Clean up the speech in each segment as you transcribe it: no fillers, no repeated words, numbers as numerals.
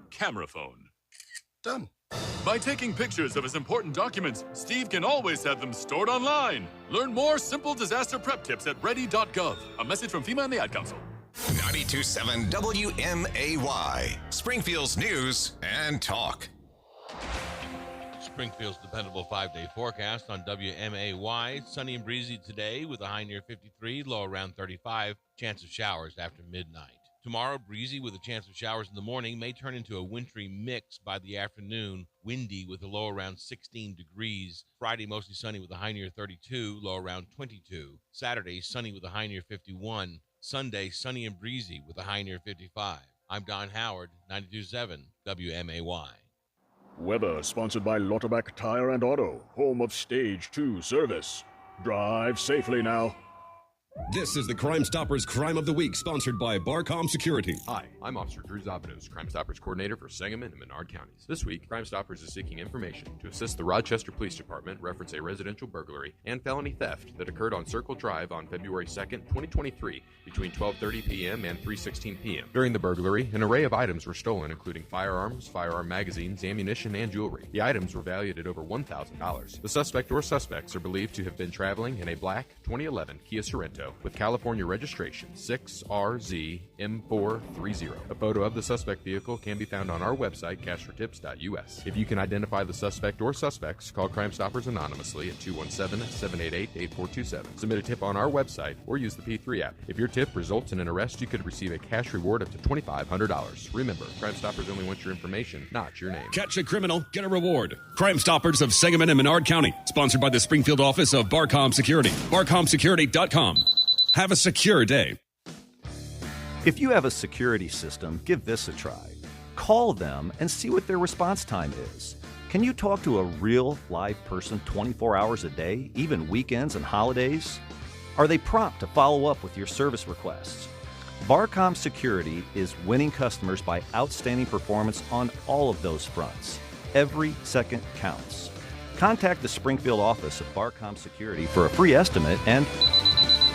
camera phone. Done. By taking pictures of his important documents, Steve can always have them stored online. Learn more simple disaster prep tips at ready.gov. A message from FEMA and the Ad Council. 92.7 WMAY, Springfield's news and talk. Springfield's dependable 5-day forecast on WMAY. Sunny and breezy today with a high near 53, low around 35. Chance of showers after midnight. Tomorrow, breezy with a chance of showers in the morning, may turn into a wintry mix by the afternoon. Windy with a low around 16 degrees. Friday, mostly sunny with a high near 32, low around 22. Saturday, sunny with a high near 51. Sunday, sunny and breezy with a high near 55. I'm Don Howard, 92.7 WMAY. Weather sponsored by Lauterbach Tire and Auto, home of Stage 2 service. Drive safely now. This is the Crime Stoppers Crime of the Week, sponsored by Barcom Security. Hi, I'm Officer Drew Zabinos, Crime Stoppers Coordinator for Sangamon and Menard Counties. This week, Crime Stoppers is seeking information to assist the Rochester Police Department reference a residential burglary and felony theft that occurred on Circle Drive on February 2nd, 2023, between 12:30 p.m. and 3:16 p.m. During the burglary, an array of items were stolen, including firearms, firearm magazines, ammunition, and jewelry. The items were valued at over $1,000. The suspect or suspects are believed to have been traveling in a black 2011 Kia Sorento with California registration 6RZM430. A photo of the suspect vehicle can be found on our website, cashfortips.us. If you can identify the suspect or suspects, call Crime Stoppers anonymously at 217-788-8427. Submit a tip on our website or use the P3 app. If your tip results in an arrest, you could receive a cash reward up to $2,500. Remember, Crime Stoppers only want your information, not your name. Catch a criminal, get a reward. Crime Stoppers of Sangamon and Menard County, sponsored by the Springfield office of Barcom Security. BarcomSecurity.com. Have a secure day. If you have a security system, give this a try. Call them and see what their response time is. Can you talk to a real live person 24 hours a day, even weekends and holidays? Are they prompt to follow up with your service requests? Barcom Security is winning customers by outstanding performance on all of those fronts. Every second counts. Contact the Springfield office of Barcom Security for a free estimate and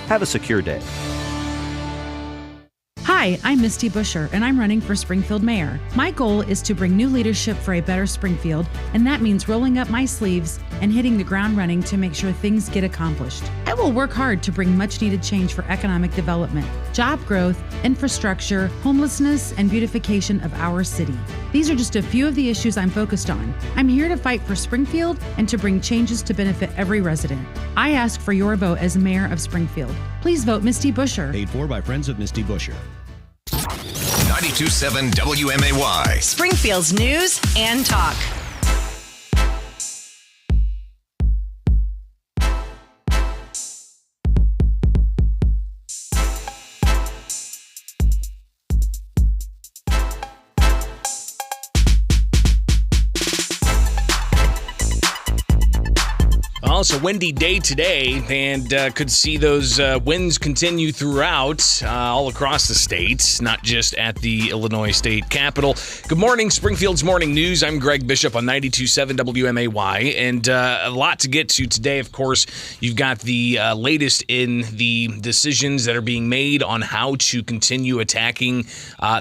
have a secure day. Hi, I'm Misty Busher, and I'm running for Springfield Mayor. My goal is to bring new leadership for a better Springfield, and that means rolling up my sleeves and hitting the ground running to make sure things get accomplished. I will work hard to bring much-needed change for economic development, job growth, infrastructure, homelessness, and beautification of our city. These are just a few of the issues I'm focused on. I'm here to fight for Springfield and to bring changes to benefit every resident. I ask for your vote as Mayor of Springfield. Please vote Misty Busher. Paid for by Friends of Misty Busher. 92.7 WMAY. Springfield's news and talk. Well, it's a windy day today, and could see those winds continue throughout all across the state, not just at the Illinois State Capitol. Good morning, Springfield's Morning News. I'm Greg Bishop on 92.7 WMAY, and a lot to get to today. Of course, you've got the latest in the decisions that are being made on how to continue attacking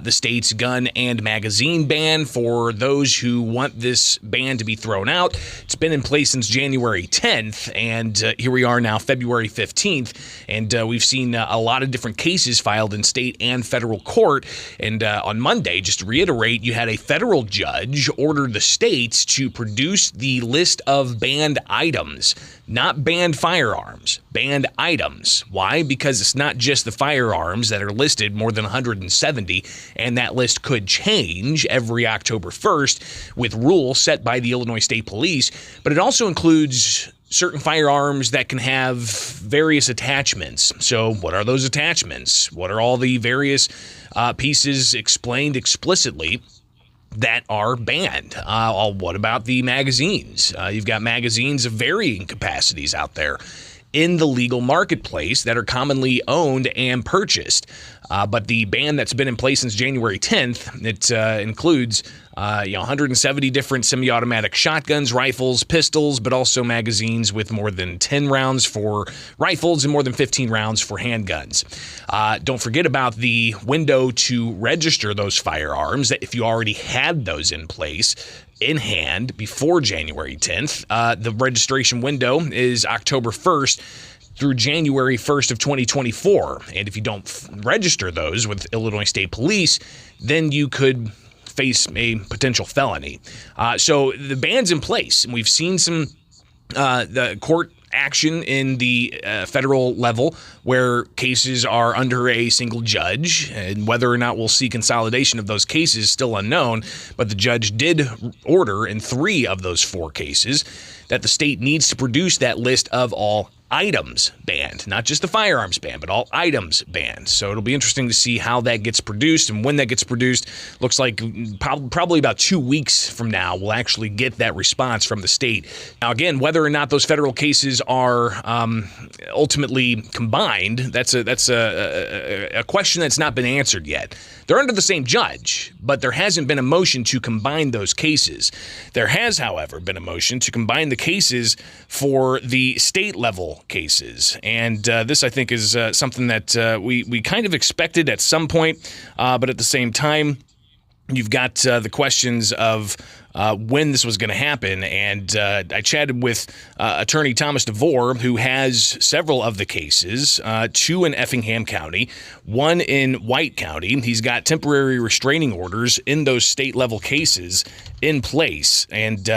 the state's gun and magazine ban for those who want this ban to be thrown out. It's been in place since January 10th. And here we are now, February 15th, and we've seen a lot of different cases filed in state and federal court. And on Monday, just to reiterate, you had a federal judge order the states to produce the list of banned items, not banned firearms, banned items. Why? Because it's not just the firearms that are listed, more than 170, and that list could change every October 1st with rules set by the Illinois State Police, but it also includes certain firearms that can have various attachments. So what are those attachments? What are all the various pieces explained explicitly that are banned? What about the magazines? You've got magazines of varying capacities out there in the legal marketplace that are commonly owned and purchased. But the ban that's been in place since January 10th, it includes 170 different semi-automatic shotguns, rifles, pistols, but also magazines with more than 10 rounds for rifles and more than 15 rounds for handguns. Don't forget about the window to register those firearms, that if you already had those in place in hand before January 10th. The registration window is October 1st through January 1st of 2024. And if you don't register those with Illinois State Police, then you could face a potential felony. So the ban's in place, and we've seen some the court action in the federal level where cases are under a single judge, and whether or not we'll see consolidation of those cases still unknown. But the judge did order in 3 of those 4 cases that the state needs to produce that list of all items banned, not just the firearms ban, but all items banned. So it'll be interesting to see how that gets produced and when that gets produced. Looks like probably about 2 weeks from now, we'll actually get that response from the state. Now, again, whether or not those federal cases are ultimately combined, that's a question that's not been answered yet. They're under the same judge, but there hasn't been a motion to combine those cases. There has, however, been a motion to combine the cases for the state level cases. And this, I think, is something that we kind of expected at some point, but at the same time, you've got the questions of when this was going to happen. And I chatted with attorney Thomas DeVore, who has several of the cases, 2 in Effingham County, 1 in White County. He's got temporary restraining orders in those state-level cases in place, and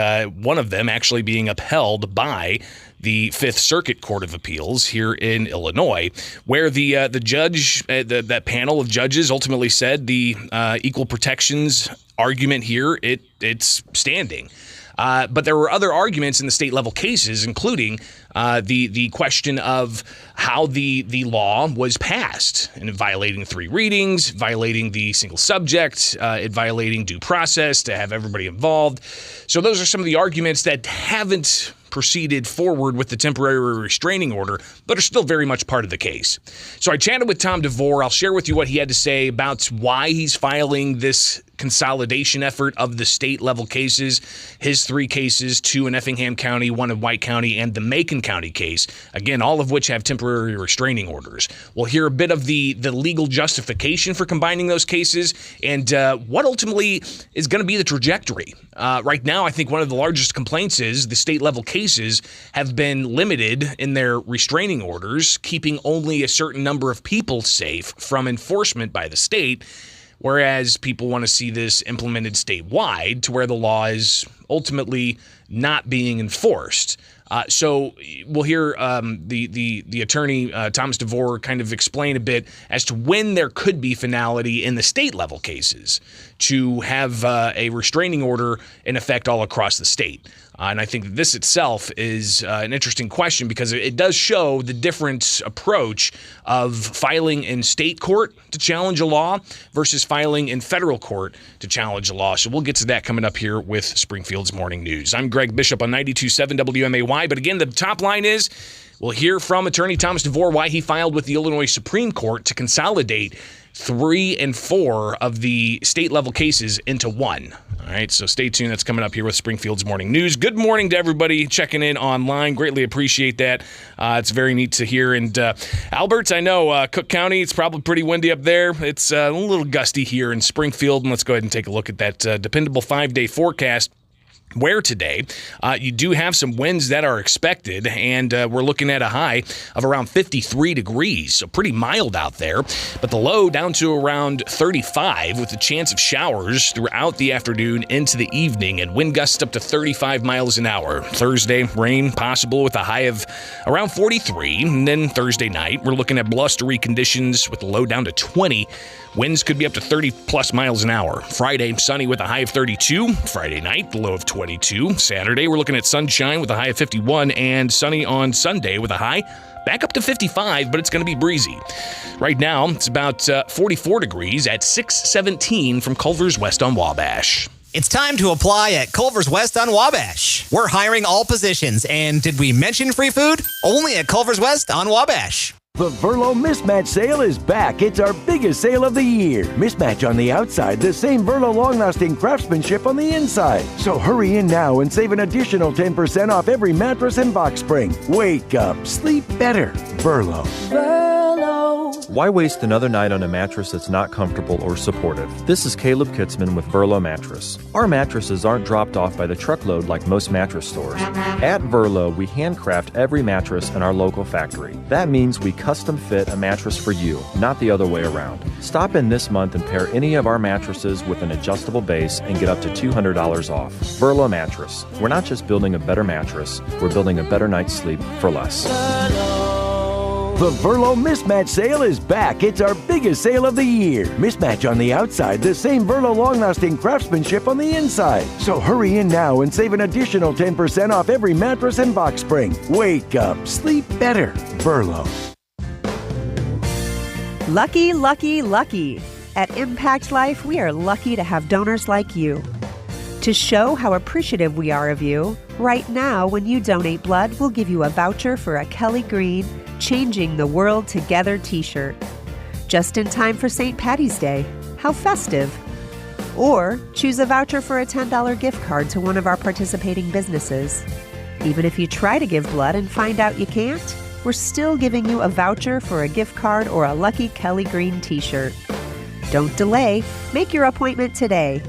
one of them actually being upheld by the Fifth Circuit Court of Appeals here in Illinois, where the judge, that panel of judges ultimately said the equal protections argument here, it's standing. But there were other arguments in the state level cases, including the question of how the law was passed, and violating 3 readings, violating the single subject, it violating due process to have everybody involved. So those are some of the arguments that haven't proceeded forward with the temporary restraining order, but are still very much part of the case. So I chatted with Tom DeVore. I'll share with you what he had to say about why he's filing this consolidation effort of the state level cases, his 3 cases, 2 in Effingham County, 1 in White County, and the Macon County case, again, all of which have temporary restraining orders. We'll hear a bit of the legal justification for combining those cases and what ultimately is going to be the trajectory. Right now, I think one of the largest complaints is the state level cases have been limited in their restraining orders, keeping only a certain number of people safe from enforcement by the state, whereas people want to see this implemented statewide to where the law is ultimately not being enforced. So we'll hear the attorney, Thomas DeVore, kind of explain a bit as to when there could be finality in the state level cases to have a restraining order in effect all across the state. And I think that this itself is an interesting question because it does show the different approach of filing in state court to challenge a law versus filing in federal court to challenge a law. So we'll get to that coming up here with Springfield's Morning News. I'm Greg Bishop on 92.7 WMAY. But again, the top line is we'll hear from attorney Thomas DeVore why he filed with the Illinois Supreme Court to consolidate 3 and 4 of the state-level cases into 1. All right, so stay tuned. That's coming up here with Springfield's Morning News. Good morning to everybody checking in online. Greatly appreciate that. It's very neat to hear. And Albert, I know Cook County, it's probably pretty windy up there. It's a little gusty here in Springfield. And let's go ahead and take a look at that dependable 5-day forecast, where today you do have some winds that are expected, and we're looking at a high of around 53 degrees, so pretty mild out there, but the low down to around 35 with a chance of showers throughout the afternoon into the evening, and wind gusts up to 35 miles an hour. Thursday, rain possible with a high of around 43, and then Thursday night, we're looking at blustery conditions with the low down to 20. Winds could be up to 30-plus miles an hour. Friday, sunny with a high of 32. Friday night, the low of 22. Saturday, we're looking at sunshine with a high of 51. And sunny on Sunday with a high back up to 55, but it's going to be breezy. Right now, it's about 44 degrees at 617 from Culver's West on Wabash. It's time to apply at Culver's West on Wabash. We're hiring all positions, and did we mention free food? Only at Culver's West on Wabash. The Verlo Mismatch Sale is back. It's our biggest sale of the year. Mismatch on the outside, the same Verlo long-lasting craftsmanship on the inside. So hurry in now and save an additional 10% off every mattress and box spring. Wake up. Sleep better. Verlo. Why waste another night on a mattress that's not comfortable or supportive? This is Caleb Kitzman with Verlo Mattress. Our mattresses aren't dropped off by the truckload like most mattress stores. At Verlo, we handcraft every mattress in our local factory. That means we custom fit a mattress for you, not the other way around. Stop in this month and pair any of our mattresses with an adjustable base and get up to $200 off. Verlo Mattress. We're not just building a better mattress, we're building a better night's sleep for less. The Verlo Mismatch Sale is back. It's our biggest sale of the year. Mismatch on the outside, the same Verlo long-lasting craftsmanship on the inside. So hurry in now and save an additional 10% off every mattress and box spring. Wake up. Sleep better. Verlo. Lucky, lucky, lucky. At Impact Life, we are lucky to have donors like you. To show how appreciative we are of you, right now when you donate blood, we'll give you a voucher for a Kelly Green Changing the World Together t-shirt. Just in time for St. Paddy's Day. How festive. Or choose a voucher for a $10 gift card to one of our participating businesses. Even if you try to give blood and find out you can't, we're still giving you a voucher for a gift card or a lucky Kelly Green t-shirt. Don't delay. Make your appointment today.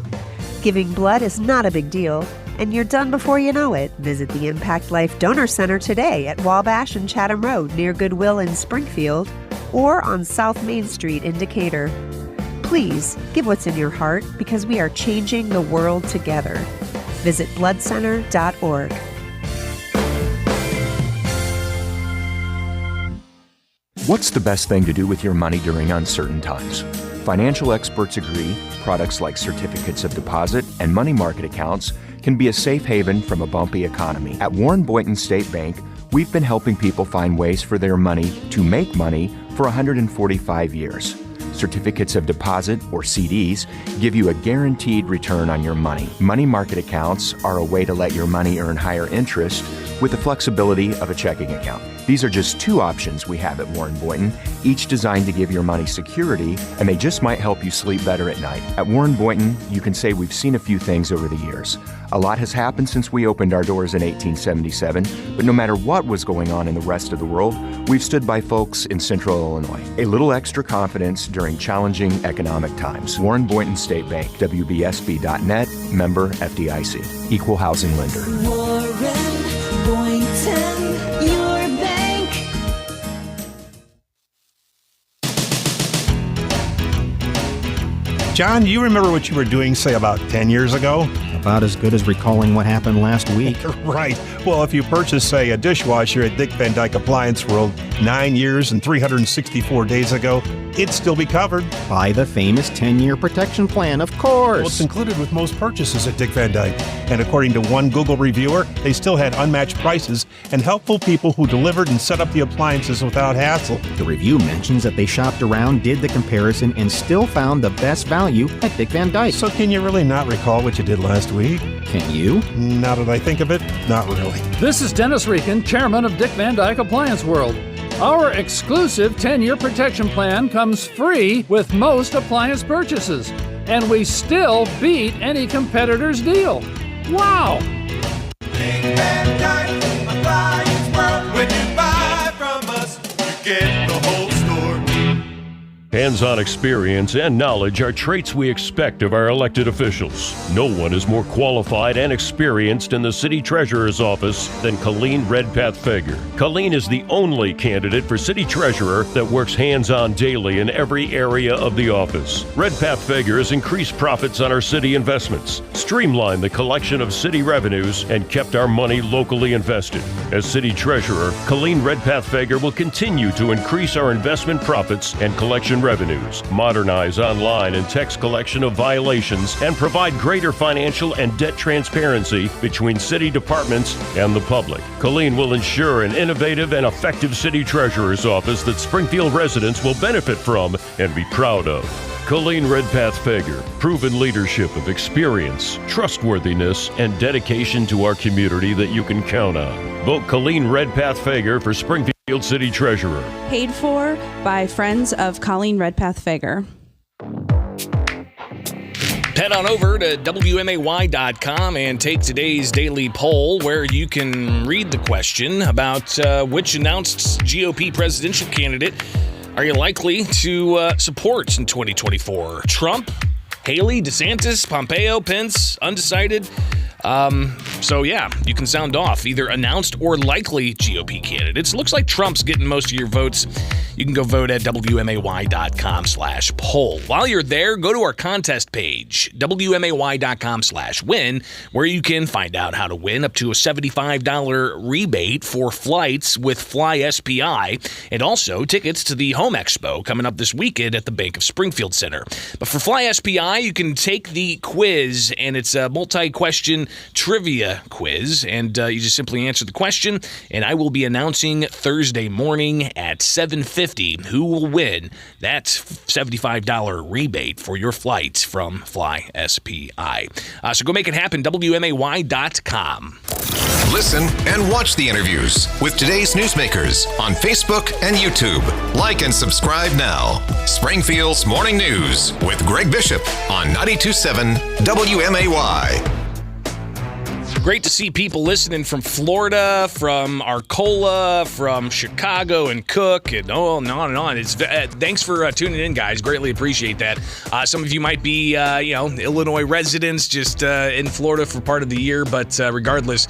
Giving blood is not a big deal, and you're done before you know it. Visit the Impact Life Donor Center today at Wabash and Chatham Road near Goodwill in Springfield, or on South Main Street in Decatur. Please give what's in your heart, because we are changing the world together. Visit bloodcenter.org. What's the best thing to do with your money during uncertain times? Financial experts agree products like certificates of deposit and money market accounts can be a safe haven from a bumpy economy. At Warren Boynton State Bank, we've been helping people find ways for their money to make money for 145 years. Certificates of deposit, or CDs, give you a guaranteed return on your money. Money market accounts are a way to let your money earn higher interest with the flexibility of a checking account. These are just two options we have at Warren Boynton, each designed to give your money security, and they just might help you sleep better at night. At Warren Boynton, you can say we've seen a few things over the years. A lot has happened since we opened our doors in 1877, but no matter what was going on in the rest of the world, we've stood by folks in Central Illinois. A little extra confidence during challenging economic times. Warren Boynton State Bank, WBSB.net, member FDIC. Equal housing lender. Warren Boynton, your bank. John, do you remember what you were doing, say, about 10 years ago? About as good as recalling what happened last week. Right. Well, if you purchase, say, a dishwasher at Dick Van Dyke Appliance World 9 years and 364 days ago, it'd still be covered. By the famous 10-year protection plan, of course. Well, it's included with most purchases at Dick Van Dyke. And according to one Google reviewer, they still had unmatched prices and helpful people who delivered and set up the appliances without hassle. The review mentions that they shopped around, did the comparison, and still found the best value at Dick Van Dyke. So can you really not recall what you did last week? Can you? Now that I think of it, not really. This is Dennis Reekin, chairman of Dick Van Dyke Appliance World. Our exclusive 10-year protection plan comes free with most appliance purchases, and we still beat any competitor's deal. Wow! Dick Van Dyke Appliance World. When you buy from us, you get the whole store. Hands-on experience and knowledge are traits we expect of our elected officials. No one is more qualified and experienced in the city treasurer's office than Colleen Redpath-Fager. Colleen is the only candidate for city treasurer that works hands-on daily in every area of the office. Redpath-Fager has increased profits on our city investments, streamlined the collection of city revenues, and kept our money locally invested. As city treasurer, Colleen Redpath-Fager will continue to increase our investment profits and collection revenues, modernize online and text collection of violations, and provide greater financial and debt transparency between city departments and the public. Colleen will ensure an innovative and effective city treasurer's office that Springfield residents will benefit from and be proud of. Colleen Redpath-Fager, proven leadership of experience, trustworthiness, and dedication to our community that you can count on. Vote Colleen Redpath-Fager for Springfield. Field City Treasurer. Paid for by Friends of Colleen Redpath Fager. Head on over to WMAY.com and take today's daily poll where you can read the question about which announced GOP presidential candidate are you likely to support in 2024? Trump, Haley, DeSantis, Pompeo, Pence, undecided. So yeah, you can sound off either announced or likely GOP candidates. Looks like Trump's getting most of your votes. You can go vote at WMAY.com/poll. While you're there, go to our contest page, WMAY.com/win, where you can find out how to win up to a $75 rebate for flights with Fly SPI and also tickets to the Home Expo coming up this weekend at the Bank of Springfield Center. But for Fly SPI, you can take the quiz, and it's a multi-question trivia quiz, and you just simply answer the question, and I will be announcing Thursday morning at 7:50 who will win that $75 rebate for your flights from Fly SPI. So go make it happen, WMAY.com. Listen and watch the interviews with today's newsmakers on Facebook and YouTube. Like and subscribe now. Springfield's Morning News with Greg Bishop on 92.7 WMAY. Great to see people listening from Florida, from Arcola, from Chicago and Cook, and on and on and on. Thanks for tuning in, guys. Greatly appreciate that. Some of you might be, Illinois residents just in Florida for part of the year, but regardless,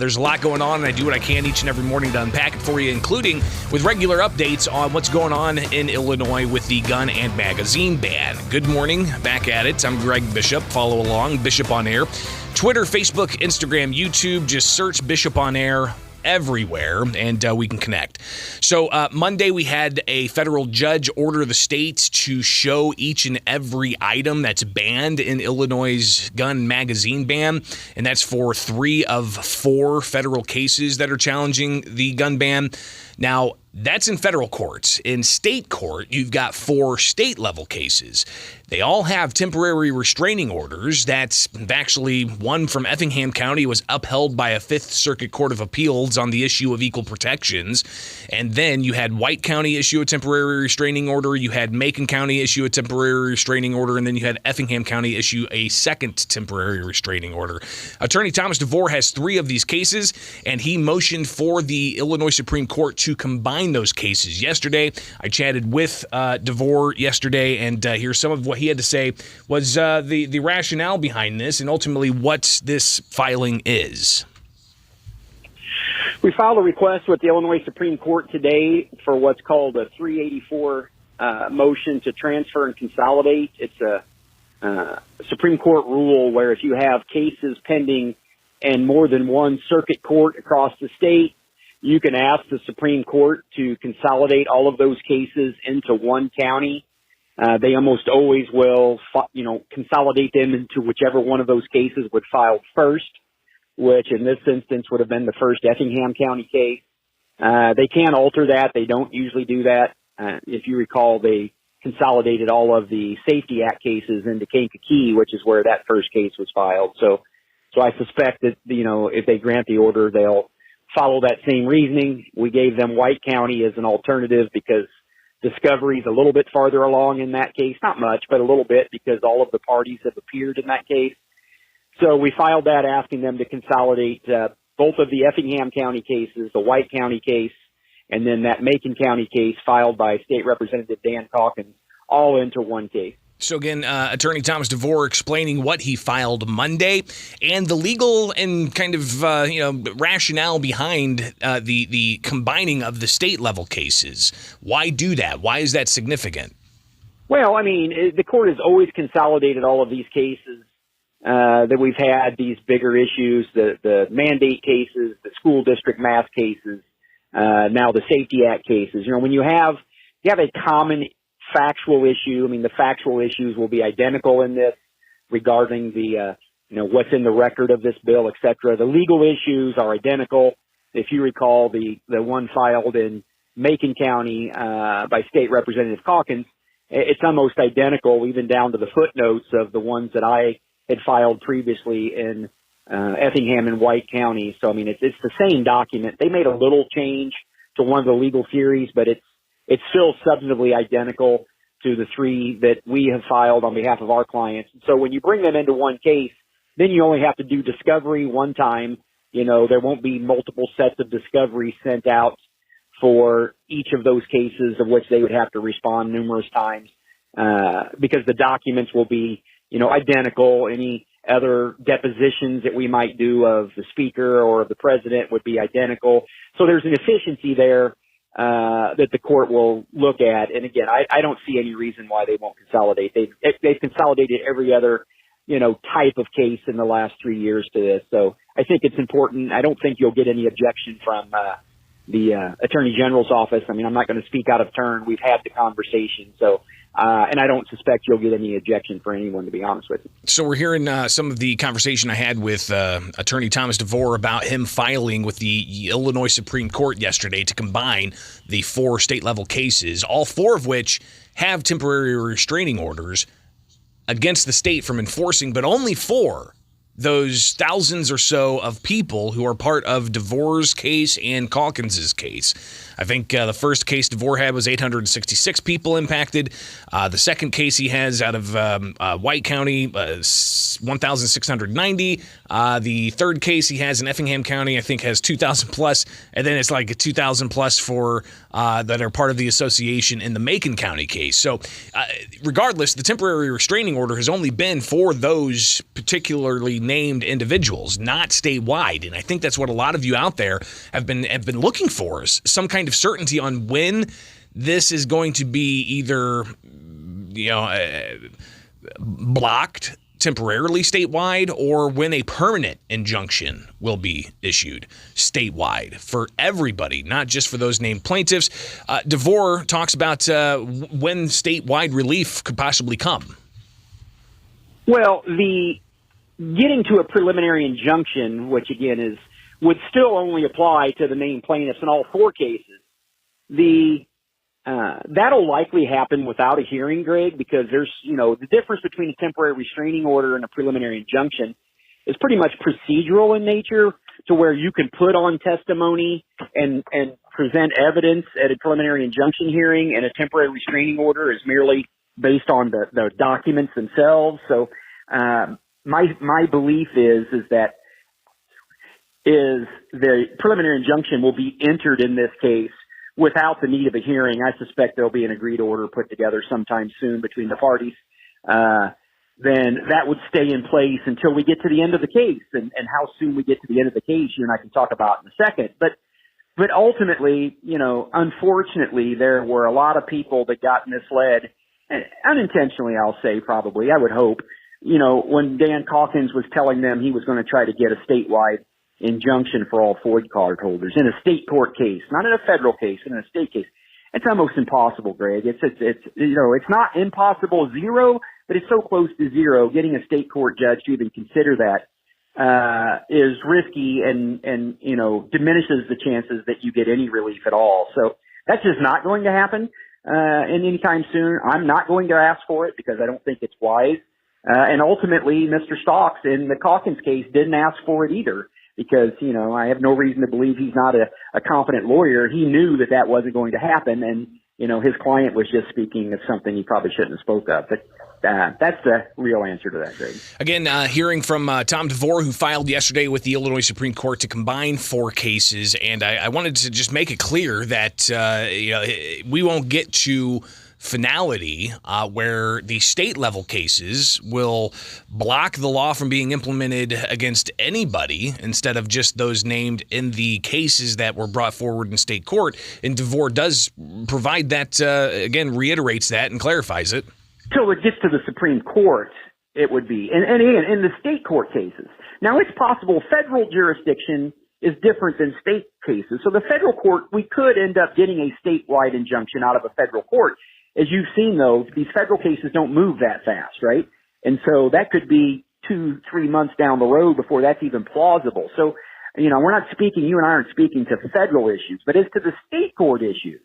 there's a lot going on, and I do what I can each and every morning to unpack it for you, including with regular updates on what's going on in Illinois with the gun and magazine ban. Good morning. Back at it. I'm Greg Bishop. Follow along. Bishop on Air. Twitter, Facebook, Instagram, YouTube, just search Bishop on Air everywhere, and we can connect. So Monday, we had a federal judge order the states to show each and every item that's banned in Illinois' gun magazine ban, and that's for 3 of 4 federal cases that are challenging the gun ban. Now, that's in federal courts. In state court, you've got 4 state-level cases. They all have temporary restraining orders. That's actually one from Effingham County was upheld by a 5th Circuit Court of Appeals on the issue of equal protections. And then you had White County issue a temporary restraining order. You had Macon County issue a temporary restraining order. And then you had Effingham County issue a second temporary restraining order. Attorney Thomas DeVore has 3 of these cases, and he motioned for the Illinois Supreme Court to combine those cases. Yesterday, I chatted with DeVore yesterday, and here's some of what he had to say was the rationale behind this and ultimately what this filing is. We filed a request with the Illinois Supreme Court today for what's called a 384 motion to transfer and consolidate. It's a Supreme Court rule where if you have cases pending in more than one circuit court across the state, you can ask the Supreme Court to consolidate all of those cases into one county. They almost always will, consolidate them into whichever one of those cases would file first, which in this instance would have been the first Effingham County case. They can alter that. They don't usually do that. If you recall, they consolidated all of the Safety Act cases into Kankakee, which is where that first case was filed. So I suspect that, if they grant the order, they'll follow that same reasoning. We gave them White County as an alternative because discovery is a little bit farther along in that case. Not much, but a little bit because all of the parties have appeared in that case. So we filed that asking them to consolidate both of the Effingham County cases, the White County case, and then that Macon County case filed by State Representative Dan Calkins, all into one case. So again, Attorney Thomas DeVore explaining what he filed Monday and the legal and kind of rationale behind the combining of the state level cases. Why do that? Why is that significant? Well, the court has always consolidated all of these cases that we've had, these bigger issues, the mandate cases, the school district mass cases, now the Safety Act cases. When you have a common factual issue. The factual issues will be identical in this regarding the, what's in the record of this bill, et cetera. The legal issues are identical. If you recall, the one filed in Macon County by State Representative Calkins, it's almost identical, even down to the footnotes of the ones that I had filed previously in Effingham and White County. So, it's the same document. They made a little change to one of the legal theories, but it's still substantively identical to the 3 that we have filed on behalf of our clients. So when you bring them into one case, then you only have to do discovery one time. There won't be multiple sets of discovery sent out for each of those cases of which they would have to respond numerous times, because the documents will be, identical. Any other depositions that we might do of the speaker or of the president would be identical. So there's an efficiency there, that the court will look at. And again, I don't see any reason why they won't consolidate. They've consolidated every other, type of case in the last 3 years to this. So I think it's important. I don't think you'll get any objection from, the Attorney General's office. I mean, I'm not going to speak out of turn. We've had the conversation. So, and I don't suspect you'll get any objection for anyone, to be honest with you. So we're hearing some of the conversation I had with Attorney Thomas DeVore about him filing with the Illinois Supreme Court yesterday to combine the 4 state-level cases, all 4 of which have temporary restraining orders against the state from enforcing, but only 4. Those thousands or so of people who are part of DeVore's case and Calkins's case. I think the first case DeVore had was 866 people impacted. The second case he has out of White County, 1,690. The third case he has in Effingham County, I think, has 2,000 plus. And then it's like 2,000 plus for that are part of the association in the Macon County case. So regardless, the temporary restraining order has only been for those particularly named individuals, not statewide. And I think that's what a lot of you out there have been looking for, is some kind of certainty on when this is going to be either, blocked temporarily statewide, or when a permanent injunction will be issued statewide for everybody, not just for those named plaintiffs. DeVore talks about when statewide relief could possibly come. Well, getting to a preliminary injunction, which again would still only apply to the named plaintiffs in all 4 cases, that'll likely happen without a hearing, Greg, because there's, the difference between a temporary restraining order and a preliminary injunction is pretty much procedural in nature, to where you can put on testimony and present evidence at a preliminary injunction hearing, and a temporary restraining order is merely based on the documents themselves. So, my belief is that the preliminary injunction will be entered in this case without the need of a hearing. I suspect there'll be an agreed order put together sometime soon between the parties. Then that would stay in place until we get to the end of the case, and how soon we get to the end of the case, you and I can talk about in a second. But ultimately, unfortunately, there were a lot of people that got misled, and unintentionally, I'll say, probably, I would hope, when Dan Calkins was telling them he was going to try to get a statewide injunction for all FOID card holders in a state court case, not in a federal case, in a state case. It's almost impossible, Greg. It's not impossible zero, but it's so close to zero. Getting a state court judge to even consider that is risky and diminishes the chances that you get any relief at all. So that's just not going to happen anytime soon. I'm not going to ask for it because I don't think it's wise. And ultimately, Mr. Stocks in the Calkins case didn't ask for it either, because, I have no reason to believe he's not a competent lawyer. He knew that wasn't going to happen, and, his client was just speaking of something he probably shouldn't have spoke of. But that's the real answer to that, Greg. Again, hearing from Tom DeVore, who filed yesterday with the Illinois Supreme Court to combine 4 cases, and I wanted to just make it clear that we won't get to finality where the state level cases will block the law from being implemented against anybody instead of just those named in the cases that were brought forward in state court. And DeVore does provide that, again, reiterates that and clarifies it. Till it gets to the Supreme Court, it would be. And again, in the state court cases. Now, it's possible federal jurisdiction is different than state cases. So the federal court, we could end up getting a statewide injunction out of a federal court. As you've seen, though, these federal cases don't move that fast, right? And so that could be 2-3 months down the road before that's even plausible. So, we're not speaking, you and I aren't speaking to federal issues, but as to the state court issues,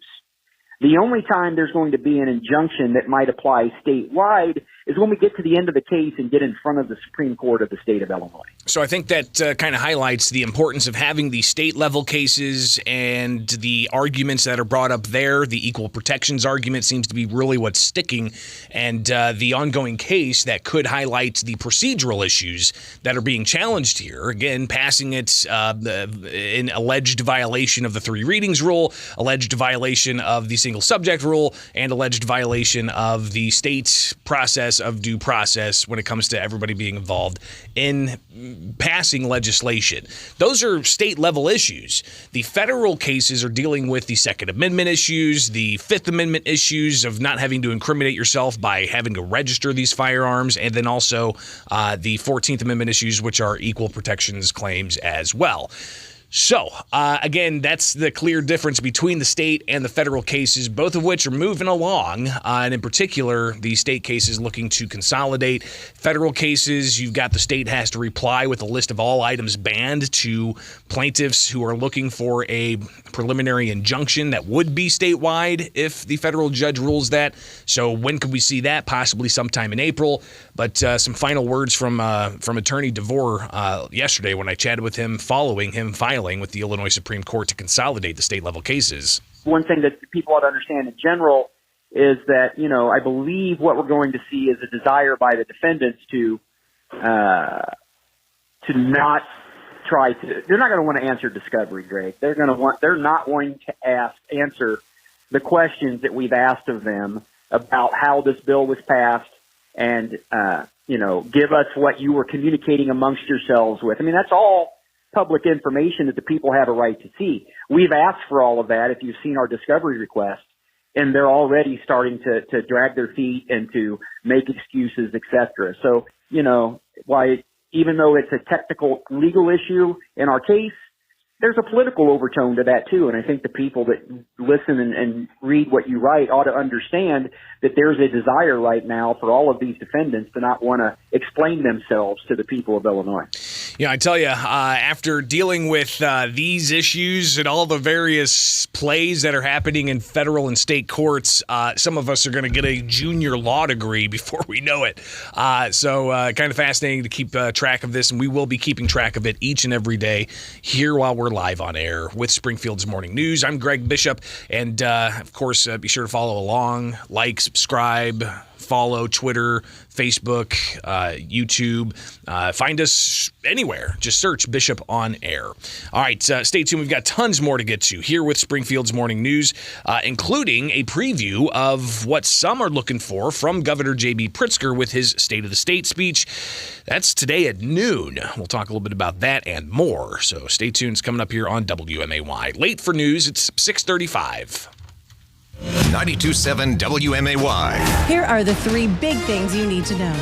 The only time there's going to be an injunction that might apply statewide is when we get to the end of the case and get in front of the Supreme Court of the state of Illinois. So I think that kind of highlights the importance of having the state-level cases and the arguments that are brought up there. The equal protections argument seems to be really what's sticking, and the ongoing case that could highlight the procedural issues that are being challenged here. Again, passing it in alleged violation of the 3 readings rule, alleged violation of the single subject rule, and alleged violation of the state process of due process when it comes to everybody being involved in passing legislation. Those are state-level issues. The federal cases are dealing with the Second Amendment issues, the Fifth Amendment issues of not having to incriminate yourself by having to register these firearms, and then also the 14th Amendment issues, which are equal protections claims as well. So, again, that's the clear difference between the state and the federal cases, both of which are moving along, and in particular, the state cases looking to consolidate. Federal cases, you've got the state has to reply with a list of all items banned to plaintiffs who are looking for a preliminary injunction that would be statewide if the federal judge rules that. So when could we see that? Possibly sometime in April. But some final words from Attorney DeVore yesterday when I chatted with him following him filing with the Illinois Supreme Court to consolidate the state-level cases. One thing that people ought to understand in general is that, I believe what we're going to see is a desire by the defendants to not try to. They're not going to want to answer discovery, Greg. They're not wanting to answer the questions that we've asked of them about how this bill was passed and give us what you were communicating amongst yourselves with. I mean, that's all public information that the people have a right to see. We've asked for all of that if you've seen our discovery request, and they're already starting to drag their feet and to make excuses, et cetera. So, why, even though it's a technical legal issue in our case, there's a political overtone to that too. And I think the people that listen and read what you write ought to understand that there's a desire right now for all of these defendants to not want to explain themselves to the people of Illinois. Yeah, I tell you, after dealing with these issues and all the various plays that are happening in federal and state courts, some of us are going to get a junior law degree before we know it. So kind of fascinating to keep track of this, and we will be keeping track of it each and every day here while we're live on air with Springfield's Morning News. I'm Greg Bishop, and of course, be sure to follow along, like, subscribe, follow Twitter, Facebook, YouTube. Find us anywhere. Just search Bishop on Air. All right, stay tuned. We've got tons more to get to here with Springfield's Morning News, including a preview of what some are looking for from Governor J.B. Pritzker with his State of the State speech. That's today at noon. We'll talk a little bit about that and more. So stay tuned. It's coming up here on WMAY. Late for news, it's 6:35. 92.7 WMAY. Here are the 3 big things you need to know.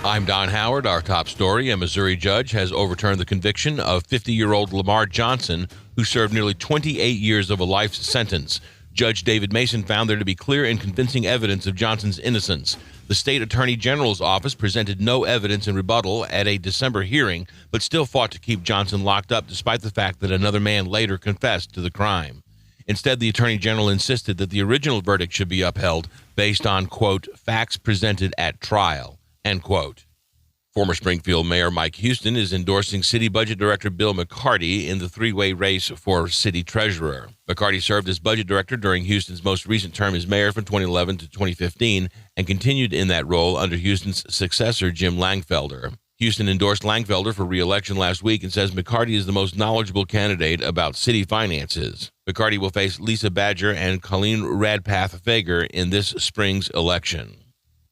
I'm Don Howard. Our top story, a Missouri judge has overturned the conviction of 50-year-old Lamar Johnson, who served nearly 28 years of a life sentence. Judge David Mason found there to be clear and convincing evidence of Johnson's innocence. The state attorney general's office presented no evidence in rebuttal at a December hearing, but still fought to keep Johnson locked up despite the fact that another man later confessed to the crime. Instead, the attorney general insisted that the original verdict should be upheld based on, quote, facts presented at trial, end quote. Former Springfield Mayor Mike Houston is endorsing City Budget Director Bill McCarty in the 3-way race for City Treasurer. McCarty served as Budget Director during Houston's most recent term as mayor from 2011 to 2015 and continued in that role under Houston's successor, Jim Langfelder. Houston endorsed Langfelder for re-election last week and says McCarty is the most knowledgeable candidate about city finances. McCarty will face Lisa Badger and Colleen Radpath-Fager in this spring's election.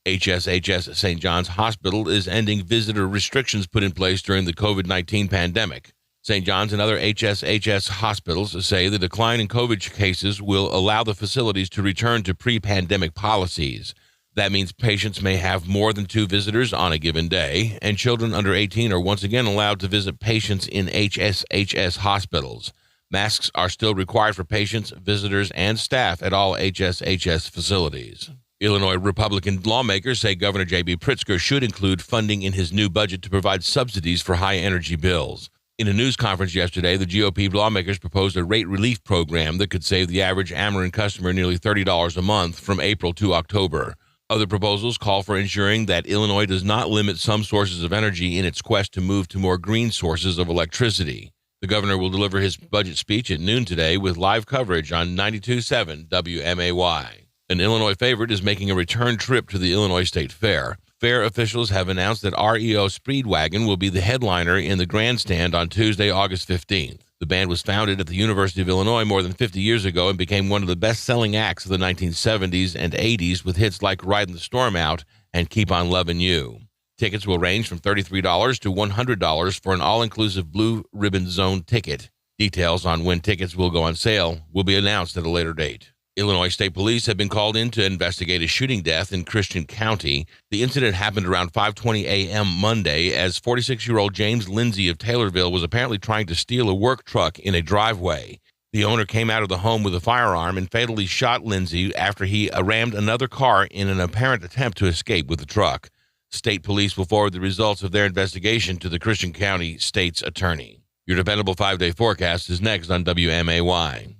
HSHS St. John's Hospital is ending visitor restrictions put in place during the COVID-19 pandemic. St. John's and other HSHS hospitals say the decline in COVID cases will allow the facilities to return to pre-pandemic policies. That means patients may have more than 2 visitors on a given day, and children under 18 are once again allowed to visit patients in HSHS hospitals. Masks are still required for patients, visitors, and staff at all HSHS facilities. Illinois Republican lawmakers say Governor J.B. Pritzker should include funding in his new budget to provide subsidies for high energy bills. In a news conference yesterday, the GOP lawmakers proposed a rate relief program that could save the average Ameren customer nearly $30 a month from April to October. Other proposals call for ensuring that Illinois does not limit some sources of energy in its quest to move to more green sources of electricity. The governor will deliver his budget speech at noon today with live coverage on 92.7 WMAY. An Illinois favorite is making a return trip to the Illinois State Fair. Fair officials have announced that REO Speedwagon will be the headliner in the grandstand on Tuesday, August 15th. The band was founded at the University of Illinois more than 50 years ago and became one of the best-selling acts of the 1970s and 80s with hits like Riding the Storm Out and Keep on Lovin' You. Tickets will range from $33 to $100 for an all-inclusive Blue Ribbon Zone ticket. Details on when tickets will go on sale will be announced at a later date. Illinois State Police have been called in to investigate a shooting death in Christian County. The incident happened around 5:20 a.m. Monday as 46-year-old James Lindsay of Taylorville was apparently trying to steal a work truck in a driveway. The owner came out of the home with a firearm and fatally shot Lindsay after he rammed another car in an apparent attempt to escape with the truck. State Police will forward the results of their investigation to the Christian County State's Attorney. Your dependable 5-day forecast is next on WMAY.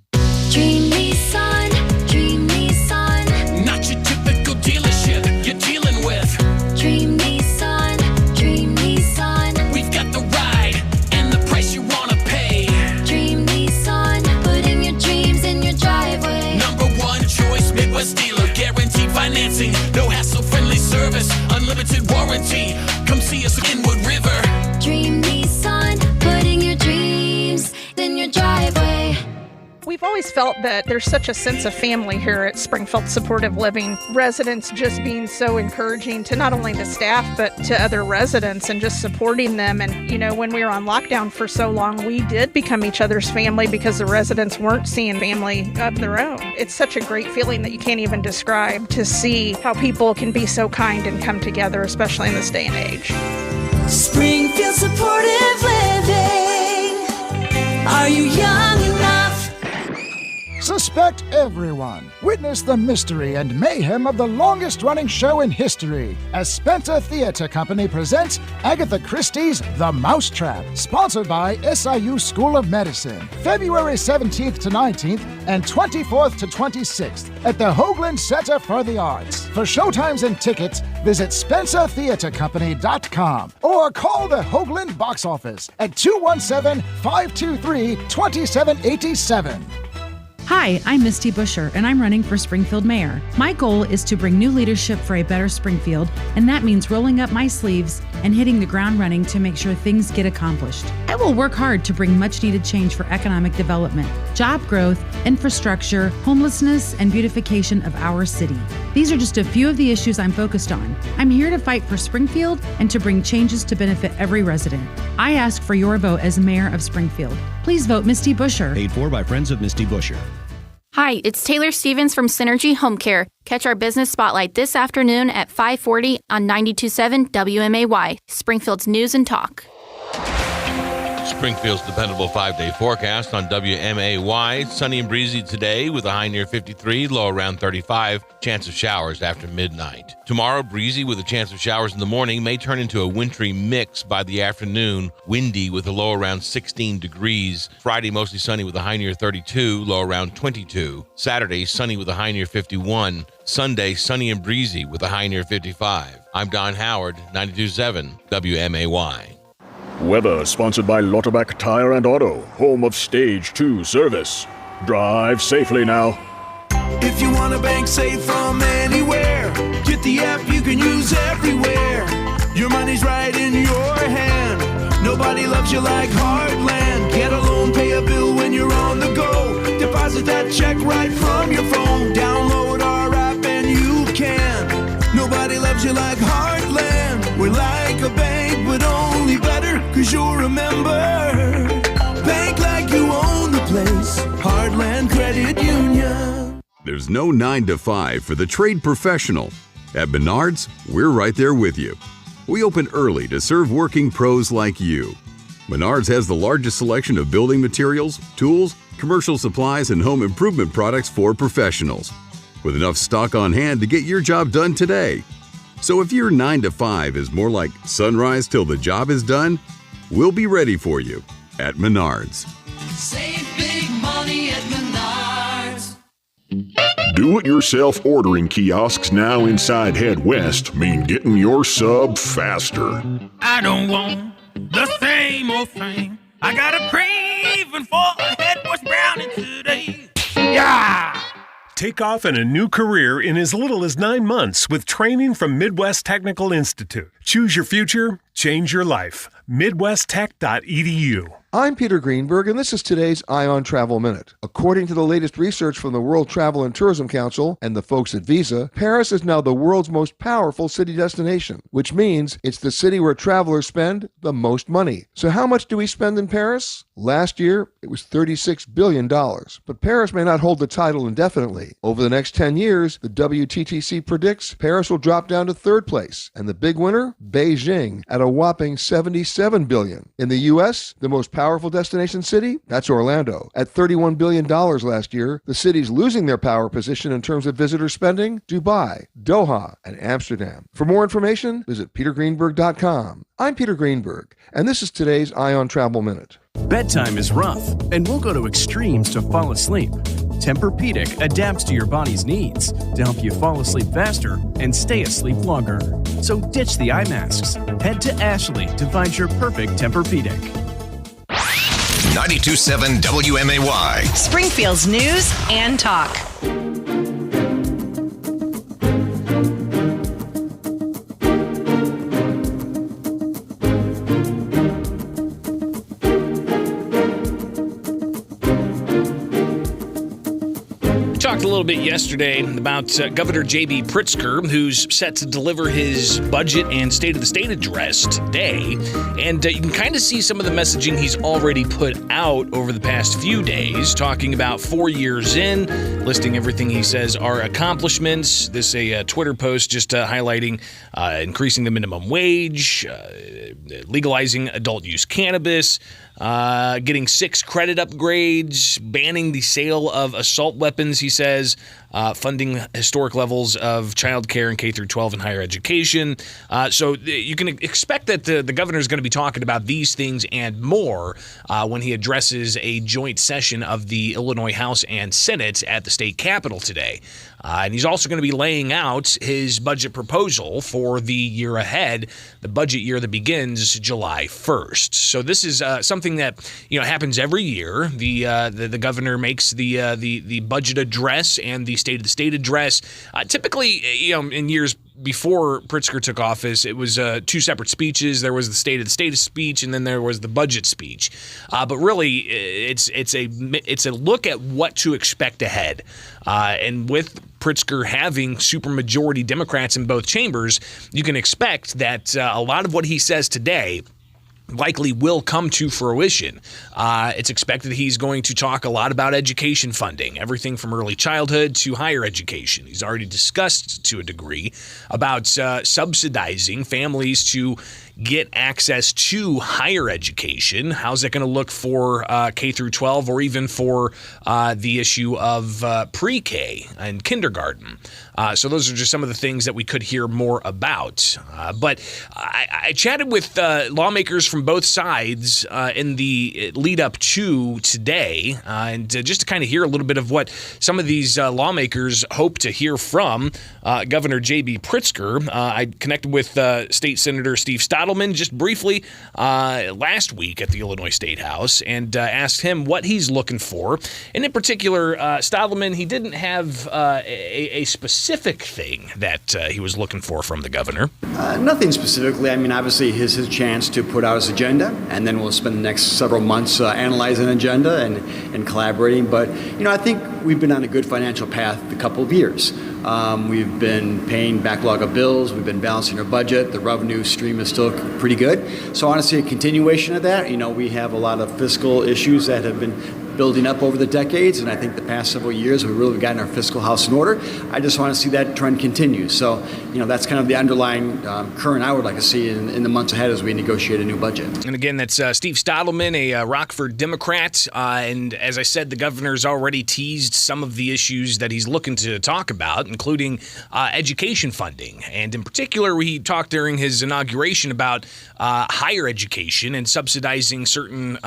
Dream Nissan, Dream Nissan. Not your typical dealership you're dealing with. Dream Nissan, Dream Nissan. We've got the ride and the price you want to pay. Dream Nissan, putting your dreams in your driveway. Number one choice, Midwest dealer, guaranteed financing, no hassle-friendly service, unlimited warranty. Come see us in Wood River. Dream Nissan, putting your dreams in your driveway. We've always felt that there's such a sense of family here at Springfield Supportive Living. Residents just being so encouraging to not only the staff, but to other residents and just supporting them. And, you know, when we were on lockdown for so long, we did become each other's family because the residents weren't seeing family of their own. It's such a great feeling that you can't even describe to see how people can be so kind and come together, especially in this day and age. Springfield Supportive Living. Are you young enough? Suspect everyone. Witness the mystery and mayhem of the longest-running show in history as Spencer Theatre Company presents Agatha Christie's The Mousetrap, sponsored by SIU School of Medicine, February 17th to 19th and 24th to 26th at the Hoagland Center for the Arts. For showtimes and tickets, visit SpencerTheatreCompany.com or call the Hoagland box office at 217-523-2787. Hi, I'm Misty Busher, and I'm running for Springfield Mayor. My goal is to bring new leadership for a better Springfield, and that means rolling up my sleeves and hitting the ground running to make sure things get accomplished. I will work hard to bring much-needed change for economic development, job growth, infrastructure, homelessness, and beautification of our city. These are just a few of the issues I'm focused on. I'm here to fight for Springfield and to bring changes to benefit every resident. I ask for your vote as Mayor of Springfield. Please vote Misty Busher. Paid for by Friends of Misty Busher. Hi, it's Taylor Stevens from Synergy Home Care. Catch our business spotlight this afternoon at 5:40 on 92.7 WMAY, Springfield's News and Talk. Springfield's dependable 5-day forecast on WMAY. Sunny and breezy today with a high near 53, low around 35. Chance of showers after midnight. Tomorrow, breezy with a chance of showers in the morning, may turn into a wintry mix by the afternoon. Windy with a low around 16 degrees. Friday, mostly sunny with a high near 32, low around 22. Saturday, sunny with a high near 51. Sunday, sunny and breezy with a high near 55. I'm Don Howard, 92.7 WMAY. Weather sponsored by Lauterbach Tire and Auto, home of Stage 2 service. Drive safely now. If you want to bank safe from anywhere, get the app you can use everywhere. Your money's right in your hand. Nobody loves you like Heartland. Get a loan, pay a bill when you're on the go. Deposit that check right from your phone. Download our app and you can. Nobody loves you like Heartland. We're like a bank, but only better, 'cause you'll remember. Bank like you own the place. Heartland Credit Union. There's no 9 to 5 for the trade professional. At Menards, we're right there with you. We open early to serve working pros like you. Menards has the largest selection of building materials, tools, commercial supplies, and home improvement products for professionals, with enough stock on hand to get your job done today. So if your 9 to 5 is more like sunrise till the job is done, we'll be ready for you. at Menards. Save big money at Menards. Do-it-yourself ordering kiosks now inside Head West mean getting your sub faster. I don't want the same old thing. I got a craving for a Head West brownie today. Yeah! Take off in a new career in as little as 9 months with training from Midwest Technical Institute. Choose your future, change your life. MidwestTech.edu. I'm Peter Greenberg, and this is today's Eye on Travel Minute. According to the latest research from the World Travel and Tourism Council and the folks at Visa, Paris is now the world's most powerful city destination, which means it's the city where travelers spend the most money. So how much do we spend in Paris? Last year, it was $36 billion. But Paris may not hold the title indefinitely. Over the next 10 years, the WTTC predicts Paris will drop down to third place, and the big winner, Beijing, at a whopping $77 billion. In the U.S., the most powerful destination city? That's Orlando. At $31 billion last year, the cities losing their power position in terms of visitor spending? Dubai, Doha, and Amsterdam. For more information, visit petergreenberg.com. I'm Peter Greenberg, and this is today's Eye on Travel Minute. Bedtime is rough, and we'll go to extremes to fall asleep. Tempur-Pedic adapts to your body's needs to help you fall asleep faster and stay asleep longer. So ditch the eye masks. Head to Ashley to find your perfect Tempur-Pedic. 92.7 WMAY. Springfield's news and talk. Talked a little bit yesterday about Governor J.B. Pritzker, who's set to deliver his budget and State of the State address today. And you can kind of see some of the messaging he's already put out over the past few days, talking about 4 years in, listing everything he says are accomplishments. This is a Twitter post just highlighting increasing the minimum wage, legalizing adult use cannabis, getting 6 credit upgrades, banning the sale of assault weapons, he says, funding historic levels of child care in K through 12 and higher education. So you can expect that the governor is going to be talking about these things and more when he addresses a joint session of the Illinois House and Senate at the state capitol today. And he's also going to be laying out his budget proposal for the year ahead, the budget year that begins July 1st. So this is something that happens every year. The governor makes the budget address and the State of the State address. Typically, in years before Pritzker took office, it was 2 separate speeches. There was the State of the State speech, and then there was the budget speech. But really, it's a look at what to expect ahead. And with Pritzker having supermajority Democrats in both chambers, you can expect that a lot of what he says today likely will come to fruition. It's expected he's going to talk a lot about education funding, everything from early childhood to higher education. He's already discussed to a degree about subsidizing families to get access to higher education. How's that going to look for K through 12 or even for the issue of pre-K and kindergarten? So those are just some of the things that we could hear more about. But I chatted with lawmakers from both sides in the lead up to today, and just to kind of hear a little bit of what some of these lawmakers hope to hear from Governor J.B. Pritzker. I connected with State Senator Steve Stottlemyj just briefly last week at the Illinois State House and asked him what he's looking for. And in particular, Stottlemyj, he didn't have a specific thing that he was looking for from the governor. Nothing specifically. I mean, obviously, his chance to put out his agenda, and then we'll spend the next several months analyzing an agenda and collaborating. But, I think we've been on a good financial path a couple of years. We've been paying backlog of bills. We've been balancing our budget. The revenue stream is still pretty good. So I want to see a continuation of that. We have a lot of fiscal issues that have been building up over the decades, and I think the past several years we've really gotten our fiscal house in order. I just want to see that trend continue. So, that's kind of the underlying current I would like to see in the months ahead as we negotiate a new budget. And again, that's Steve Stottleman, a Rockford Democrat. And as I said, the governor's already teased some of the issues that he's looking to talk about, including education funding. And in particular, he talked during his inauguration about higher education and subsidizing certain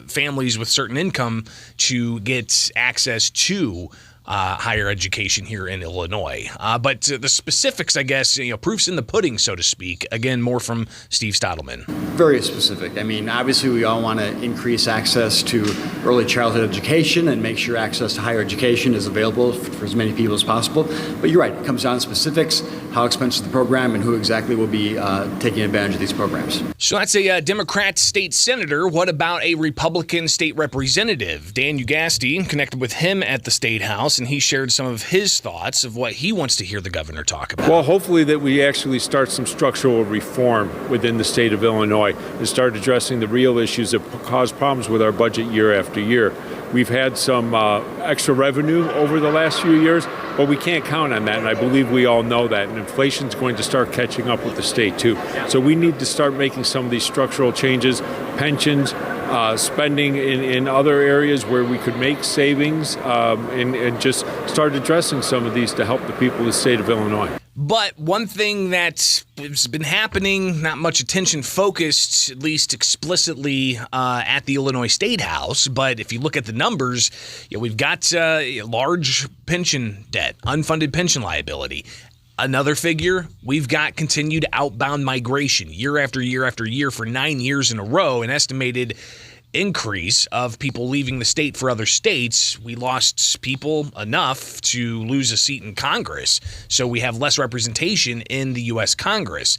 families with certain income to get access to higher education here in Illinois. But the specifics, I guess, proof's in the pudding, so to speak. Again, more from Steve Stottleman. Very specific. I mean, obviously we all want to increase access to early childhood education and make sure access to higher education is available for as many people as possible. But you're right, it comes down to specifics, how expensive the program, and who exactly will be taking advantage of these programs. So that's a Democrat state senator. What about a Republican state representative? Dan Ugasti connected with him at the State House, and he shared some of his thoughts of what he wants to hear the governor talk about. Well, hopefully that we actually start some structural reform within the state of Illinois and start addressing the real issues that cause problems with our budget year after year. We've had some extra revenue over the last few years, but we can't count on that, and I believe we all know that, and inflation's going to start catching up with the state too. So we need to start making some of these structural changes, pensions, spending in other areas where we could make savings, and just start addressing some of these to help the people of the state of Illinois. But one thing that's been happening, not much attention focused, at least explicitly, at the Illinois State House. But if you look at the numbers, we've got large pension debt, unfunded pension liability. Another figure, we've got continued outbound migration year after year after year for 9 years in a row, an estimated increase of people leaving the state for other states. We lost people enough to lose a seat in Congress, so we have less representation in the U.S. Congress.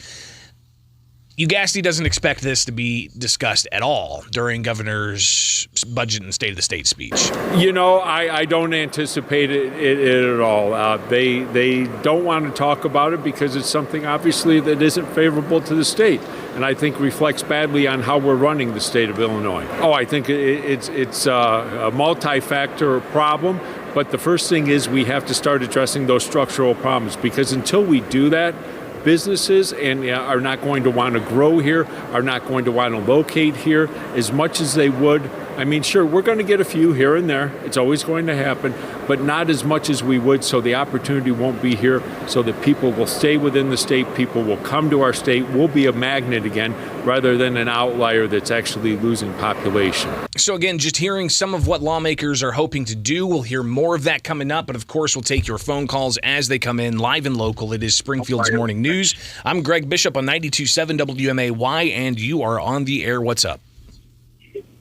Ugasti doesn't expect this to be discussed at all during governor's budget and State of the State speech. I don't anticipate it at all. They don't want to talk about it because it's something obviously that isn't favorable to the state, and I think reflects badly on how we're running the state of Illinois. I think it's a multi-factor problem, but the first thing is we have to start addressing those structural problems, because until we do that, businesses are not going to want to grow here, are not going to want to locate here as much as they would. I mean, sure, we're going to get a few here and there. It's always going to happen, but not as much as we would, so the opportunity won't be here, so that people will stay within the state, people will come to our state, we'll be a magnet again, rather than an outlier that's actually losing population. So again, just hearing some of what lawmakers are hoping to do. We'll hear more of that coming up, but of course we'll take your phone calls as they come in, live and local. It is Springfield's Morning News. I'm Greg Bishop on 92.7 WMAY, and you are on the air. What's up?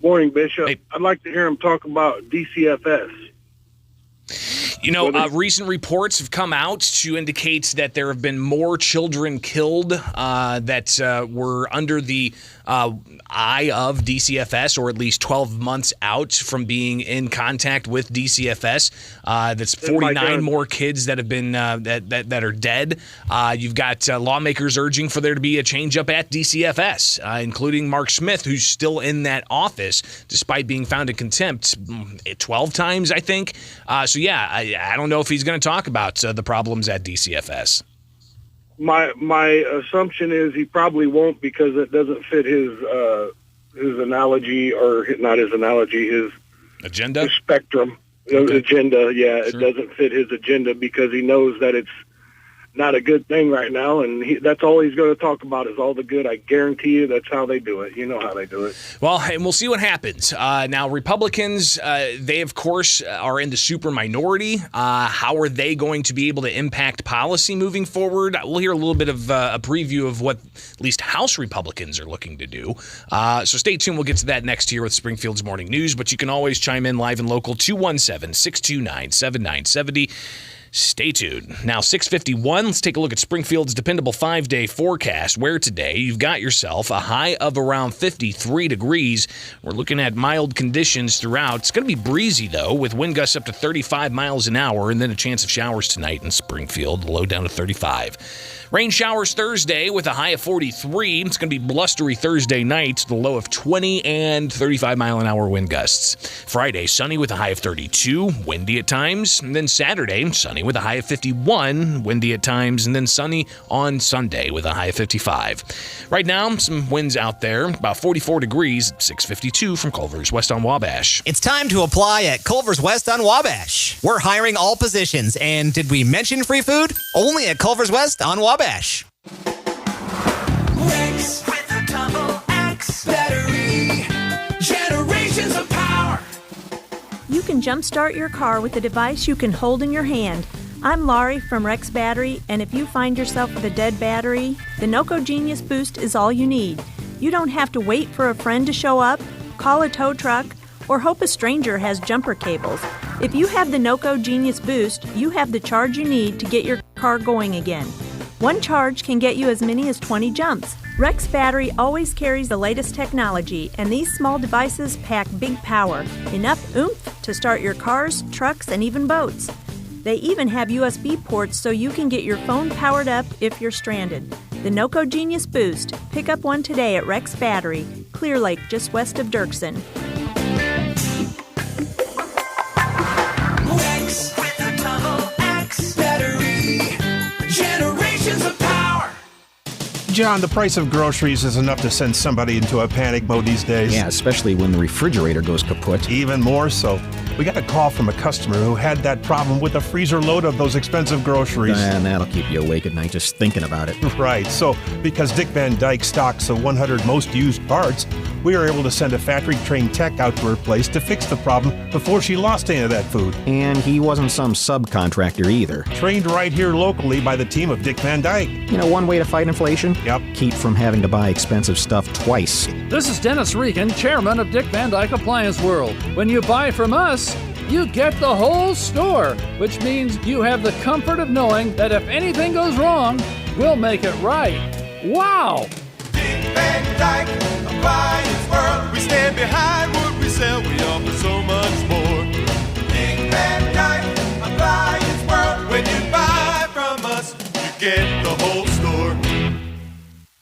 Morning, Bishop. Hey. I'd like to hear him talk about DCFS. Recent reports have come out to indicate that there have been more children killed that were under the eye of DCFS, or at least 12 months out from being in contact with DCFS. That's 49 more kids that have been that are dead. You've got lawmakers urging for there to be a change up at DCFS, including Mark Smith, who's still in that office despite being found in contempt 12 times, I think. I don't know if he's going to talk about the problems at DCFS. My assumption is he probably won't, because it doesn't fit his analogy, or not his analogy, his agenda, his spectrum, okay. Agenda. Yeah, sure. It doesn't fit his agenda, because he knows that it's not a good thing right now, and that's all he's going to talk about is all the good. I guarantee you that's how they do it. You know how they do it. Well, and we'll see what happens. Now, Republicans, they, of course, are in the super minority. How are they going to be able to impact policy moving forward? We'll hear a little bit of a preview of what at least House Republicans are looking to do. So stay tuned. We'll get to that next here with Springfield's Morning News, but you can always chime in live and local, 217-629-7970. Stay tuned. Now, 6:51, let's take a look at Springfield's dependable 5-day forecast, where today you've got yourself a high of around 53 degrees. We're looking at mild conditions throughout. It's going to be breezy, though, with wind gusts up to 35 miles an hour, and then a chance of showers tonight in Springfield, the low down to 35. Rain showers Thursday with a high of 43. It's going to be blustery Thursday night, the low of 20 and 35-mile-an-hour wind gusts. Friday, sunny with a high of 32, windy at times. And then Saturday, sunny with a high of 51, windy at times. And then sunny on Sunday with a high of 55. Right now, some winds out there, about 44 degrees, 6:52 from Culver's West on Wabash. It's time to apply at Culver's West on Wabash. We're hiring all positions, and did we mention free food? Only at Culver's West on Wabash. Rex with a double X battery. Generations of power. You can jumpstart your car with a device you can hold in your hand. I'm Laurie from Rex Battery, and if you find yourself with a dead battery, the NOCO Genius Boost is all you need. You don't have to wait for a friend to show up, call a tow truck, or hope a stranger has jumper cables. If you have the NOCO Genius Boost, you have the charge you need to get your car going again. One charge can get you as many as 20 jumps. Rex Battery always carries the latest technology, and these small devices pack big power, enough oomph to start your cars, trucks, and even boats. They even have USB ports so you can get your phone powered up if you're stranded. The NOCO Genius Boost. Pick up one today at Rex Battery, Clear Lake, just west of Dirksen. Rex with a double X battery. Generations of power. John, the price of groceries is enough to send somebody into a panic mode these days. Yeah, especially when the refrigerator goes kaput. Even more so. We got a call from a customer who had that problem with a freezer load of those expensive groceries. And that'll keep you awake at night just thinking about it. Right. So, because Dick Van Dyke stocks the 100 most used parts, we were able to send a factory-trained tech out to her place to fix the problem before she lost any of that food. And he wasn't some subcontractor either. Trained right here locally by the team of Dick Van Dyke. You know one way to fight inflation? Yep. Keep from having to buy expensive stuff twice. This is Dennis Regan, chairman of Dick Van Dyke Appliance World. When you buy from us, you get the whole store, which means you have the comfort of knowing that if anything goes wrong, we'll make it right. Wow! Dick Van Dyke Appliance World. We stand behind what we sell. We offer so much more. Dick Van Dyke Appliance World. When you buy from us, you get the whole store.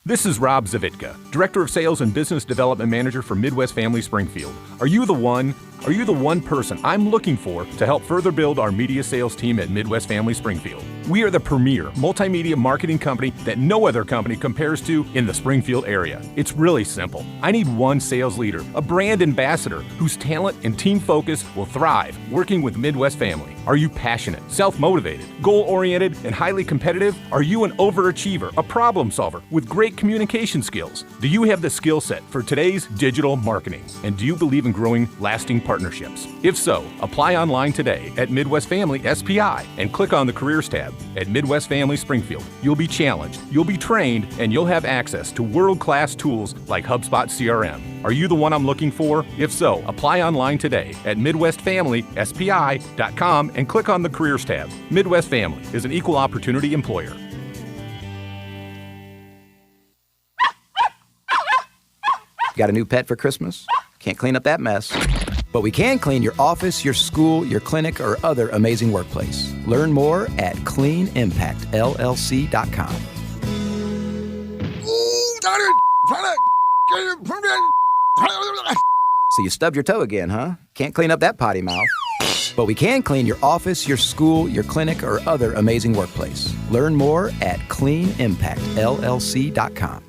This is Rob Zavitka, Director of Sales and Business Development Manager for Midwest Family Springfield. Are you the one person I'm looking for to help further build our media sales team at Midwest Family Springfield? We are the premier multimedia marketing company that no other company compares to in the Springfield area. It's really simple. I need one sales leader, a brand ambassador whose talent and team focus will thrive working with Midwest Family. Are you passionate, self-motivated, goal-oriented, and highly competitive? Are you an overachiever, a problem solver with great communication skills? Do you have the skill set for today's digital marketing? And do you believe in growing lasting partnerships? If so, apply online today at Midwest Family SPI and click on the Careers tab. At Midwest Family Springfield, you'll be challenged, you'll be trained, and you'll have access to world-class tools like HubSpot CRM. Are you the one I'm looking for? If so, apply online today at MidwestFamilySPI.com and click on the Careers tab. Midwest Family is an equal opportunity employer. Got a new pet for Christmas? Can't clean up that mess. But we can clean your office, your school, your clinic, or other amazing workplace. Learn more at cleanimpactllc.com. So you stubbed your toe again, huh? Can't clean up that potty mouth. But we can clean your office, your school, your clinic, or other amazing workplace. Learn more at cleanimpactllc.com.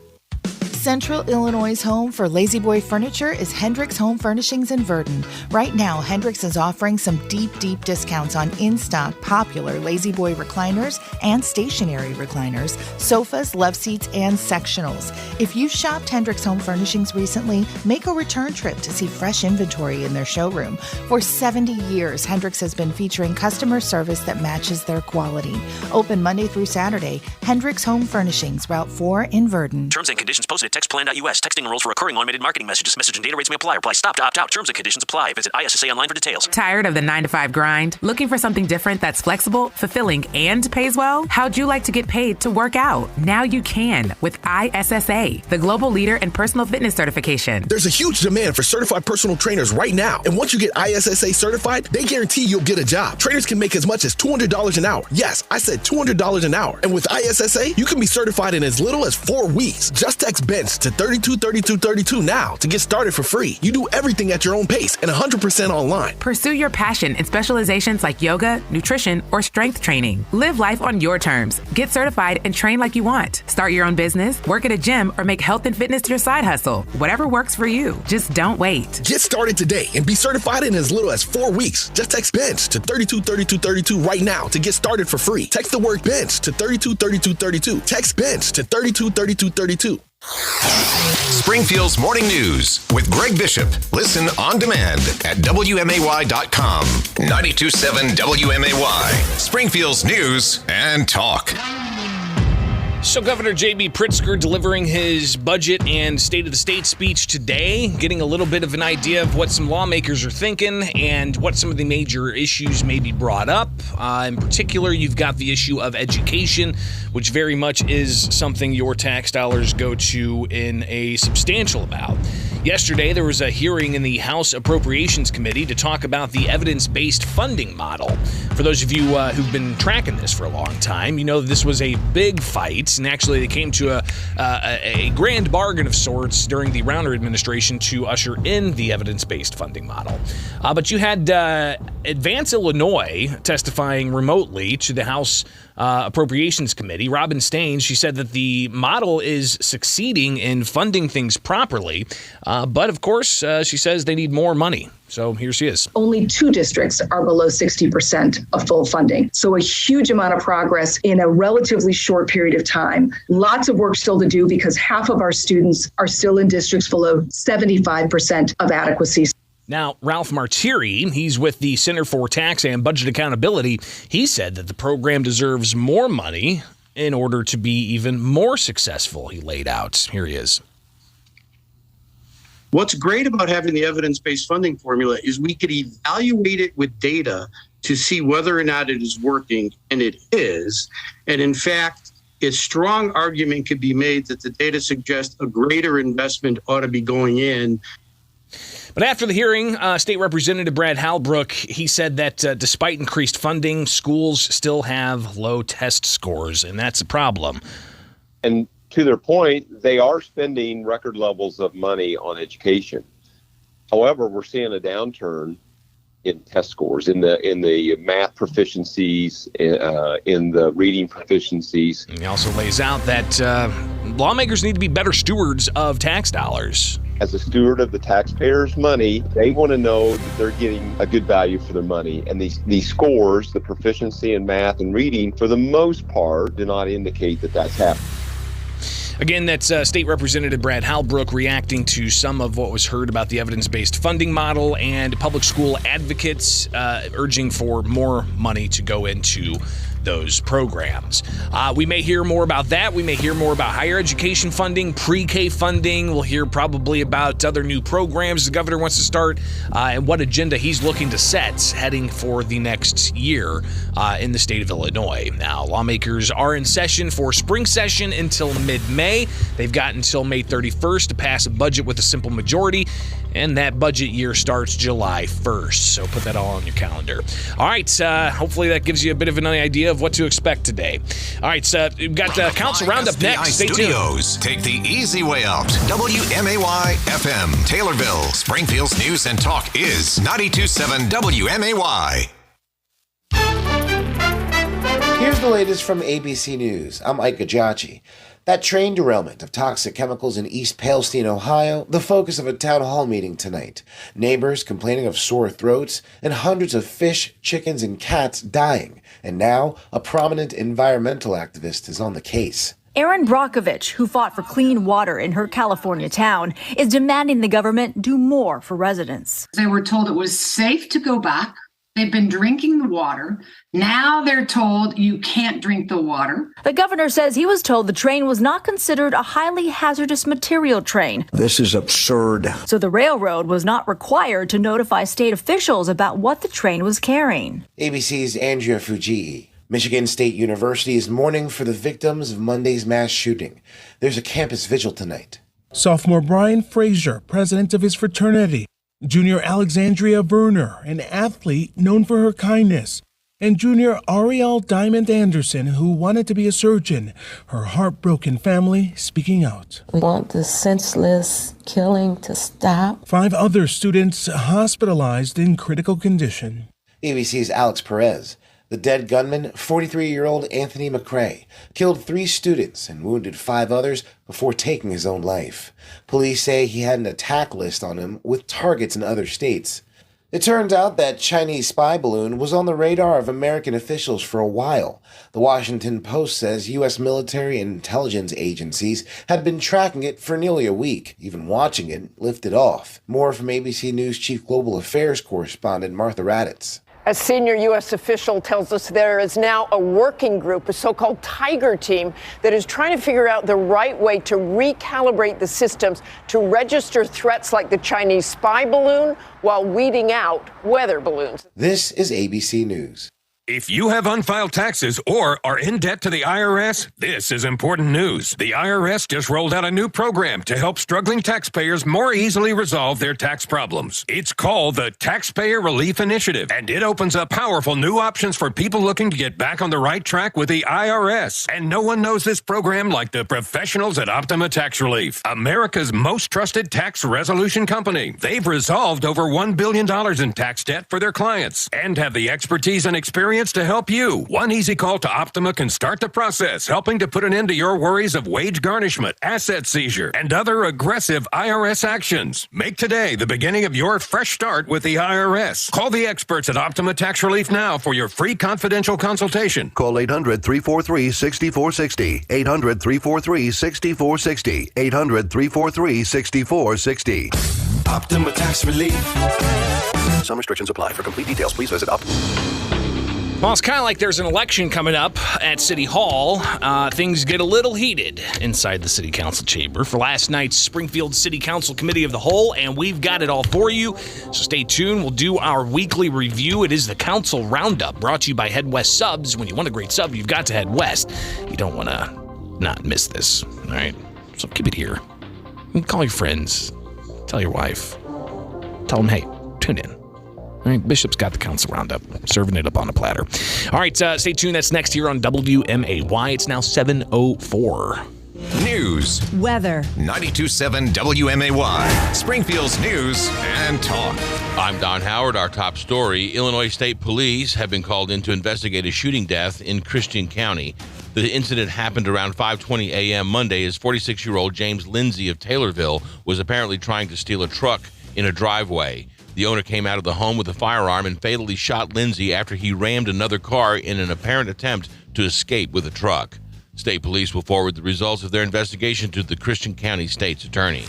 Central Illinois' home for Lazy Boy furniture is Hendricks Home Furnishings in Verdon. Right now, Hendricks is offering some deep discounts on in-stock popular Lazy Boy recliners and stationary recliners, sofas, love seats, and sectionals. If you've shopped Hendricks Home Furnishings recently, make a return trip to see fresh inventory in their showroom. For 70 years, Hendricks has been featuring customer service that matches their quality. Open Monday through Saturday, Hendricks Home Furnishings, Route 4 in Verdon. Terms and conditions posted textplan.us. Texting enrolls for recurring automated marketing messages. Message and data rates may apply. Reply STOP to opt out. Terms and conditions apply. Visit ISSA online for details. Tired of the 9-to-5 grind? Looking for something different that's flexible, fulfilling, and pays well? How'd you like to get paid to work out? Now you can with ISSA, the global leader in personal fitness certification. There's a huge demand for certified personal trainers right now. And once you get ISSA certified, they guarantee you'll get a job. Trainers can make as much as $200 an hour. Yes, I said $200 an hour. And with ISSA, you can be certified in as little as 4 weeks. Just text BENCH to 323232 now to get started for free. You do everything at your own pace and 100% online. Pursue your passion in specializations like yoga, nutrition, or strength training. Live life on your terms. Get certified and train like you want. Start your own business, work at a gym, or make health and fitness your side hustle. Whatever works for you. Just don't wait. Get started today and be certified in as little as 4 weeks. Just text BENCH to 323232 right now to get started for free. Text the word BENCH to 323232. Text BENCH to 323232. Springfield's Morning News with Greg Bishop. Listen on demand at WMAY.com. 92.7 WMAY. Springfield's News and Talk. So Governor J.B. Pritzker delivering his budget and State of the State speech today, getting a little bit of an idea of what some lawmakers are thinking and what some of the major issues may be brought up. In particular, you've got the issue of education, which very much is something your tax dollars go to in a substantial amount. Yesterday, there was a hearing in the House Appropriations Committee to talk about the evidence-based funding model. For those of you who've been tracking this for a long time, you know this was a big fight, and actually they came to a grand bargain of sorts during the Roundup administration to usher in the evidence-based funding model. But you had Advance Illinois testifying remotely to the House Appropriations Committee. Robin Staines, she said that the model is succeeding in funding things properly, but of course, she says they need more money. So here she is. Only 2 districts are below 60% of full funding. So a huge amount of progress in a relatively short period of time. Lots of work still to do because half of our students are still in districts below 75% of adequacy. Now, Ralph Martiri, he's with the Center for Tax and Budget Accountability. He said that the program deserves more money in order to be even more successful, he laid out. Here he is. What's great about having the evidence-based funding formula is we could evaluate it with data to see whether or not it is working, and it is. And in fact, a strong argument could be made that the data suggests a greater investment ought to be going in. But after the hearing, State Representative Brad Halbrook, he said that despite increased funding, schools still have low test scores, and that's a problem. And to their point, they are spending record levels of money on education. However, we're seeing a downturn in test scores, in the math proficiencies, in the reading proficiencies. And he also lays out that lawmakers need to be better stewards of tax dollars. As a steward of the taxpayers' money, they want to know that they're getting a good value for their money. And these scores, the proficiency in math and reading, for the most part, do not indicate that that's happening. Again, that's State Representative Brad Halbrook reacting to some of what was heard about the evidence-based funding model, and public school advocates urging for more money to go into those programs. We may hear more about that. We may hear more about higher education funding, pre-K funding. We'll hear probably about other new programs the governor wants to start and what agenda he's looking to set heading for the next year in the state of Illinois. Now, lawmakers are in session for spring session until mid-May. They've got until May 31st to pass a budget with a simple majority, and that budget year starts July 1st. So put that all on your calendar. All right, hopefully that gives you a bit of an idea of what to expect today. All right, so we've got Council Roundup next. Stay Studios. Take the easy way out. WMAY FM, Taylorville. Springfield's News and Talk is 92.7 WMAY. Here's the latest from ABC News. I'm Ike Gajachi. That train derailment of toxic chemicals in East Palestine, Ohio, the focus of a town hall meeting tonight. Neighbors complaining of sore throats and hundreds of fish, chickens, and cats dying. And now, a prominent environmental activist is on the case. Erin Brockovich, who fought for clean water in her California town, is demanding the government do more for residents. They were told it was safe to go back They've been drinking the water. Now they're told you can't drink the water. The governor says he was told the train was not considered a highly hazardous material train. This is absurd. So the railroad was not required to notify state officials about what the train was carrying. ABC's Andrea Fujii. Michigan State University is mourning for the victims of Monday's mass shooting. There's a campus vigil tonight. Sophomore Brian Frazier, president of his fraternity. Junior Alexandria Werner, an athlete known for her kindness. And junior Ariel Diamond Anderson, who wanted to be a surgeon. Her heartbroken family speaking out. We want the senseless killing to stop. 5 other students hospitalized in critical condition. ABC's Alex Perez. The dead gunman, 43-year-old Anthony McCrae, killed 3 students and wounded 5 others before taking his own life. Police say he had an attack list on him with targets in other states. It turns out that Chinese spy balloon was on the radar of American officials for a while. The Washington Post says U.S. military and intelligence agencies had been tracking it for nearly a week, even watching it lift it off. More from ABC News Chief Global Affairs correspondent Martha Raddatz. A senior U.S. official tells us there is now a working group, a so-called Tiger team, that is trying to figure out the right way to recalibrate the systems to register threats like the Chinese spy balloon while weeding out weather balloons. This is ABC News. If you have unfiled taxes or are in debt to the IRS, this is important news. The IRS just rolled out a new program to help struggling taxpayers more easily resolve their tax problems. It's called the Taxpayer Relief Initiative, and it opens up powerful new options for people looking to get back on the right track with the IRS. And no one knows this program like the professionals at Optima Tax Relief, America's most trusted tax resolution company. They've resolved over $1 billion in tax debt for their clients and have the expertise and experience to help you. One easy call to Optima can start the process, helping to put an end to your worries of wage garnishment, asset seizure, and other aggressive IRS actions. Make today the beginning of your fresh start with the IRS. Call the experts at Optima Tax Relief now for your free confidential consultation. Call 800-343-6460. 800-343-6460. 800-343-6460. Optima Tax Relief. Some restrictions apply. For complete details, please visit Optima. Well, it's kind of like there's an election coming up at City Hall. Things get a little heated inside the City Council chamber for last night's Springfield City Council Committee of the Whole, and we've got it all for you. So stay tuned. We'll do our weekly review. It is the Council Roundup, brought to you by Head West Subs. When you want a great sub, you've got to head west. You don't want to not miss this, all right? So keep it here. Call your friends. Tell your wife. Tell them, hey, tune in. All right, Bishop's got the Council Roundup, serving it up on a platter. All right, stay tuned. That's next here on WMAY. It's now 7:04. News. Weather. 92.7 WMAY. Springfield's news and talk. I'm Don Howard. Our top story. Illinois State Police have been called in to investigate a shooting death in Christian County. The incident happened around 5:20 a.m. Monday as 46-year-old James Lindsay of Taylorville was apparently trying to steal a truck in a driveway. The owner came out of the home with a firearm and fatally shot Lindsay after he rammed another car in an apparent attempt to escape with a truck. State police will forward the results of their investigation to the Christian County State's attorney.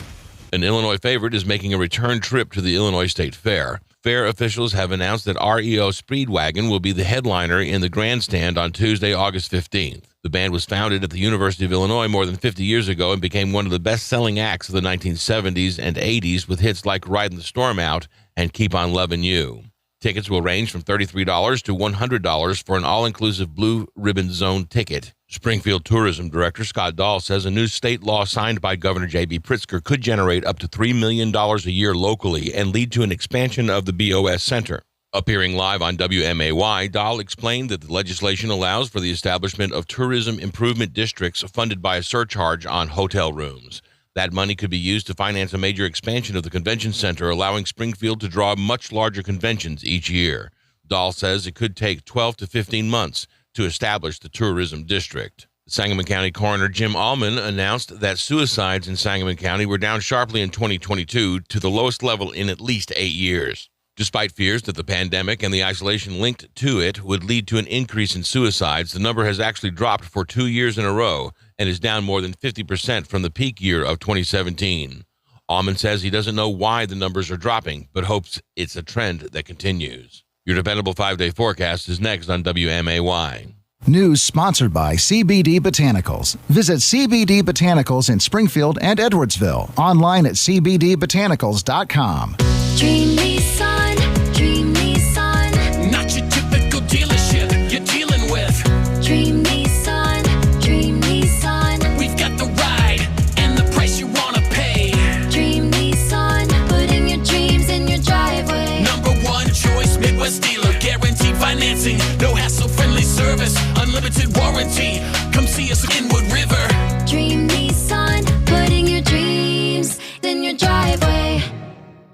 An Illinois favorite is making a return trip to the Illinois State Fair. Fair officials have announced that REO Speedwagon will be the headliner in the grandstand on Tuesday, August 15th. The band was founded at the University of Illinois more than 50 years ago and became one of the best-selling acts of the 1970s and 80s with hits like Riding the Storm Out and Keep on Lovin' You. Tickets will range from $33 to $100 for an all-inclusive Blue Ribbon Zone ticket. Springfield Tourism Director Scott Dahl says a new state law signed by Governor J.B. Pritzker could generate up to $3 million a year locally and lead to an expansion of the BOS Center. Appearing live on WMAY, Dahl explained that the legislation allows for the establishment of tourism improvement districts funded by a surcharge on hotel rooms. That money could be used to finance a major expansion of the convention center, allowing Springfield to draw much larger conventions each year. Dahl says it could take 12 to 15 months to establish the tourism district. Sangamon County Coroner Jim Allman announced that suicides in Sangamon County were down sharply in 2022 to the lowest level in at least 8 years. Despite fears that the pandemic and the isolation linked to it would lead to an increase in suicides, the number has actually dropped for 2 years in a row and is down more than 50% from the peak year of 2017. Allman says he doesn't know why the numbers are dropping, but hopes it's a trend that continues. Your dependable 5-day forecast is next on WMAY. News sponsored by CBD Botanicals. Visit CBD Botanicals in Springfield and Edwardsville. Online at cbdbotanicals.com. Dream Nissan, Dream Nissan. Not your typical dealership you're dealing with. Dream Nissan, Dream Nissan. We've got the ride and the price you want to pay. Dream Nissan, putting your dreams in your driveway. Number one choice, Midwest dealer, guaranteed financing, no hassle-friendly service, unlimited warranty. Come see us in Wood River. Dream Nissan, putting your dreams in your driveway.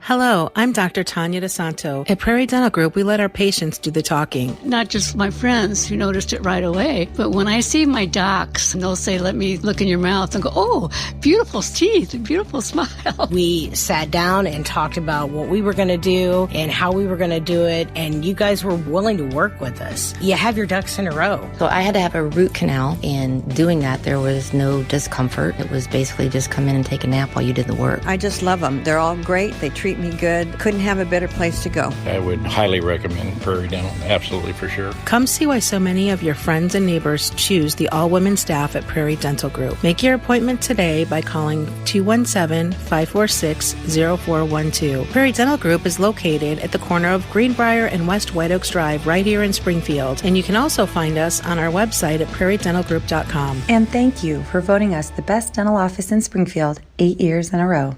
Hello, I'm Dr. Tanya DeSanto. At Prairie Dental Group, we let our patients do the talking. Not just my friends who noticed it right away, but when I see my docs, and they'll say, let me look in your mouth, and go, oh, beautiful teeth, beautiful smile. We sat down and talked about what we were going to do and how we were going to do it, and you guys were willing to work with us. You have your ducks in a row. So I had to have a root canal, and doing that, there was no discomfort. It was basically just come in and take a nap while you did the work. I just love them. They're all great. They treat me good. Couldn't have a better place to go. I would highly recommend Prairie Dental, absolutely for sure. Come see why so many of your friends and neighbors choose the all-women staff at Prairie Dental Group. Make your appointment today by calling 217-546-0412. Prairie Dental Group is located at the corner of Greenbrier and West White Oaks Drive right here in Springfield. And you can also find us on our website at prairiedentalgroup.com. And thank you for voting us the best dental office in Springfield 8 years in a row.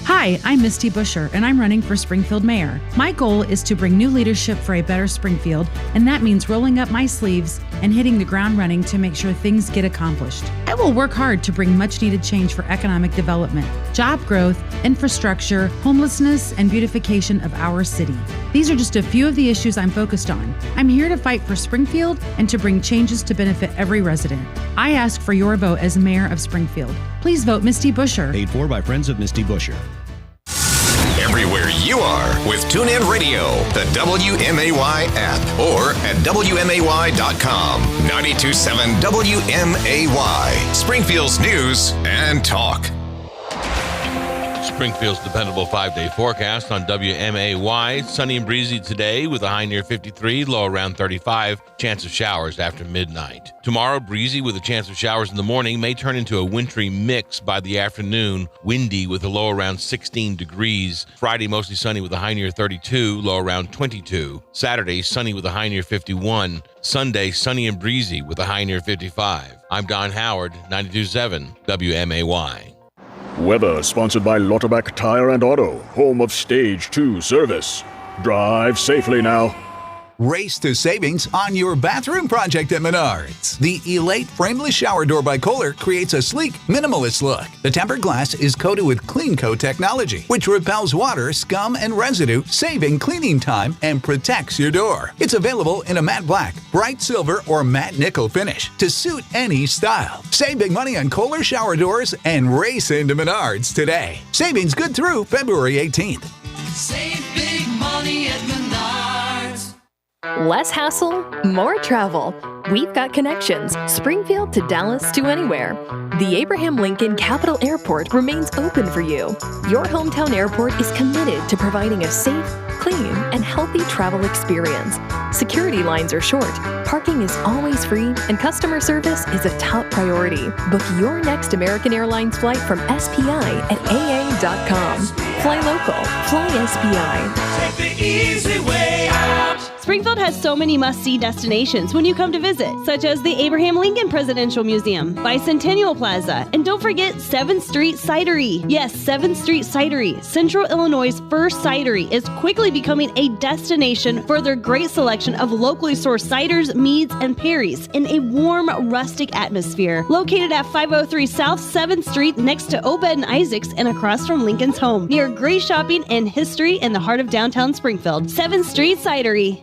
Hi, I'm Misty Busher, and I'm running for Springfield Mayor. My goal is to bring new leadership for a better Springfield, and that means rolling up my sleeves and hitting the ground running to make sure things get accomplished. I will work hard to bring much-needed change for economic development, job growth, infrastructure, homelessness, and beautification of our city. These are just a few of the issues I'm focused on. I'm here to fight for Springfield and to bring changes to benefit every resident. I ask for your vote as Mayor of Springfield. Please vote Misty Busher. Paid for by Friends of Misty Busher. Everywhere you are with TuneIn Radio, the WMAY app, or at WMAY.com. 92.7 WMAY, Springfield's news and talk. Springfield's dependable 5-day forecast on WMAY. Sunny and breezy today with a high near 53, low around 35. Chance of showers after midnight. Tomorrow, breezy with a chance of showers in the morning, may turn into a wintry mix by the afternoon. Windy with a low around 16 degrees. Friday, mostly sunny with a high near 32, low around 22. Saturday, sunny with a high near 51. Sunday, sunny and breezy with a high near 55. I'm Don Howard, 92.7 WMAY. Weather sponsored by Lauterbach Tire and Auto, home of Stage 2 service. Drive safely now. Race to savings on your bathroom project at Menards. The Elate Frameless Shower Door by Kohler creates a sleek, minimalist look. The tempered glass is coated with Clean Coat technology, which repels water, scum, and residue, saving cleaning time and protects your door. It's available in a matte black, bright silver, or matte nickel finish to suit any style. Save big money on Kohler shower doors and race into Menards today. Savings good through February 18th. Save big money at Menards. Less hassle, more travel. We've got connections, Springfield to Dallas to anywhere. The Abraham Lincoln Capital Airport remains open for you. Your hometown airport is committed to providing a safe, clean, and healthy travel experience. Security lines are short, parking is always free, and customer service is a top priority. Book your next American Airlines flight from SPI at aa.com. Fly local, fly SPI. Take the easy way out. Springfield has so many must-see destinations when you come to visit, such as the Abraham Lincoln Presidential Museum, Bicentennial Plaza, and don't forget 7th Street Cidery. Yes, 7th Street Cidery, Central Illinois' first cidery, is quickly becoming a destination for their great selection of locally sourced ciders, meads, and perries in a warm, rustic atmosphere. Located at 503 South 7th Street next to Obed and Isaac's and across from Lincoln's home. Near great shopping and history in the heart of downtown Springfield. 7th Street Cidery.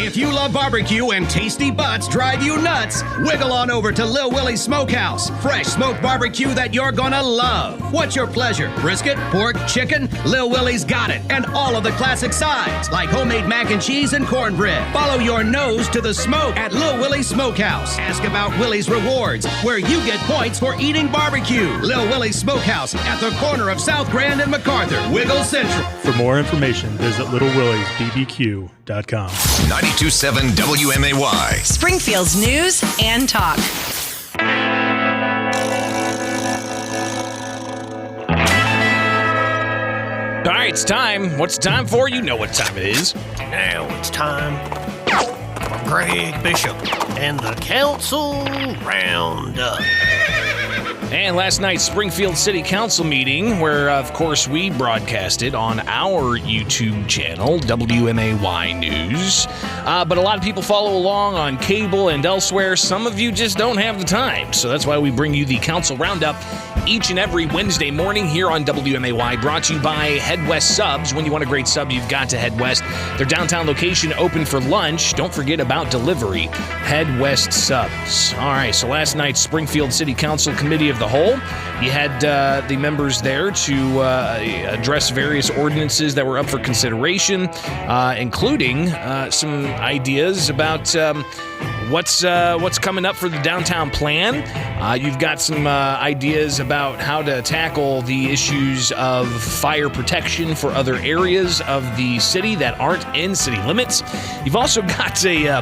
If you love barbecue and tasty butts drive you nuts, wiggle on over to Lil Willie's Smokehouse. Fresh smoked barbecue that you're gonna love. What's your pleasure? Brisket, pork, chicken? Lil Willie's got it. And all of the classic sides, like homemade mac and cheese and cornbread. Follow your nose to the smoke at Lil Willie's Smokehouse. Ask about Willie's Rewards, where you get points for eating barbecue. Lil Willie's Smokehouse at the corner of South Grand and MacArthur. Wiggle Central. For more information, visit littlewilliesbbq.com. 92.7 WMAY. Springfield's news and talk. All right, it's time. What's it time for? You know what time it is. Now it's time for Greg Bishop and the Council Roundup. And last night's Springfield City Council meeting, where, of course, we broadcasted on our YouTube channel, WMAY News. But a lot of people follow along on cable and elsewhere. Some of you just don't have the time. So that's why we bring you the Council Roundup each and every Wednesday morning here on WMAY, brought to you by Head West Subs. When you want a great sub, you've got to Head West. Their downtown location open for lunch. Don't forget about delivery. Head West Subs. All right, so last night's Springfield City Council Committee of the Whole, you had the members there to address various ordinances that were up for consideration, including some ideas about what's coming up for the downtown plan. You've got some ideas about how to tackle the issues of fire protection for other areas of the city that aren't in city limits. You've also got a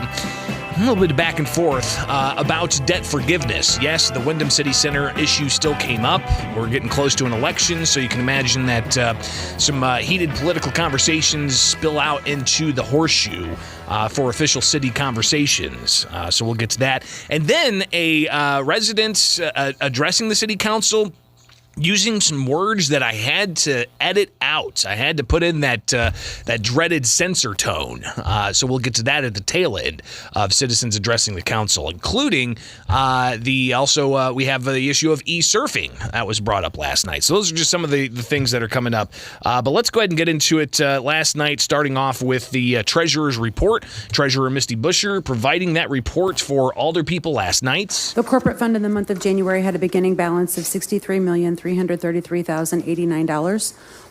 little bit of back and forth about debt forgiveness. Yes, the Wyndham City Center issue still came up. We're getting close to an election, so you can imagine that some heated political conversations spill out into the horseshoe for official city conversations. So we'll get to that. And then a resident addressing the city council using some words that I had to edit out. I had to put in that dreaded censor tone. So we'll get to that at the tail end of citizens addressing the council, including we have the issue of e-surfing that was brought up last night. So those are just some of the things that are coming up. But let's go ahead and get into it last night, starting off with the Treasurer's Report. Treasurer Misty Busher providing that report for Alder people last night. The corporate fund in the month of January had a beginning balance of $63,333,089.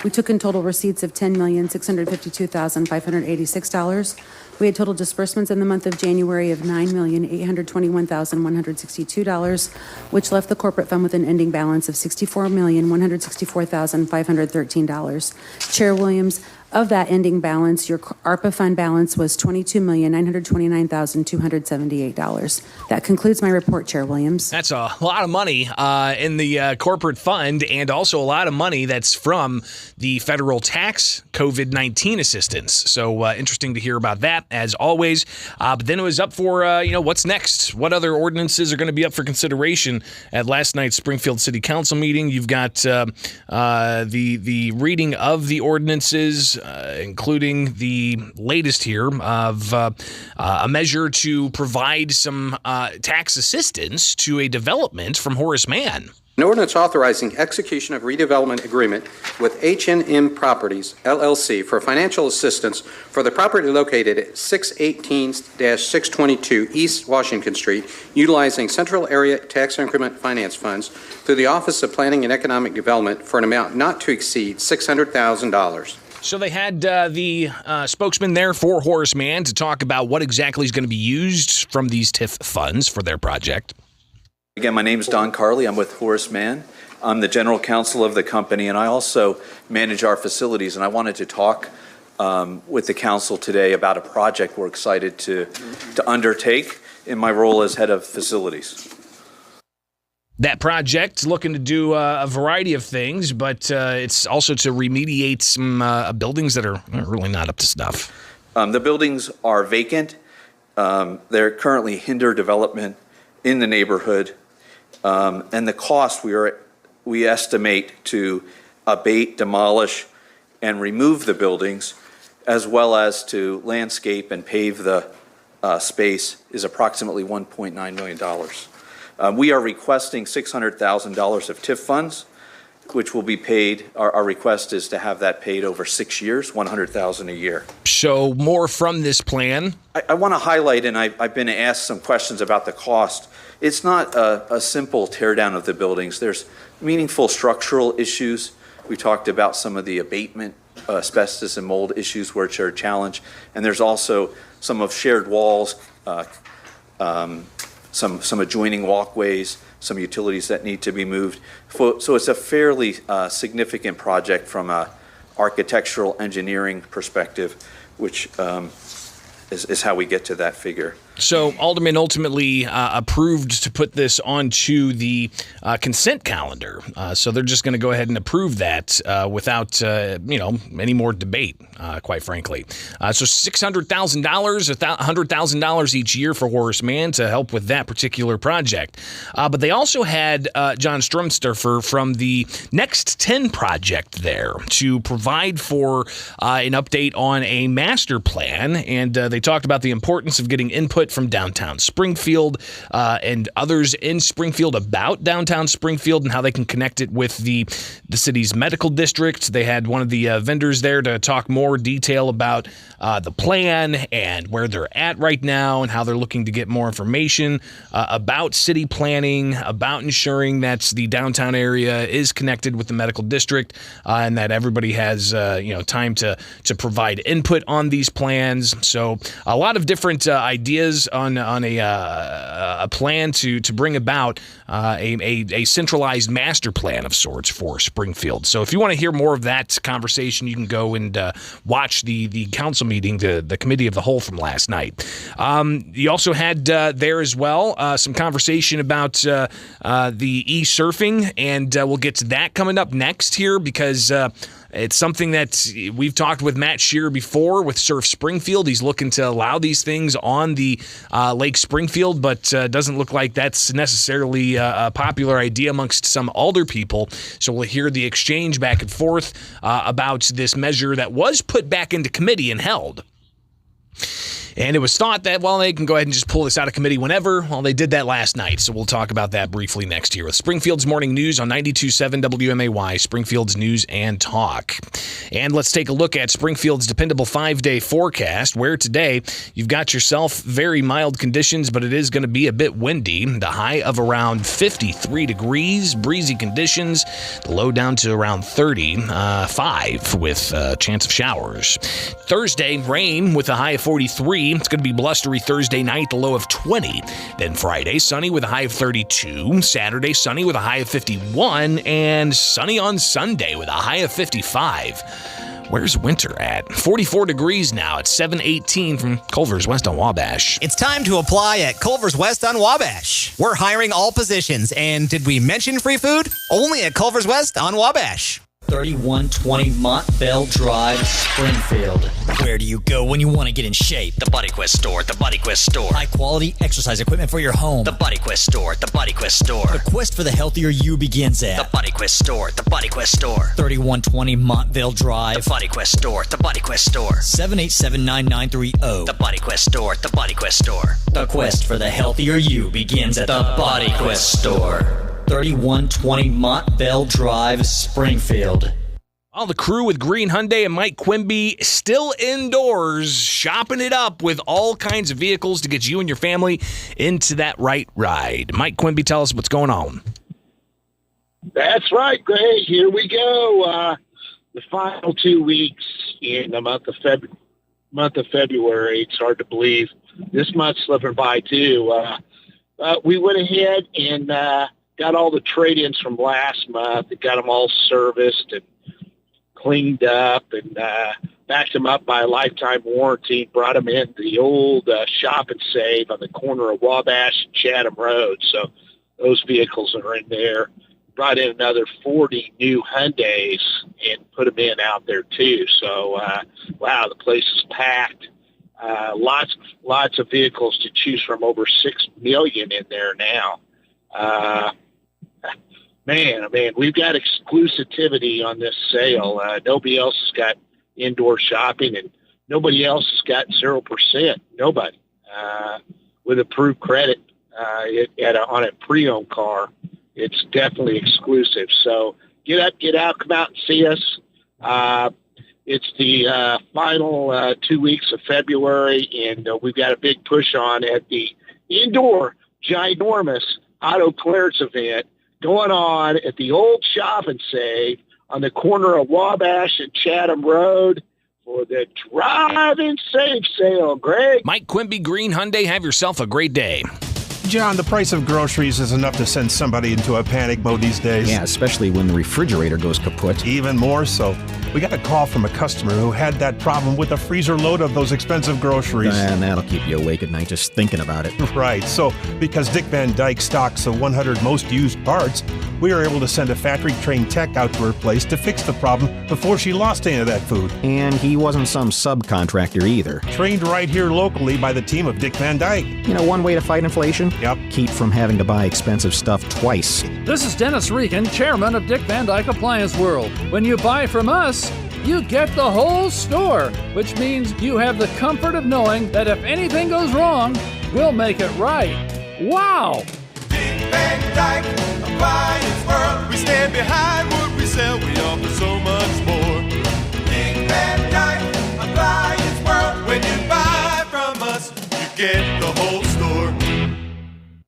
We took in total receipts of $10,652,586. We had total disbursements in the month of January of $9,821,162, which left the corporate fund with an ending balance of $64,164,513. Chair Williams, of that ending balance, your ARPA fund balance was $22,929,278. That concludes my report, Chair Williams. That's a lot of money in the corporate fund, and also a lot of money that's from the federal tax COVID-19 assistance. So interesting to hear about that, as always. But then it was up for, what's next? What other ordinances are going to be up for consideration at last night's Springfield City Council meeting? You've got the reading of the ordinances, including the latest here of a measure to provide some tax assistance to a development from Horace Mann. An ordinance authorizing execution of redevelopment agreement with H&M Properties, LLC, for financial assistance for the property located at 618-622 East Washington Street, utilizing Central Area Tax Increment Finance Funds through the Office of Planning and Economic Development for an amount not to exceed $600,000. So they had the spokesman there for Horace Mann to talk about what exactly is going to be used from these TIF funds for their project. Again, my name is Don Carley. I'm with Horace Mann. I'm the general counsel of the company, and I also manage our facilities. And I wanted to talk with the council today about a project we're excited to undertake in my role as head of facilities. That project looking to do a variety of things, but it's also to remediate some buildings that are really not up to snuff. The buildings are vacant. They're currently hinder development in the neighborhood. And the cost we estimate to abate, demolish, and remove the buildings, as well as to landscape and pave the space, is approximately $1.9 million. We are requesting $600,000 of TIF funds, which will be paid. Our request is to have that paid over 6 years, $100,000 a year. So more from this plan. I want to highlight, and I've been asked some questions about the cost. It's not a simple tear down of the buildings. There's meaningful structural issues. We talked about some of the abatement, asbestos and mold issues, which are a challenge. And there's also some of shared walls, some adjoining walkways, some utilities that need to be moved. So it's a fairly significant project from a architectural engineering perspective, which is how we get to that figure. So Alderman ultimately approved to put this onto the consent calendar. So they're just going to go ahead and approve that without, any more debate, quite frankly. So $600,000, $100,000 each year for Horace Mann to help with that particular project. But they also had John Strumsterfer from the Next 10 project there to provide for an update on a master plan. And they talked about the importance of getting input from downtown Springfield and others in Springfield about downtown Springfield and how they can connect it with the city's medical district. They had one of the vendors there to talk more detail about the plan and where they're at right now and how they're looking to get more information about city planning, about ensuring that the downtown area is connected with the medical district and that everybody has time to provide input on these plans. So a lot of different ideas on a plan to bring about a centralized master plan of sorts for Springfield. So if you want to hear more of that conversation, you can go and watch the council meeting, the committee of the whole from last night. You also had there as well some conversation about the e-surfing, and we'll get to that coming up next here because it's something that we've talked with Matt Shearer before with Surf Springfield. He's looking to allow these things on the Lake Springfield, but doesn't look like that's necessarily a popular idea amongst some Alder people. So we'll hear the exchange back and forth about this measure that was put back into committee and held. And it was thought that, they can go ahead and just pull this out of committee whenever. Well, they did that last night, so we'll talk about that briefly next year with Springfield's Morning News on 92.7 WMAY, Springfield's News and Talk. And let's take a look at Springfield's dependable 5-day forecast, where today you've got yourself very mild conditions, but it is going to be a bit windy. The high of around 53 degrees, breezy conditions, the low down to around 35 with a chance of showers. Thursday, rain with a high of 43. It's going to be blustery Thursday night, the low of 20. Then Friday, sunny with a high of 32. Saturday, sunny with a high of 51. And sunny on Sunday with a high of 55. Where's winter at? 44 degrees now at 718 from Culver's West on Wabash. It's time to apply at Culver's West on Wabash. We're hiring all positions. And did we mention free food? Only at Culver's West on Wabash. 3120 Montvale Drive, Springfield. Where do you go when you want to get in shape? The Body Quest store, the Body Quest store. High quality exercise equipment for your home. The Body Quest store, the Body Quest store. The quest for the healthier you begins at the Body Quest store, the Body Quest store. 3120 Montvale Drive. The Body Quest store, the Body Quest store. 787-9930. The Body Quest store, the Body Quest store. The quest for the healthier you begins at the Body Quest store. 3120 Montvale Drive, Springfield. All the crew with Green Hyundai and Mike Quimby still indoors, shopping it up with all kinds of vehicles to get you and your family into that right ride. Mike Quimby, tell us what's going on. That's right, Greg. Here we go. The final 2 weeks in the month of February. It's hard to believe. This month's slipping by, too. We went ahead and got all the trade-ins from last month and got them all serviced and cleaned up and backed them up by a lifetime warranty, brought them in the old Shop and Save on the corner of Wabash and Chatham Road. So those vehicles are in there. Brought in another 40 new Hyundais and put them in out there too. So, wow, the place is packed. Lots of vehicles to choose from, over 6 million in there now. Man, we've got exclusivity on this sale. Nobody else has got indoor shopping, and nobody else has got 0%. Nobody with approved credit on a pre-owned car. It's definitely exclusive. So get up, get out, come out and see us. It's the final 2 weeks of February, and we've got a big push on at the indoor, ginormous auto clearance event going on at the old Shop and Save on the corner of Wabash and Chatham Road for the Drive and Save sale. Greg? Mike Quimby, Green Hyundai, have yourself a great day. John, the price of groceries is enough to send somebody into a panic mode these days. Yeah, especially when the refrigerator goes kaput. Even more so. We got a call from a customer who had that problem with a freezer load of those expensive groceries. And that'll keep you awake at night just thinking about it. Right. So, because Dick Van Dyke stocks the 100 most used parts, we were able to send a factory-trained tech out to her place to fix the problem before she lost any of that food. And he wasn't some subcontractor either. Trained right here locally by the team of Dick Van Dyke. You know, one way to fight inflation? Yep. Keep from having to buy expensive stuff twice. This is Dennis Regan, chairman of Dick Van Dyke Appliance World. When you buy from us, you get the whole store, which means you have the comfort of knowing that if anything goes wrong, we'll make it right. Wow! Dick Van Dyke Appliance World. We stand behind what we sell. We offer so much more. Dick Van Dyke Appliance World. When you buy from us, you get the whole store.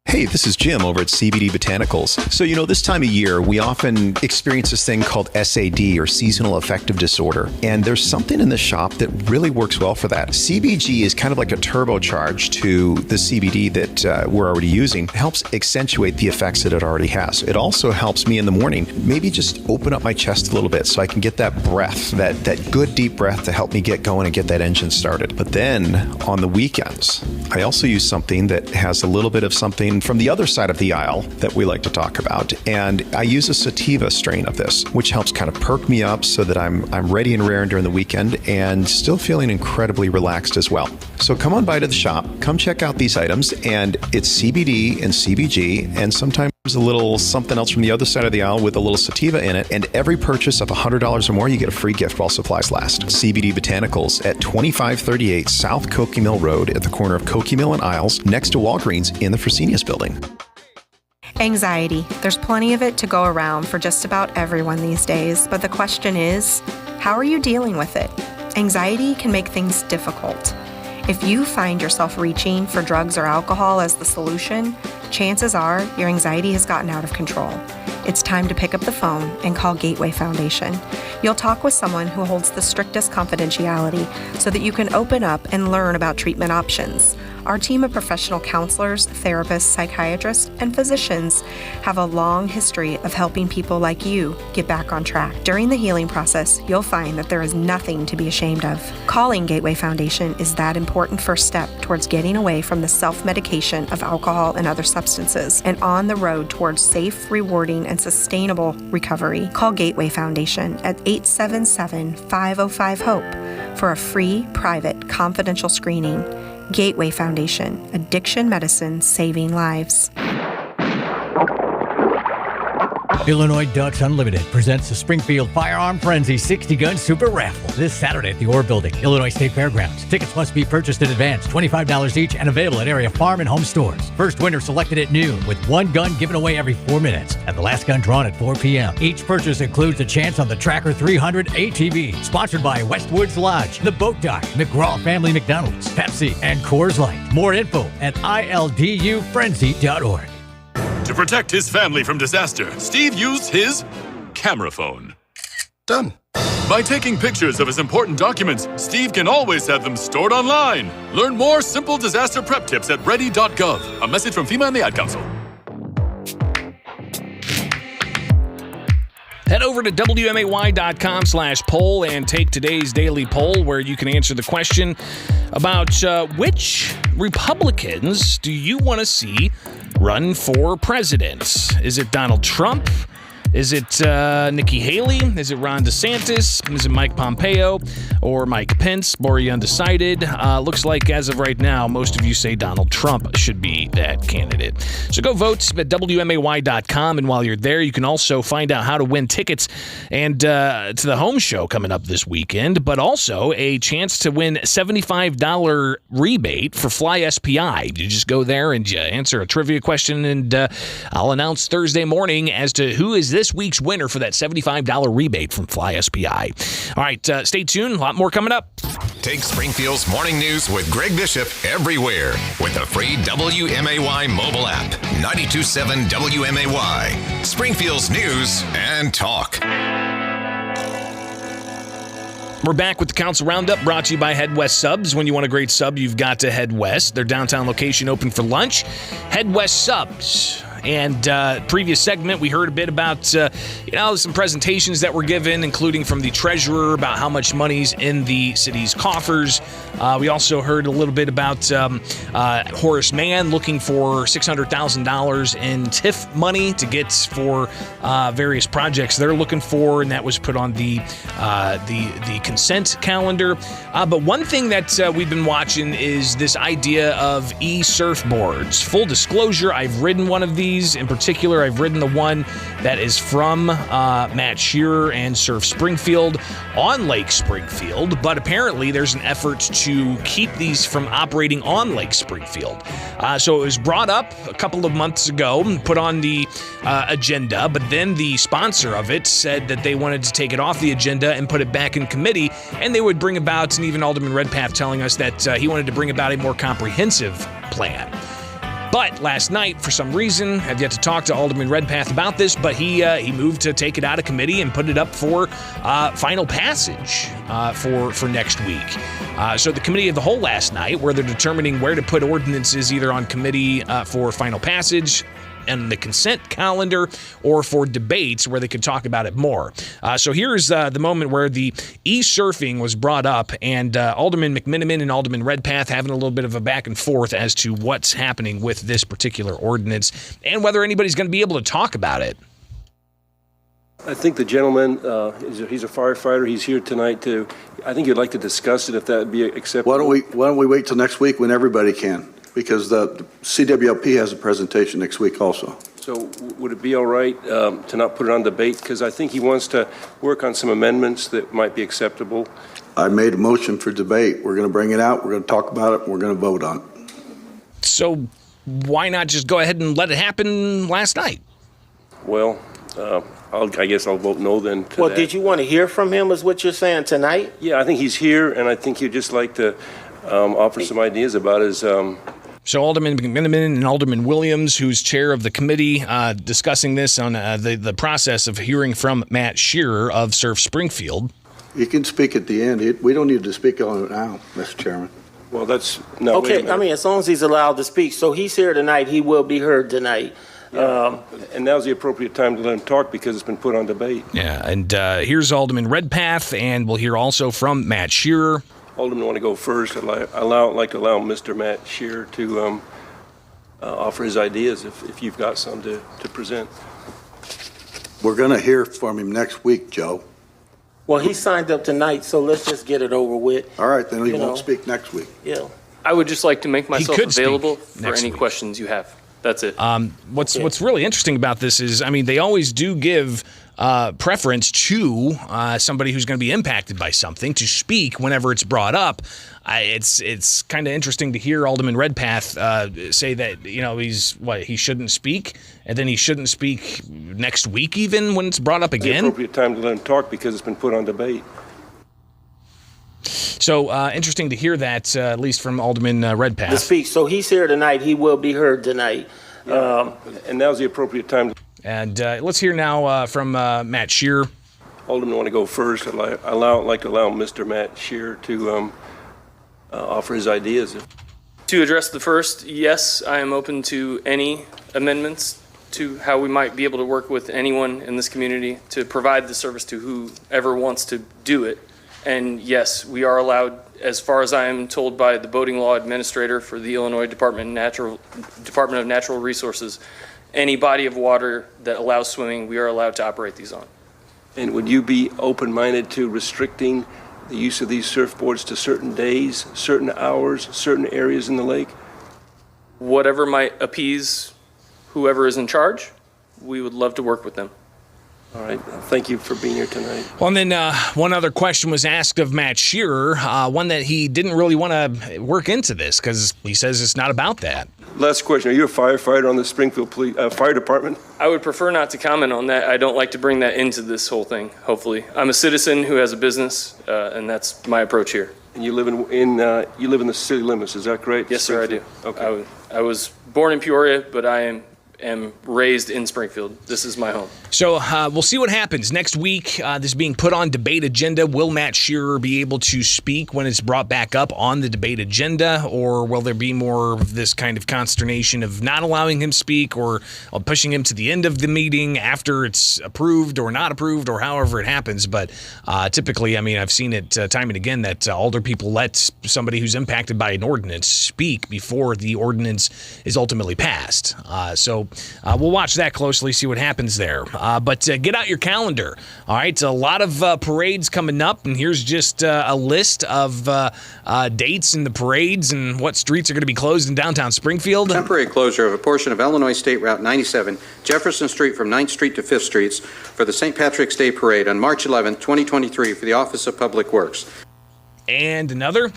Hey, this is Jim over at CBD Botanicals. So, this time of year, we often experience this thing called SAD, or seasonal affective disorder. And there's something in the shop that really works well for that. CBG is kind of like a turbocharge to the CBD that we're already using. It helps accentuate the effects that it already has. It also helps me in the morning, maybe just open up my chest a little bit so I can get that breath, that good deep breath to help me get going and get that engine started. But then on the weekends, I also use something that has a little bit of something from the other side of the aisle that we like to talk about. And I use a sativa strain of this, which helps kind of perk me up so that I'm ready and raring during the weekend and still feeling incredibly relaxed as well. So come on by to the shop, come check out these items, and it's CBD and CBG and sometimes a little something else from the other side of the aisle with a little sativa in it. And every purchase of $100 or more, you get a free gift while supplies last. CBD Botanicals at 2538 South Cokie Mill Road at the corner of Cokie Mill and Isles, next to Walgreens in the Fresenius building. Anxiety. There's plenty of it to go around for just about everyone these days, but the question is, how are you dealing with it? Anxiety can make things difficult. If you find yourself reaching for drugs or alcohol as the solution, chances are your anxiety has gotten out of control. It's time to pick up the phone and call Gateway Foundation. You'll talk with someone who holds the strictest confidentiality so that you can open up and learn about treatment options. Our team of professional counselors, therapists, psychiatrists, and physicians have a long history of helping people like you get back on track. During the healing process, you'll find that there is nothing to be ashamed of. Calling Gateway Foundation is that important first step towards getting away from the self-medication of alcohol and other substances and on the road towards safe, rewarding, and sustainable recovery. Call Gateway Foundation at 877-505-HOPE for a free, private, confidential screening. Gateway Foundation, addiction medicine saving lives. Illinois Ducks Unlimited presents the Springfield Firearm Frenzy 60-gun Super Raffle this Saturday at the Orr Building, Illinois State Fairgrounds. Tickets must be purchased in advance, $25 each, and available at area farm and home stores. First winner selected at noon, with one gun given away every 4 minutes, and the last gun drawn at 4 p.m. Each purchase includes a chance on the Tracker 300 ATV, sponsored by Westwoods Lodge, The Boat Dock, McGraw Family McDonald's, Pepsi, and Coors Light. More info at ildufrenzy.org. To protect his family from disaster, Steve used his camera phone. Done. By taking pictures of his important documents, Steve can always have them stored online. Learn more simple disaster prep tips at ready.gov. A message from FEMA and the Ad Council. Head over to WMAY.com/poll and take today's daily poll, where you can answer the question about which Republicans do you want to see run for president? Is it Donald Trump? Is it Nikki Haley? Is it Ron DeSantis? Is it Mike Pompeo or Mike Pence? More undecided. Looks like as of right now, most of you say Donald Trump should be that candidate. So go vote at WMAY.com, and while you're there, you can also find out how to win tickets and to the home show coming up this weekend, but also a chance to win $75 rebate for Fly SPI. You just go there and you answer a trivia question, and I'll announce Thursday morning as to who is this this week's winner for that $75 rebate from Fly SPI. All right, stay tuned. A lot more coming up. Take Springfield's morning news with Greg Bishop everywhere with the free WMAY mobile app. 92.7 WMAY. Springfield's news and talk. We're back with the Council Roundup, brought to you by Head West Subs. When you want a great sub, you've got to head west. Their downtown location open for lunch. Head West Subs. And previous segment, we heard a bit about, some presentations that were given, including from the treasurer about how much money's in the city's coffers. We also heard a little bit about Horace Mann looking for $600,000 in TIF money to get for various projects they're looking for, and that was put on the consent calendar. But one thing that we've been watching is this idea of e-surfboards. Full disclosure, I've ridden one of these. In particular, I've ridden the one that is from Matt Shearer and Surf Springfield on Lake Springfield, but apparently there's an effort to keep these from operating on Lake Springfield. So it was brought up a couple of months ago, put on the agenda, but then the sponsor of it said that they wanted to take it off the agenda and put it back in committee, and they would bring about, and even Alderman Redpath telling us that he wanted to bring about a more comprehensive plan. But last night, for some reason, I've yet to talk to Alderman Redpath about this, but he moved to take it out of committee and put it up for final passage for next week. So the committee of the whole last night, where they're determining where to put ordinances either on committee for final passage and the consent calendar, or for debates where they could talk about it more. So here's the moment where the e-surfing was brought up, and Alderman McMiniman and Alderman Redpath having a little bit of a back and forth as to what's happening with this particular ordinance and whether anybody's going to be able to talk about it. I think the gentleman, he's a firefighter. He's here tonight I think you'd like to discuss it if that would be acceptable. Why don't we wait till next week when everybody can? Because the CWLP has a presentation next week also. So would it be all right to not put it on debate? Because I think he wants to work on some amendments that might be acceptable. I made a motion for debate. We're going to bring it out. We're going to talk about it. And we're going to vote on it. So why not just go ahead and let it happen last night? Well, I guess I'll vote no then to Well, that. did you want to hear from him is what you're saying tonight? Yeah, I think he's here, and I think he'd just like to offer some ideas about his... So Alderman McMiniman and Alderman Williams, who's chair of the committee, discussing this on the process of hearing from Matt Shearer of Surf Springfield. You can speak at the end. We don't need to speak on it now, Mr. Chairman. Well, that's... No, okay, I mean, as long as he's allowed to speak. So he's here tonight. He will be heard tonight. Yeah. And now's the appropriate time to let him talk because it's been put on debate. Yeah, and here's Alderman Redpath, and we'll hear also from Matt Shearer. Alderman want to go first. I'd like to allow Mr. Matt Shearer to offer his ideas if you've got some to present. We're going to hear from him next week, Joe. Well, he signed up tonight, so let's just get it over with. All right, then he won't speak next week. Yeah. I would just like to make myself available for any week. Questions you have. That's it. What's really interesting about this is, I mean, they always do give preference to somebody who's going to be impacted by something to speak whenever it's brought up. It's kind of interesting to hear Alderman Redpath say that he shouldn't speak, and then he shouldn't speak next week even when it's brought up again. The appropriate time to let him talk because it's been put on debate. So interesting to hear that, at least from Alderman Redpath. To speak. So he's here tonight. He will be heard tonight. Yeah. And now's the appropriate time. And let's hear now from Matt Shearer. Alderman want to go first. I'd like to allow Mr. Matt Shearer to offer his ideas. To address the first, yes, I am open to any amendments to how we might be able to work with anyone in this community to provide the service to whoever wants to do it. And yes, we are allowed, as far as I am told by the boating law administrator for the Illinois Department of Natural Resources, any body of water that allows swimming, we are allowed to operate these on. And would you be open-minded to restricting the use of these surfboards to certain days, certain hours, certain areas in the lake? Whatever might appease whoever is in charge, we would love to work with them. All right. Thank you for being here tonight. Well, and then one other question was asked of Matt Shearer, one that he didn't really want to work into this because he says it's not about that. Last question. Are you a firefighter on the Springfield Fire Department? I would prefer not to comment on that. I don't like to bring that into this whole thing, hopefully. I'm a citizen who has a business, and that's my approach here. And you live in the city limits, is that correct? Yes, sir, I do. Okay. I was born in Peoria, but I am raised in Springfield. This is my home. So we'll see what happens next week. This is being put on debate agenda. Will Matt Shearer be able to speak when it's brought back up on the debate agenda, or will there be more of this kind of consternation of not allowing him speak or pushing him to the end of the meeting after it's approved or not approved or however it happens? But typically, I mean, I've seen it time and again that older people let somebody who's impacted by an ordinance speak before the ordinance is ultimately passed. So we'll watch that closely, see what happens there. But get out your calendar. All right, a lot of parades coming up, and here's just a list of dates in the parades and what streets are going to be closed in downtown Springfield. Temporary closure of a portion of Illinois State Route 97, Jefferson Street from 9th Street to 5th Streets for the St. Patrick's Day Parade on March 11th, 2023 for the Office of Public Works. And another?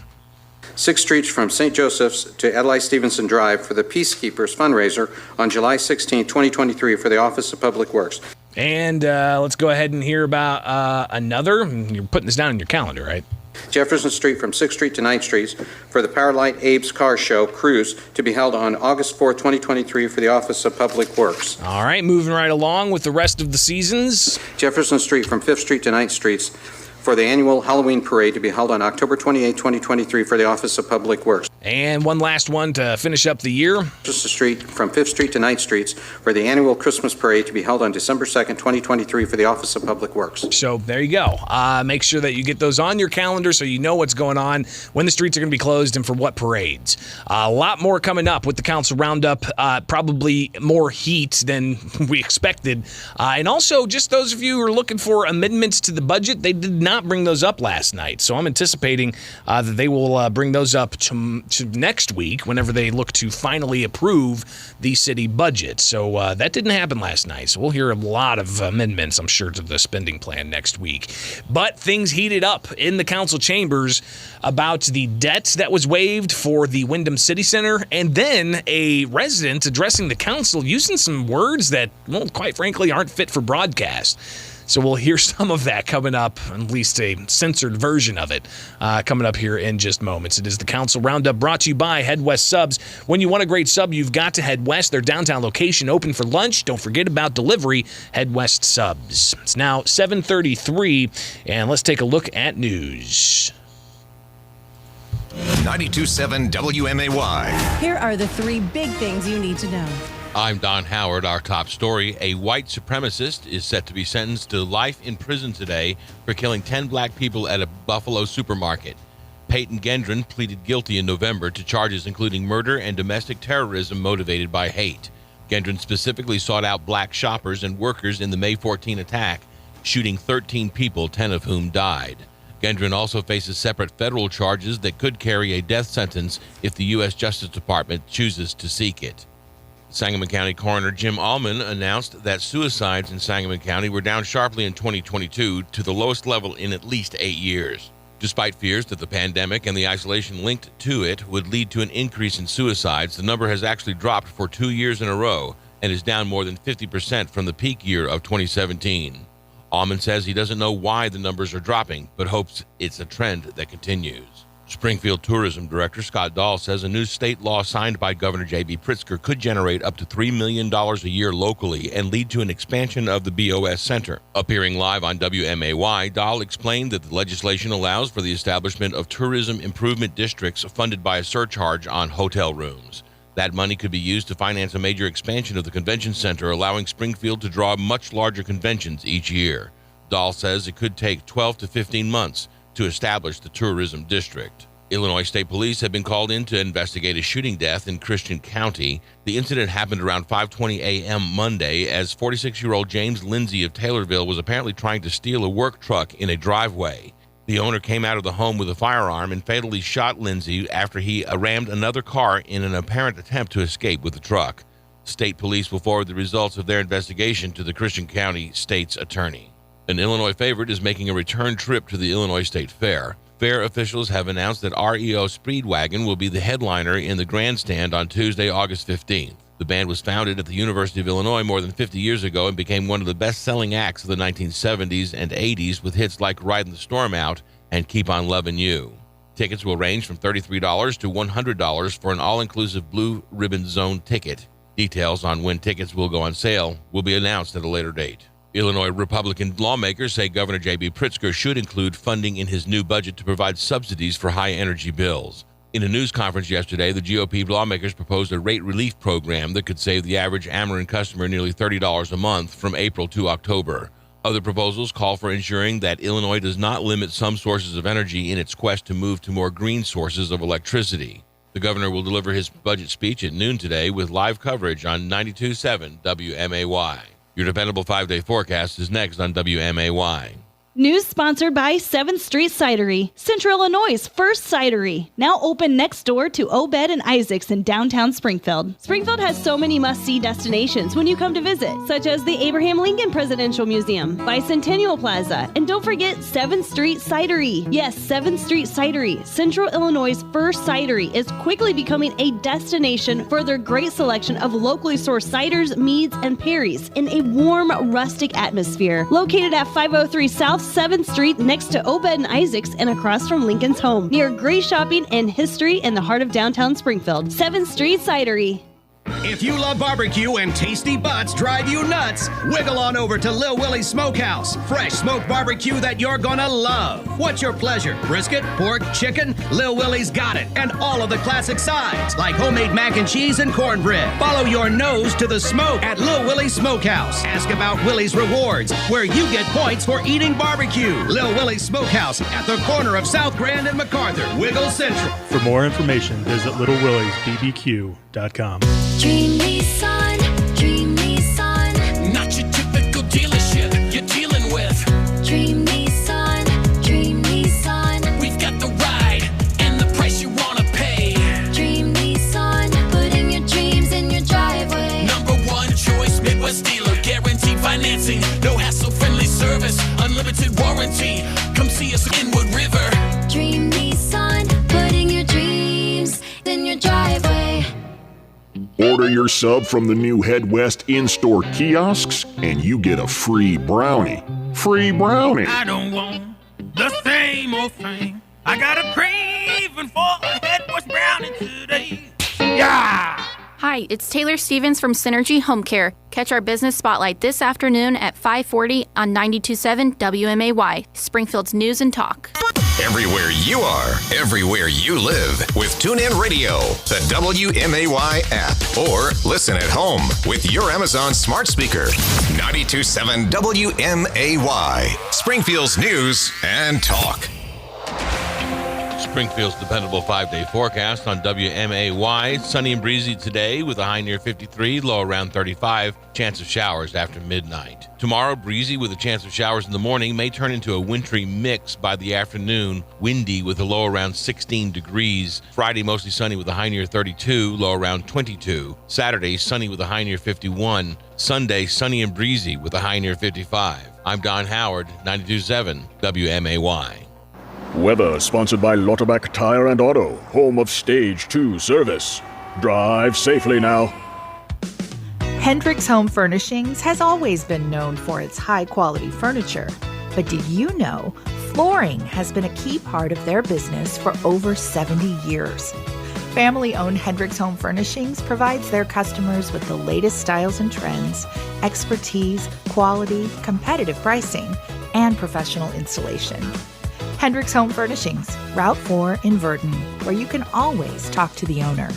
6th Street from St. Joseph's to Adlai Stevenson Drive for the Peacekeepers fundraiser on July 16, 2023 for the Office of Public Works. And let's go ahead and hear about another. You're putting this down in your calendar, right? Jefferson Street from 6th Street to 9th Street for the Powerlight Abe's Car Show Cruise to be held on August 4, 2023 for the Office of Public Works. All right, moving right along with the rest of the seasons. Jefferson Street from 5th Street to 9th Street for the annual Halloween parade to be held on October 28, 2023 for the Office of Public Works. And one last one to finish up the year. Jefferson Street from 5th Street to 9th Street for the annual Christmas parade to be held on December 2nd, 2023 for the Office of Public Works. So there you go. Make sure that you get those on your calendar so you know what's going on, when the streets are going to be closed, and for what parades. A lot more coming up with the Council Roundup, probably more heat than we expected. And also, just those of you who are looking for amendments to the budget, they did not bring those up last night. So I'm anticipating that they will bring those up to next week whenever they look to finally approve the city budget. So that didn't happen last night. So we'll hear a lot of amendments, I'm sure, to the spending plan next week. But things heated up in the council chambers about the debt that was waived for the Wyndham City Center, and then a resident addressing the council using some words that, well, quite frankly, aren't fit for broadcast. So we'll hear some of that coming up, at least a censored version of it, coming up here in just moments. It is the Council Roundup brought to you by Head West Subs. When you want a great sub, you've got to head west. Their downtown location open for lunch. Don't forget about delivery. Head West Subs. It's now 7:33, and let's take a look at news. 92.7 WMAY. Here are the three big things you need to know. I'm Don Howard. Our top story, a white supremacist is set to be sentenced to life in prison today for killing 10 black people at a Buffalo supermarket. Peyton Gendron pleaded guilty in November to charges including murder and domestic terrorism motivated by hate. Gendron specifically sought out black shoppers and workers in the May 14 attack, shooting 13 people, 10 of whom died. Gendron also faces separate federal charges that could carry a death sentence if the U.S. Justice Department chooses to seek it. Sangamon County Coroner Jim Allman announced that suicides in Sangamon County were down sharply in 2022 to the lowest level in at least 8 years. Despite fears that the pandemic and the isolation linked to it would lead to an increase in suicides, the number has actually dropped for 2 years in a row and is down more than 50% from the peak year of 2017. Allman says he doesn't know why the numbers are dropping, but hopes it's a trend that continues. Springfield Tourism Director Scott Dahl says a new state law signed by Governor J.B. Pritzker could generate up to $3 million a year locally and lead to an expansion of the BOS Center. Appearing live on WMAY, Dahl explained that the legislation allows for the establishment of tourism improvement districts funded by a surcharge on hotel rooms. That money could be used to finance a major expansion of the convention center, allowing Springfield to draw much larger conventions each year. Dahl says it could take 12 to 15 months to establish the tourism district. Illinois State Police have been called in to investigate a shooting death in Christian County. The incident happened around 5:20 a.m. Monday as 46-year-old James Lindsay of Taylorville was apparently trying to steal a work truck in a driveway. The owner came out of the home with a firearm and fatally shot Lindsay after he rammed another car in an apparent attempt to escape with the truck. State police will forward the results of their investigation to the Christian County State's attorney. An Illinois favorite is making a return trip to the Illinois State Fair. Fair officials have announced that REO Speedwagon will be the headliner in the grandstand on Tuesday, August 15th. The band was founded at the University of Illinois more than 50 years ago and became one of the best-selling acts of the 1970s and 80s with hits like Riding the Storm Out and Keep on Lovin' You. Tickets will range from $33 to $100 for an all-inclusive Blue Ribbon Zone ticket. Details on when tickets will go on sale will be announced at a later date. Illinois Republican lawmakers say Governor J.B. Pritzker should include funding in his new budget to provide subsidies for high-energy bills. In a news conference yesterday, the GOP lawmakers proposed a rate relief program that could save the average Ameren customer nearly $30 a month from April to October. Other proposals call for ensuring that Illinois does not limit some sources of energy in its quest to move to more green sources of electricity. The governor will deliver his budget speech at noon today with live coverage on 92.7 WMAY. Your dependable 5-day forecast is next on WMAY. News sponsored by 7th Street Cidery, Central Illinois' first cidery. Now open next door to Obed and Isaac's in downtown Springfield. Springfield has so many must-see destinations when you come to visit, such as the Abraham Lincoln Presidential Museum, Bicentennial Plaza, and don't forget 7th Street Cidery. Yes, 7th Street Cidery, Central Illinois' first cidery, is quickly becoming a destination for their great selection of locally sourced ciders, meads, and perries in a warm, rustic atmosphere. Located at 503 South 7th Street next to Obed and Isaac's and across from Lincoln's home, near great shopping and history in the heart of downtown Springfield. 7th Street Cidery. If you love barbecue and tasty butts drive you nuts, wiggle on over to Lil Willie's Smokehouse. Fresh smoked barbecue that you're gonna love. What's your pleasure? Brisket, pork, chicken? Lil Willie's got it. And all of the classic sides, like homemade mac and cheese and cornbread. Follow your nose to the smoke at Lil Willie's Smokehouse. Ask about Willie's Rewards, where you get points for eating barbecue. Lil Willie's Smokehouse at the corner of South Grand and MacArthur, Wiggle Central. For more information, visit littlewilliesbbq.com. Dream Nissan, Dream Nissan. Not your typical dealership you're dealing with. Dream Nissan, Dream Nissan. We've got the ride and the price you wanna pay. Dream Nissan, putting your dreams in your driveway. Number one choice, Midwest dealer, guaranteed financing, no hassle-friendly service, unlimited warranty. Come see us in Wood River. Dream Nissan, putting your dreams in your driveway. Order your sub from the new Head West in-store kiosks, and you get a free brownie. Free brownie. I don't want the same old thing. I got a craving for a Head West brownie today. Yeah! Hi, it's Taylor Stevens from Synergy Home Care. Catch our business spotlight this afternoon at 5:40 on 92.7 WMAY, Springfield's News and Talk. Everywhere you are, everywhere you live, with TuneIn Radio, the WMAY app, or listen at home with your Amazon smart speaker. 92.7 WMAY, Springfield's News and Talk. Springfield's dependable 5-day forecast on WMAY. Sunny and breezy today with a high near 53, low around 35. Chance of showers after midnight. Tomorrow, breezy with a chance of showers in the morning, may turn into a wintry mix by the afternoon. Windy with a low around 16 degrees. Friday, mostly sunny with a high near 32, low around 22. Saturday, sunny with a high near 51. Sunday, sunny and breezy with a high near 55. I'm Don Howard, 92.7 WMAY. Weather sponsored by Lauterbach Tire and Auto, home of Stage 2 service. Drive safely now. Hendricks Home Furnishings has always been known for its high-quality furniture. But did you know flooring has been a key part of their business for over 70 years? Family-owned Hendricks Home Furnishings provides their customers with the latest styles and trends, expertise, quality, competitive pricing, and professional installation. Hendricks Home Furnishings, Route 4 in Verdon, where you can always talk to the owner.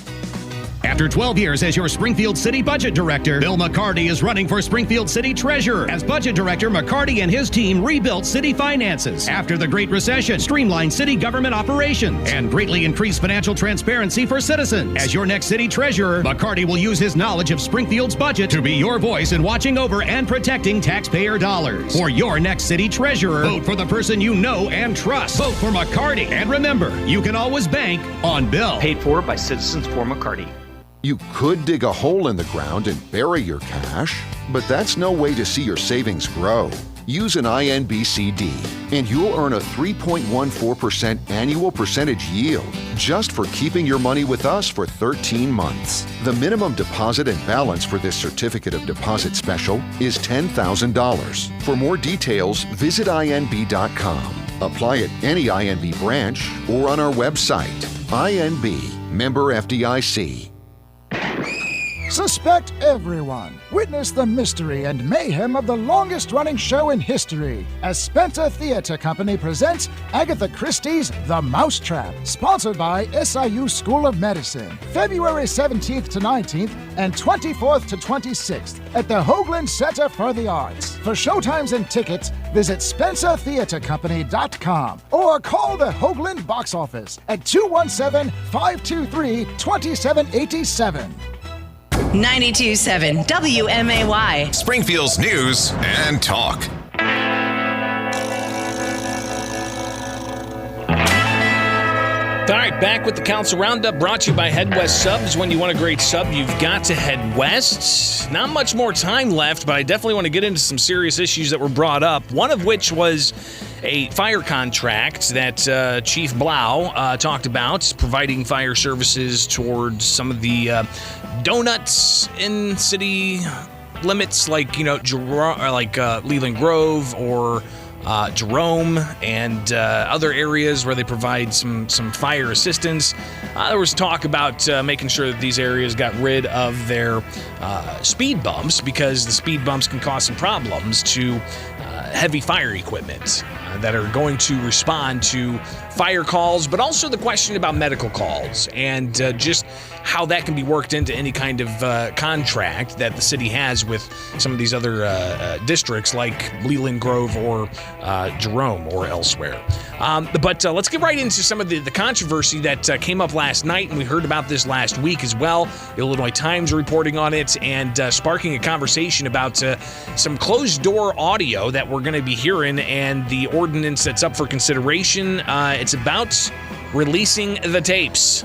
After 12 years as your Springfield City Budget Director, Bill McCarty is running for Springfield City Treasurer. As Budget Director, McCarty and his team rebuilt city finances after the Great Recession, streamlined city government operations, and greatly increased financial transparency for citizens. As your next City Treasurer, McCarty will use his knowledge of Springfield's budget to be your voice in watching over and protecting taxpayer dollars. For your next City Treasurer, vote for the person you know and trust. Vote for McCarty. And remember, you can always bank on Bill. Paid for by Citizens for McCarty. You could dig a hole in the ground and bury your cash, but that's no way to see your savings grow. Use an INBCD, and you'll earn a 3.14% annual percentage yield just for keeping your money with us for 13 months. The minimum deposit and balance for this certificate of deposit special is $10,000. For more details, visit INB.com. Apply at any INB branch or on our website. INB, member FDIC. Suspect everyone. Witness the mystery and mayhem of the longest-running show in history as Spencer Theatre Company presents Agatha Christie's The Mousetrap, sponsored by SIU School of Medicine, February 17th to 19th and 24th to 26th at the Hoagland Center for the Arts. For showtimes and tickets, visit SpencerTheatreCompany.com or call the Hoagland box office at 217-523-2787. 92.7 WMAY. Springfield's news and talk. All right, back with the Council Roundup, brought to you by Head West Subs. When you want a great sub, you've got to head west. Not much more time left, but I definitely want to get into some serious issues that were brought up, one of which was a fire contract that Chief Blau talked about, providing fire services towards some of the donuts in city limits, like, Leland Grove or Jerome and other areas where they provide some fire assistance. There was talk about making sure that these areas got rid of their speed bumps, because the speed bumps can cause some problems to heavy fire equipment that are going to respond to fire calls, but also the question about medical calls and just how that can be worked into any kind of contract that the city has with some of these other districts like Leland Grove or Jerome or elsewhere. But let's get right into some of the controversy that came up last night, and we heard about this last week as well. The Illinois Times reporting on it and sparking a conversation about some closed-door audio that we're going to be hearing and the ordinance that's up for consideration. It's about releasing the tapes.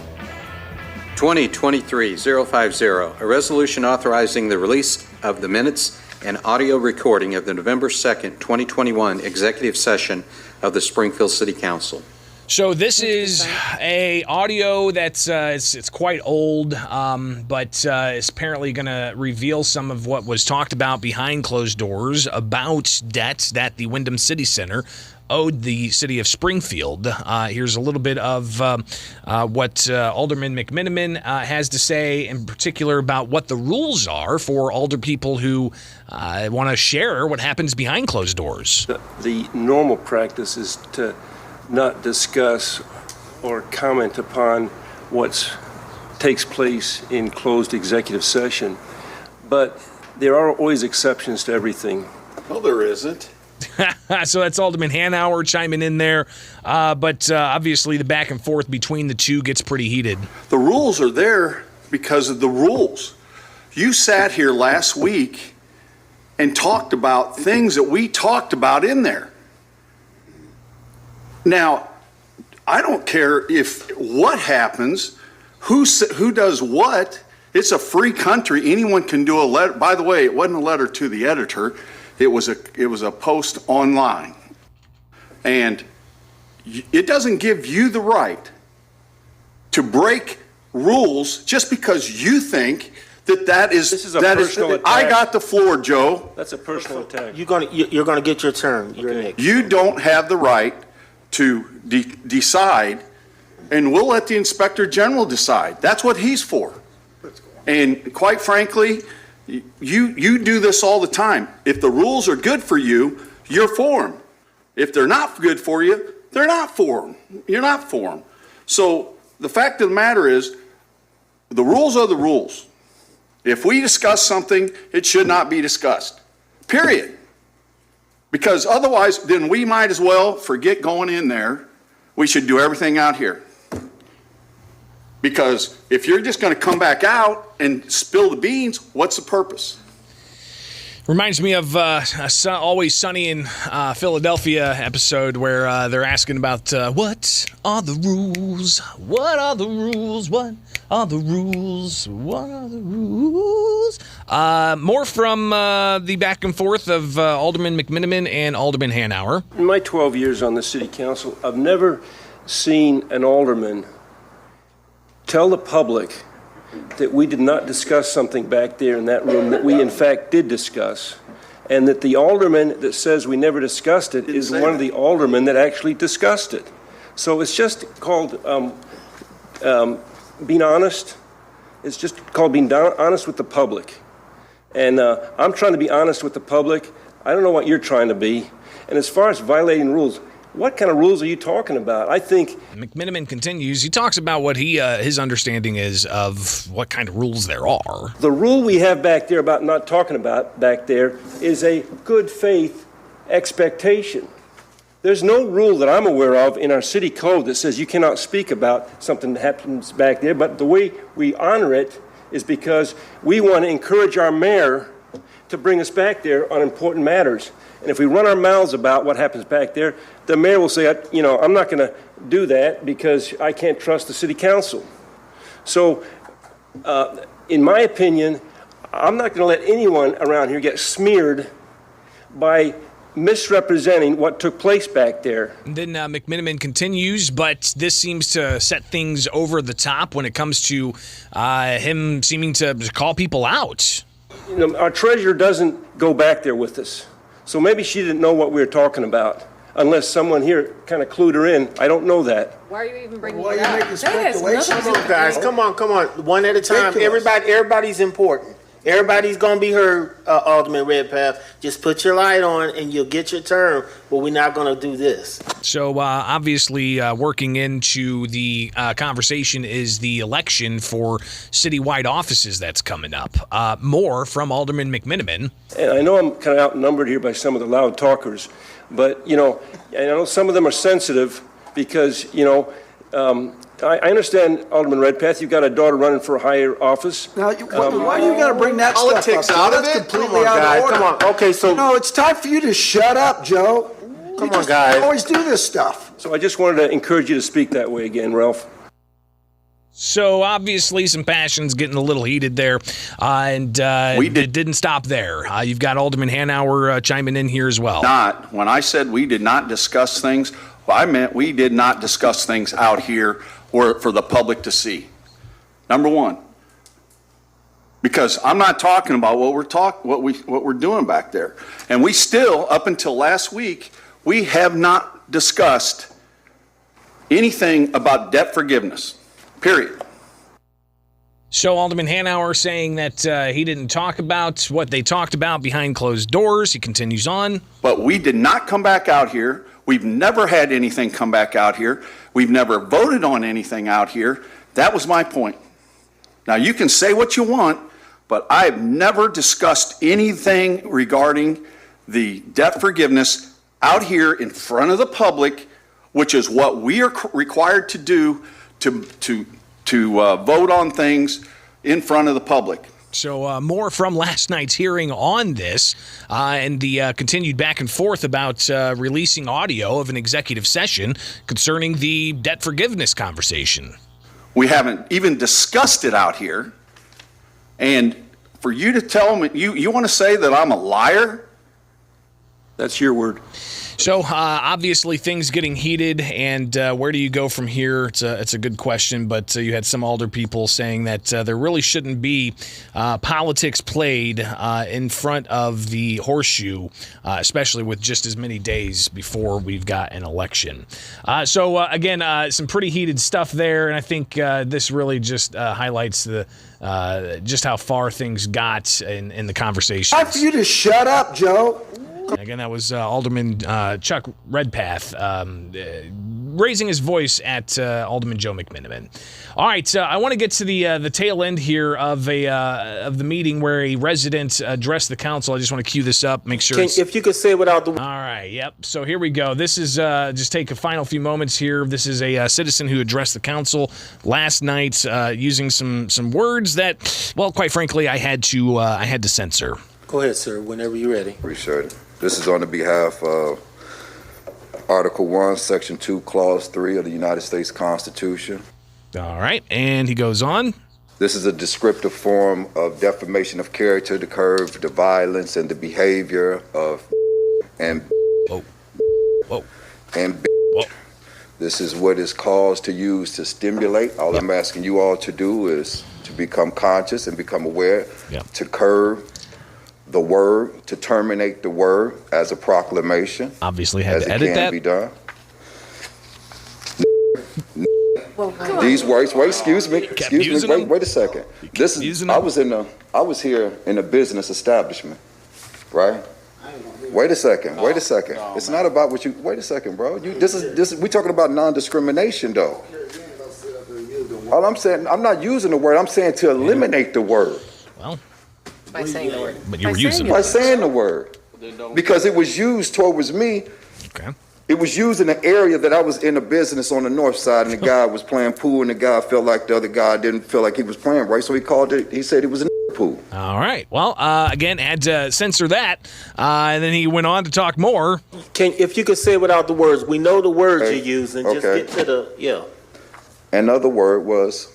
2023-050, a resolution authorizing the release of the minutes and audio recording of the November 2nd, 2021 executive session of the Springfield City Council. So this is a audio that's it's quite old, but it's apparently going to reveal some of what was talked about behind closed doors about debts that the Wyndham City Center owed the city of Springfield. Here's a little bit of what Alderman McMiniman has to say, in particular about what the rules are for alder people who want to share what happens behind closed doors. The normal practice is to not discuss or comment upon what takes place in closed executive session, but there are always exceptions to everything. Well, there isn't. So that's Alderman Hanauer chiming in there. But obviously the back and forth between the two gets pretty heated. The rules are there because of the rules. You sat here last week and talked about things that we talked about in there. Now, I don't care if what happens, who does what. It's a free country. Anyone can do a letter. By the way, it wasn't a letter to the editor. It was a post online. And it doesn't give you the right to break rules just because you think that is. This is a personal attack. I got the floor, Joe. That's a personal attack. You're gonna get your turn. You're next. You don't have the right to decide, and we'll let the Inspector General decide. That's what he's for. And quite frankly, you do this all the time. If the rules are good for you, you're for them. If they're not good for you, they're not for them. You're not for them. So the fact of the matter is, the rules are the rules. If we discuss something, it should not be discussed. Period. Because otherwise, then we might as well forget going in there. We should do everything out here. Because if you're just going to come back out and spill the beans, what's the purpose? Reminds me of Always Sunny in Philadelphia episode where they're asking about what are the rules? What are the rules? What are the rules? What are the rules? More from the back and forth of Alderman McMiniman and Alderman Hanauer. In my 12 years on the city council, I've never seen an alderman tell the public that we did not discuss something back there in that room that we in fact did discuss, and that the alderman that says we never discussed it is one of the aldermen that actually discussed it. So it's just called being honest. It's just called being honest with the public. And I'm trying to be honest with the public. I don't know what you're trying to be. And as far as violating rules, what kind of rules are you talking about? I think McMiniman continues. He talks about what his understanding is of what kind of rules there are. The rule we have back there about not talking about back there is a good faith expectation. There's no rule that I'm aware of in our city code that says you cannot speak about something that happens back there, but the way we honor it is because we want to encourage our mayor to bring us back there on important matters. And if we run our mouths about what happens back there, the mayor will say, I'm not going to do that because I can't trust the city council. So, in my opinion, I'm not going to let anyone around here get smeared by misrepresenting what took place back there. And then McMiniman continues, but this seems to set things over the top when it comes to him seeming to call people out. Our treasurer doesn't go back there with us. So maybe she didn't know what we were talking about, unless someone here kind of clued her in. I don't know that. Why are you even bringing Why it are you up? making speculations? Come on, guys. Come on. One at a time. Everybody's important. Everybody's going to be heard, Alderman Redpath. Just put your light on and you'll get your turn, but we're not going to do this. So obviously working into the conversation is the election for citywide offices that's coming up. More from Alderman McMiniman. And I know I'm kind of outnumbered here by some of the loud talkers, but, I know some of them are sensitive because, I understand, Alderman Redpath, you've got a daughter running for a higher office. Now, why do you got to bring that politics stuff up? out of That's it? completely out of order. Come on. Okay, so No, it's time for you to shut up, Joe. Come on, guys. You always do this stuff. So I just wanted to encourage you to speak that way again, Ralph. So obviously some passions getting a little heated there, and it didn't stop there. You've got Alderman Hanauer chiming in here as well. When I said we did not discuss things, I meant we did not discuss things out here or for the public to see. Number one, because I'm not talking about what we're doing back there, and we still, up until last week, we have not discussed anything about debt forgiveness. Period. So Alderman Hanauer saying that he didn't talk about what they talked about behind closed doors. He continues on. But we did not come back out here. We've never had anything come back out here. We've never voted on anything out here. That was my point. Now, you can say what you want, but I've never discussed anything regarding the debt forgiveness out here in front of the public, which is what we are required to do to vote on things in front of the public. So more from last night's hearing on this and the continued back and forth about releasing audio of an executive session concerning the debt forgiveness conversation. We haven't even discussed it out here. And for you to tell me, you want to say that I'm a liar? That's your word. So obviously things getting heated, and where do you go from here? It's a good question, but you had some alder people saying that there really shouldn't be politics played in front of the horseshoe, especially with just as many days before we've got an election. So again, some pretty heated stuff there, and I think this really just highlights the just how far things got in the conversation. Time for you to shut up, Joe. Again, that was Alderman Chuck Redpath raising his voice at Alderman Joe McMiniman. All right, I want to get to the tail end here of the meeting where a resident addressed the council. I just want to cue this up, make sure. If you could say it without the. All right, yep. So here we go. This is just take a final few moments here. This is a citizen who addressed the council last night using some words that, well, quite frankly, I had to censor. Go ahead, sir. Whenever you're ready. Appreciate it. This is on the behalf of Article 1, Section 2, Clause 3 of the United States Constitution. All right, and he goes on. This is a descriptive form of defamation of character to curb the violence and the behavior of and Whoa. And this is what is caused to use to stimulate. All I'm asking you all to do is to become conscious and become aware, to curb the word, to terminate the word as a proclamation. Obviously had as to edit it can that. be done. Well, These words, wait a second. I was here in a business establishment, right? Wait a second. It's not about what you, wait a second, bro. This is, we're talking about non-discrimination though. All I'm saying, I'm not using the word, I'm saying to eliminate the word. Well, by saying the word. But you were using it. By saying the word. Because it was used towards me. Okay. It was used in an area that I was in a business on the north side, and the guy was playing pool, and the guy felt like the other guy didn't feel like he was playing right, so he said it was a pool. All right. Well, again, had to censor that, and then he went on to talk more. If you could say it without the words, we know the words you're using. Just get to the Another word was.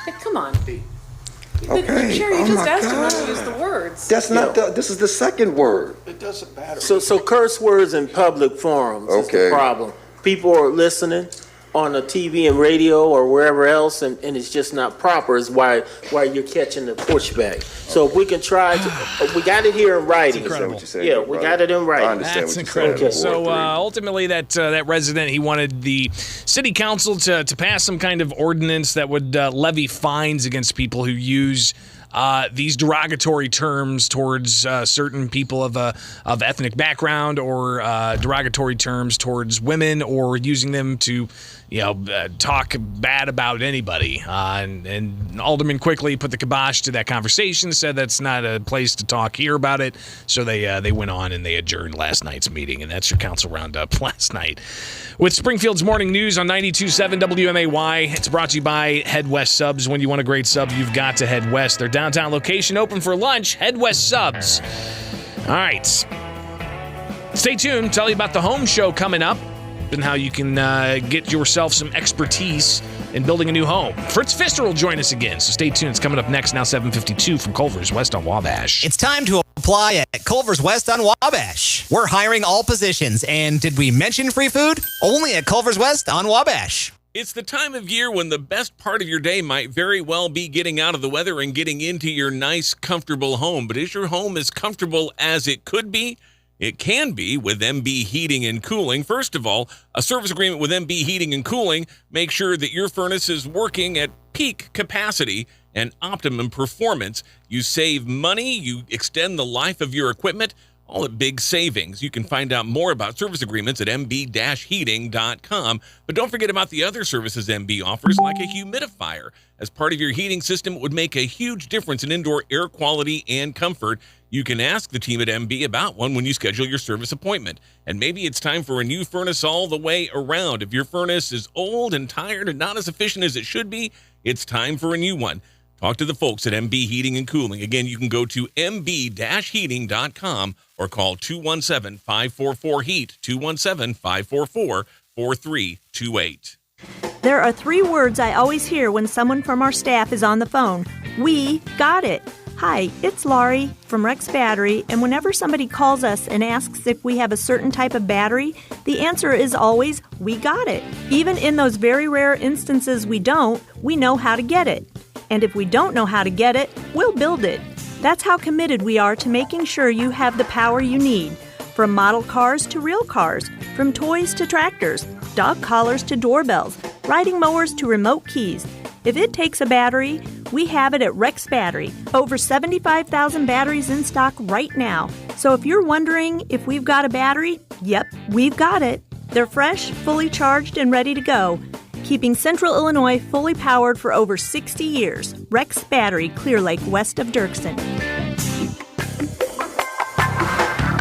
Come on. Okay. Sure, you just asked him not to use the words. That's not this is the second word. It doesn't matter. So curse words in public forums is the problem. People are listening on the TV and radio or wherever else, and it's just not proper. Is why you're catching the pushback. So if we can try to, we got it here in writing. That's incredible. Yeah, we got it in writing. That's incredible. So ultimately, that resident, he wanted the city council to pass some kind of ordinance that would levy fines against people who use these derogatory terms towards certain people of ethnic background, or derogatory terms towards women, or using them to talk bad about anybody. And Alderman quickly put the kibosh to that conversation, said that's not a place to talk here about it. So they went on and they adjourned last night's meeting. And that's your council roundup last night. With Springfield's Morning News on 92.7 WMAY, it's brought to you by Head West Subs. When you want a great sub, you've got to head west. Their downtown location open for lunch. Head West Subs. All right. Stay tuned. Tell you about the home show coming up and how you can get yourself some expertise in building a new home. Fritz Pfister will join us again, so stay tuned. It's coming up next, now 7:52 from Culver's West on Wabash. It's time to apply at Culver's West on Wabash. We're hiring all positions, and did we mention free food? Only at Culver's West on Wabash. It's the time of year when the best part of your day might very well be getting out of the weather and getting into your nice, comfortable home. But is your home as comfortable as it could be? It can be with MB Heating and Cooling. First of all, a service agreement with MB Heating and Cooling makes sure that your furnace is working at peak capacity and optimum performance. You save money, you extend the life of your equipment, all at big savings. You can find out more about service agreements at mb-heating.com. But don't forget about the other services MB offers, like a humidifier. As part of your heating system, it would make a huge difference in indoor air quality and comfort. You can ask the team at MB about one when you schedule your service appointment. And maybe it's time for a new furnace all the way around. If your furnace is old and tired and not as efficient as it should be, it's time for a new one. Talk to the folks at MB Heating and Cooling. Again, you can go to mb-heating.com or call 217-544-HEAT, 217-544-4328. There are 3 words I always hear when someone from our staff is on the phone. We got it. Hi, it's Laurie from Rex Battery, and whenever somebody calls us and asks if we have a certain type of battery, the answer is always, we got it. Even in those very rare instances we don't, we know how to get it. And if we don't know how to get it, we'll build it. That's how committed we are to making sure you have the power you need. From model cars to real cars, from toys to tractors, dog collars to doorbells, riding mowers to remote keys. If it takes a battery, we have it at Rex Battery. Over 75,000 batteries in stock right now. So if you're wondering if we've got a battery, yep, we've got it. They're fresh, fully charged, and ready to go. Keeping Central Illinois fully powered for over 60 years. Rex Battery, Clear Lake, west of Dirksen.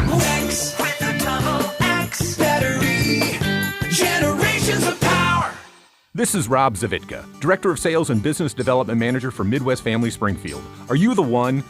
Rex with a double X battery. Generations of power. This is Rob Zavitka, Director of Sales and Business Development Manager for Midwest Family Springfield. Are you the one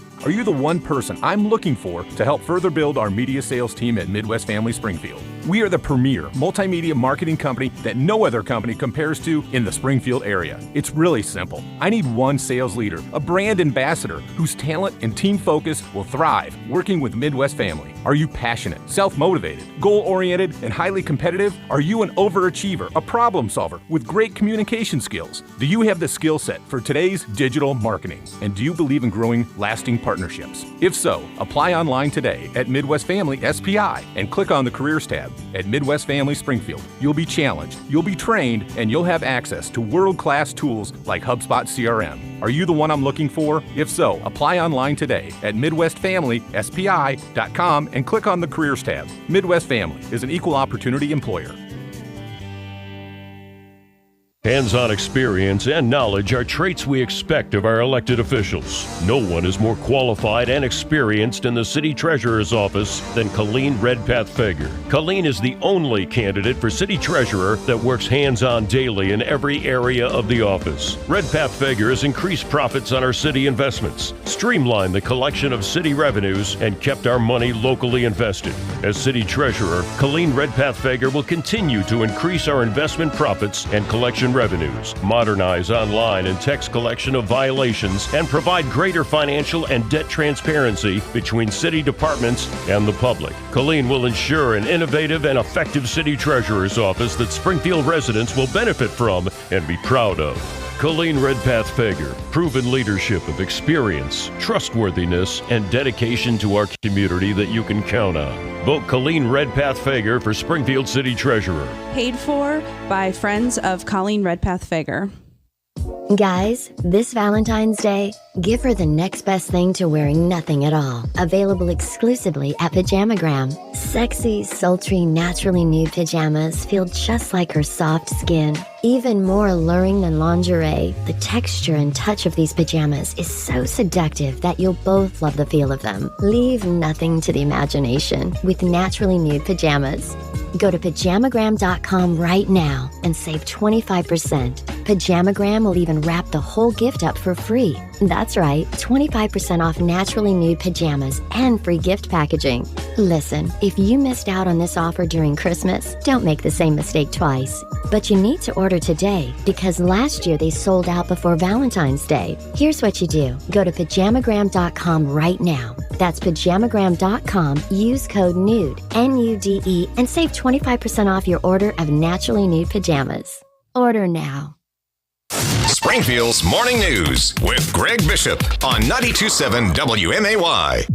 person I'm looking for to help further build our media sales team at Midwest Family Springfield? We are the premier multimedia marketing company that no other company compares to in the Springfield area. It's really simple. I need one sales leader, a brand ambassador whose talent and team focus will thrive working with Midwest Family. Are you passionate, self-motivated, goal-oriented, and highly competitive? Are you an overachiever, a problem solver with great communication skills? Do you have the skill set for today's digital marketing? And do you believe in growing lasting partnerships? If so, apply online today at Midwest Family SPI and click on the Careers tab. At Midwest Family Springfield, you'll be challenged, you'll be trained, and you'll have access to world-class tools like HubSpot CRM. Are you the one I'm looking for? If so, apply online today at MidwestFamilySPI.com and click on the Careers tab. Midwest Family is an equal opportunity employer. Hands-on experience and knowledge are traits we expect of our elected officials. No one is more qualified and experienced in the city treasurer's office than Colleen Redpath-Fager. Colleen is the only candidate for city treasurer that works hands-on daily in every area of the office. Redpath-Fager has increased profits on our city investments, streamlined the collection of city revenues, and kept our money locally invested. As city treasurer, Colleen Redpath-Fager will continue to increase our investment profits and collection revenues, modernize online and text collection of violations, and provide greater financial and debt transparency between city departments and the public. Colleen will ensure an innovative and effective city treasurer's office that Springfield residents will benefit from and be proud of. Colleen Redpath-Fager, proven leadership of experience, trustworthiness, and dedication to our community that you can count on. Vote Colleen Redpath-Fager for Springfield City Treasurer. Paid for by friends of Colleen Redpath-Fager. Guys, this Valentine's Day, give her the next best thing to wearing nothing at all. Available exclusively at Pajamagram. Sexy, sultry, naturally nude pajamas feel just like her soft skin. Even more alluring than lingerie, the texture and touch of these pajamas is so seductive that you'll both love the feel of them. Leave nothing to the imagination with naturally nude pajamas. Go to pajamagram.com right now and save 25%. Pajamagram will even wrap the whole gift up for free. That's right, 25% off naturally nude pajamas and free gift packaging. Listen, if you missed out on this offer during Christmas, don't make the same mistake twice. But you need to order today because last year they sold out before Valentine's Day. Here's what you do. Go to pajamagram.com right now. That's pajamagram.com. Use code NUDE, N-U-D-E, and save 25% off your order of naturally nude pajamas. Order now. Springfield's Morning News with Greg Bishop on 92.7 WMAY.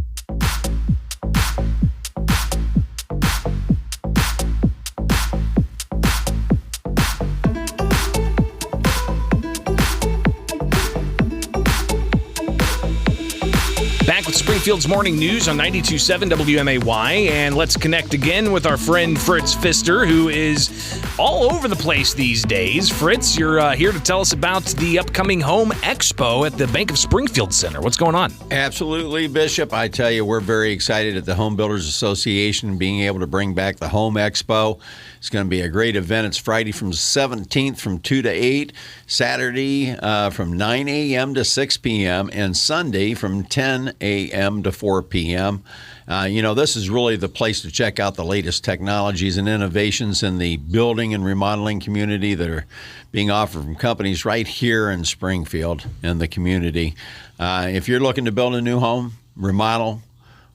Back with Springfield's Morning News on 92.7 WMAY, and let's connect again with our friend Fritz Pfister, who is all over the place these days. Fritz, you're here to tell us about the upcoming Home Expo at the Bank of Springfield Center. What's going on? Absolutely, Bishop. I tell you, we're very excited at the Home Builders Association being able to bring back the Home Expo. It's going to be a great event. It's Friday from 17th from 2 to 8, Saturday from 9 a.m. to 6 p.m., and Sunday from 10 a.m. to 4 p.m. This is really the place to check out the latest technologies and innovations in the building and remodeling community that are being offered from companies right here in Springfield in the community. If you're looking to build a new home, remodel,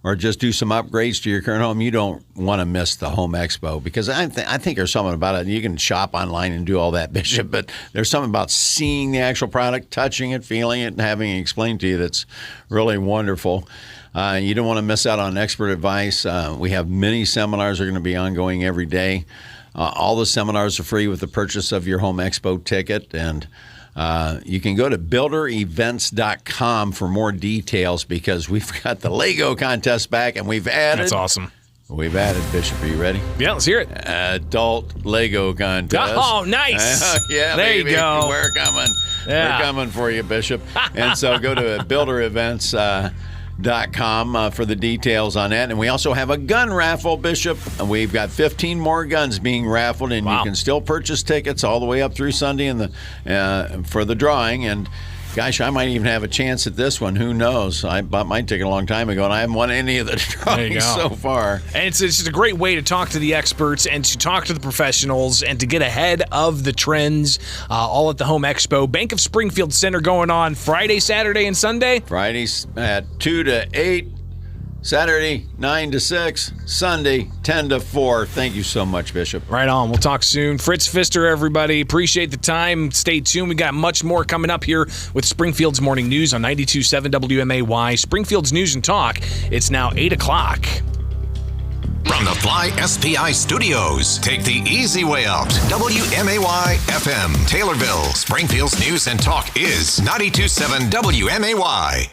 or just do some upgrades to your current home, you don't want to miss the Home Expo because I think there's something about it. You can shop online and do all that, Bishop, but there's something about seeing the actual product, touching it, feeling it, and having it explained to you that's really wonderful. You don't want to miss out on expert advice. We have many seminars that are going to be ongoing every day. All the seminars are free with the purchase of your Home Expo ticket, and you can go to builderevents.com for more details because we've got the Lego contest back, and we've added. That's awesome. We've added, Bishop. Are you ready? Yeah, let's hear it. Adult Lego contest. Oh, nice. Yeah, there baby. You go. We're coming. Yeah. We're coming for you, Bishop. And so go to Builder Events. SpringfieldNews.com for the details on that. And we also have a gun raffle, Bishop. We've got 15 more guns being raffled, and you can still purchase tickets all the way up through Sunday for the drawing. And gosh, I might even have a chance at this one. Who knows? I bought my ticket a long time ago, and I haven't won any of the drawings so far. And it's just a great way to talk to the experts and to talk to the professionals and to get ahead of the trends, all at the Home Expo. Bank of Springfield Center going on Friday, Saturday, and Sunday. Fridays at 2 to 8. Saturday, 9 to 6. Sunday, 10 to 4. Thank you so much, Bishop. Right on. We'll talk soon. Fritz Pfister, everybody. Appreciate the time. Stay tuned. We got much more coming up here with Springfield's Morning News on 92.7 WMAY. Springfield's News and Talk. It's now 8 o'clock. From the Fly SPI Studios, take the easy way out. WMAY FM, Taylorville. Springfield's News and Talk is 92.7 WMAY.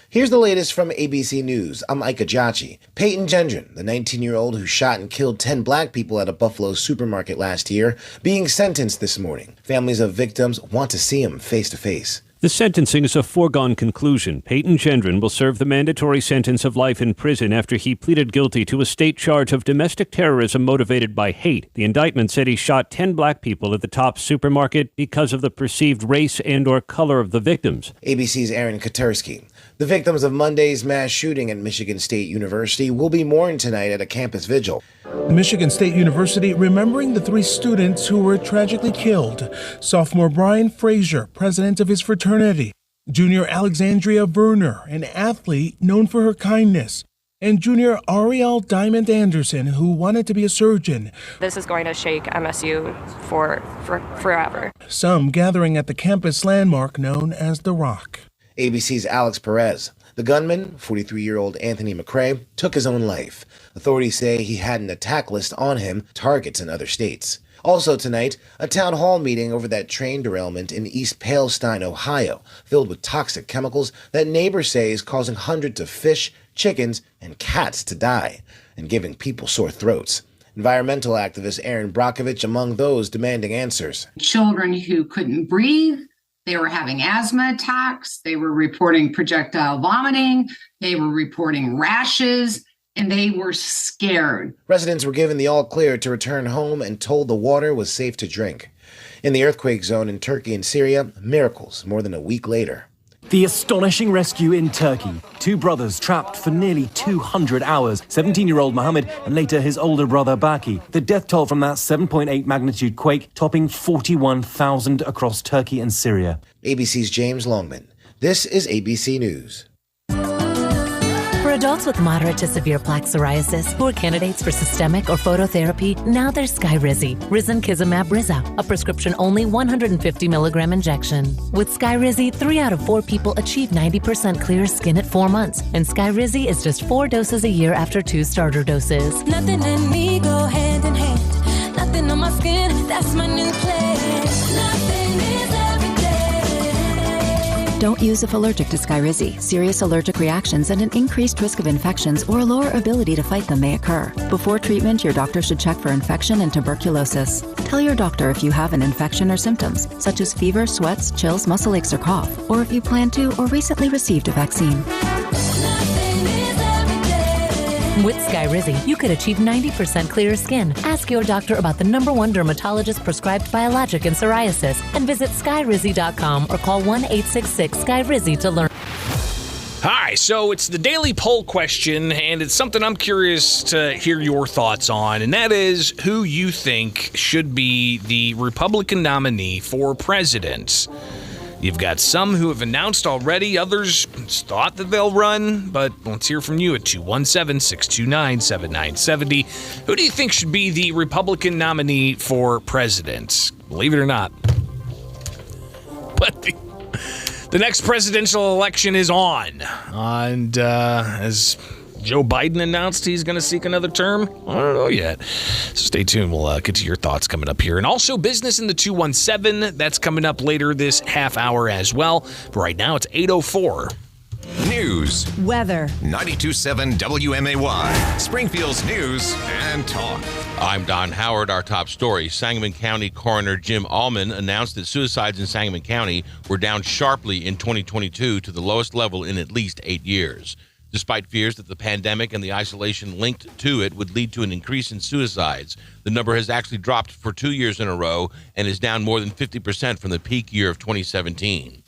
Here's the latest from ABC News. I'm Ike Ajachi. Peyton Gendron, the 19-year-old who shot and killed 10 black people at a Buffalo supermarket last year, being sentenced this morning. Families of victims want to see him face to face. The sentencing is a foregone conclusion. Peyton Gendron will serve the mandatory sentence of life in prison after he pleaded guilty to a state charge of domestic terrorism motivated by hate. The indictment said he shot 10 black people at the Tops supermarket because of the perceived race and or color of the victims. ABC's Aaron Katersky. The victims of Monday's mass shooting at Michigan State University will be mourned tonight at a campus vigil. Michigan State University remembering the 3 students who were tragically killed. Sophomore Brian Frazier, president of his fraternity. Junior Alexandria Verner, an athlete known for her kindness. And junior Ariel Diamond Anderson, who wanted to be a surgeon. This is going to shake MSU for forever. Some gathering at the campus landmark known as The Rock. ABC's Alex Perez. The gunman, 43-year-old Anthony McCrae, took his own life. Authorities say he had an attack list on him, targets in other states. Also tonight, a town hall meeting over that train derailment in East Palestine, Ohio, filled with toxic chemicals that neighbors say is causing hundreds of fish, chickens, and cats to die, and giving people sore throats. Environmental activist Erin Brockovich among those demanding answers. Children who couldn't breathe, they were having asthma attacks, they were reporting projectile vomiting, they were reporting rashes, and they were scared. Residents were given the all clear to return home and told the water was safe to drink. In the earthquake zone in Turkey and Syria, miracles more than a week later. The astonishing rescue in Turkey. 2 brothers trapped for nearly 200 hours. 17-year-old Mohammed and later his older brother Baki. The death toll from that 7.8 magnitude quake topping 41,000 across Turkey and Syria. ABC's James Longman. This is ABC News. For adults with moderate to severe plaque psoriasis who are candidates for systemic or phototherapy, now there's Skyrizi, Risankizumab Riza, a prescription-only 150 milligram injection. With Skyrizi, 3 out of 4 people achieve 90% clear skin at 4 months, and Skyrizi is just 4 doses a year after 2 starter doses. Nothing and me go hand in hand. Nothing on my skin, that's my new plan. Nothing is every day. Don't use if allergic to Skyrizi. Serious allergic reactions and an increased risk of infections or a lower ability to fight them may occur. Before treatment, your doctor should check for infection and tuberculosis. Tell your doctor if you have an infection or symptoms, such as fever, sweats, chills, muscle aches, or cough, or if you plan to or recently received a vaccine. With Skyrizi, you could achieve 90% clearer skin. Ask your doctor about the #1 dermatologist prescribed biologic in psoriasis and visit skyrizi.com or call 1-866-SKYRIZI to learn. Hi, so it's the daily poll question, and it's something I'm curious to hear your thoughts on, and that is who you think should be the Republican nominee for president. You've got some who have announced already, others thought that they'll run, but let's hear from you at 217-629-7970. Who do you think should be the Republican nominee for president? Believe it or not. But the next presidential election is on, and as Joe Biden announced he's going to seek another term, I don't know yet. So stay tuned. We'll get to your thoughts coming up here. And also business in the 217. That's coming up later this half hour as well. But right now, it's 8:04. news. Weather. 92.7 WMAY. Springfield's news and talk. I'm Don Howard. Our top story. Sangamon County Coroner Jim Allman announced that suicides in Sangamon County were down sharply in 2022 to the lowest level in at least 8 years. Despite fears that the pandemic and the isolation linked to it would lead to an increase in suicides, the number has actually dropped for 2 years in a row and is down more than 50% from the peak year of 2017.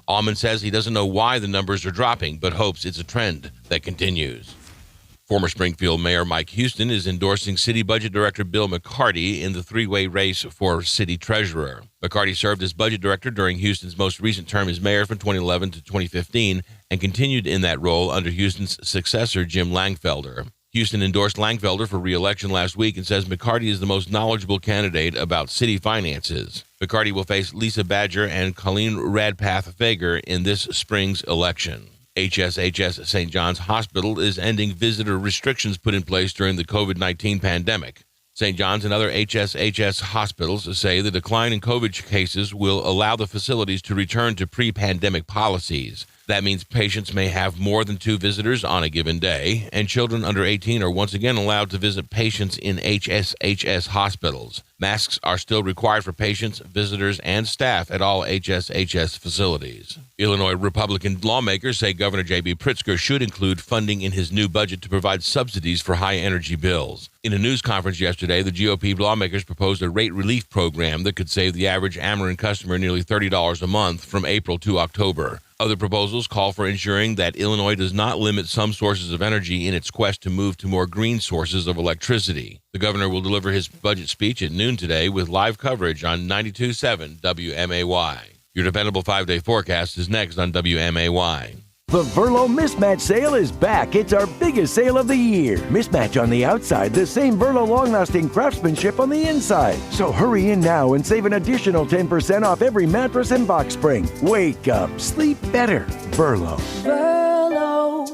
Allman says he doesn't know why the numbers are dropping, but hopes it's a trend that continues. Former Springfield Mayor Mike Houston is endorsing City Budget Director Bill McCarty in the three-way race for City Treasurer. McCarty served as Budget Director during Houston's most recent term as mayor from 2011 to 2015 and continued in that role under Houston's successor, Jim Langfelder. Houston endorsed Langfelder for re-election last week and says McCarty is the most knowledgeable candidate about city finances. McCarty will face Lisa Badger and Colleen Radpath-Fager in this spring's election. HSHS St. John's Hospital is ending visitor restrictions put in place during the COVID-19 pandemic. St. John's and other HSHS hospitals say the decline in COVID cases will allow the facilities to return to pre-pandemic policies. That means patients may have more than 2 visitors on a given day, and children under 18 are once again allowed to visit patients in HSHS hospitals. Masks are still required for patients, visitors, and staff at all HSHS facilities. Illinois Republican lawmakers say Governor J.B. Pritzker should include funding in his new budget to provide subsidies for high-energy bills. In a news conference yesterday, the GOP lawmakers proposed a rate relief program that could save the average Ameren customer nearly $30 a month from April to October. Other proposals call for ensuring that Illinois does not limit some sources of energy in its quest to move to more green sources of electricity. The governor will deliver his budget speech at noon today with live coverage on 92.7 WMAY. Your dependable 5-day forecast is next on WMAY. The Verlo Mismatch Sale is back. It's our biggest sale of the year. Mismatch on the outside, the same Verlo long-lasting craftsmanship on the inside. So hurry in now and save an additional 10% off every mattress and box spring. Wake up. Sleep better. Verlo.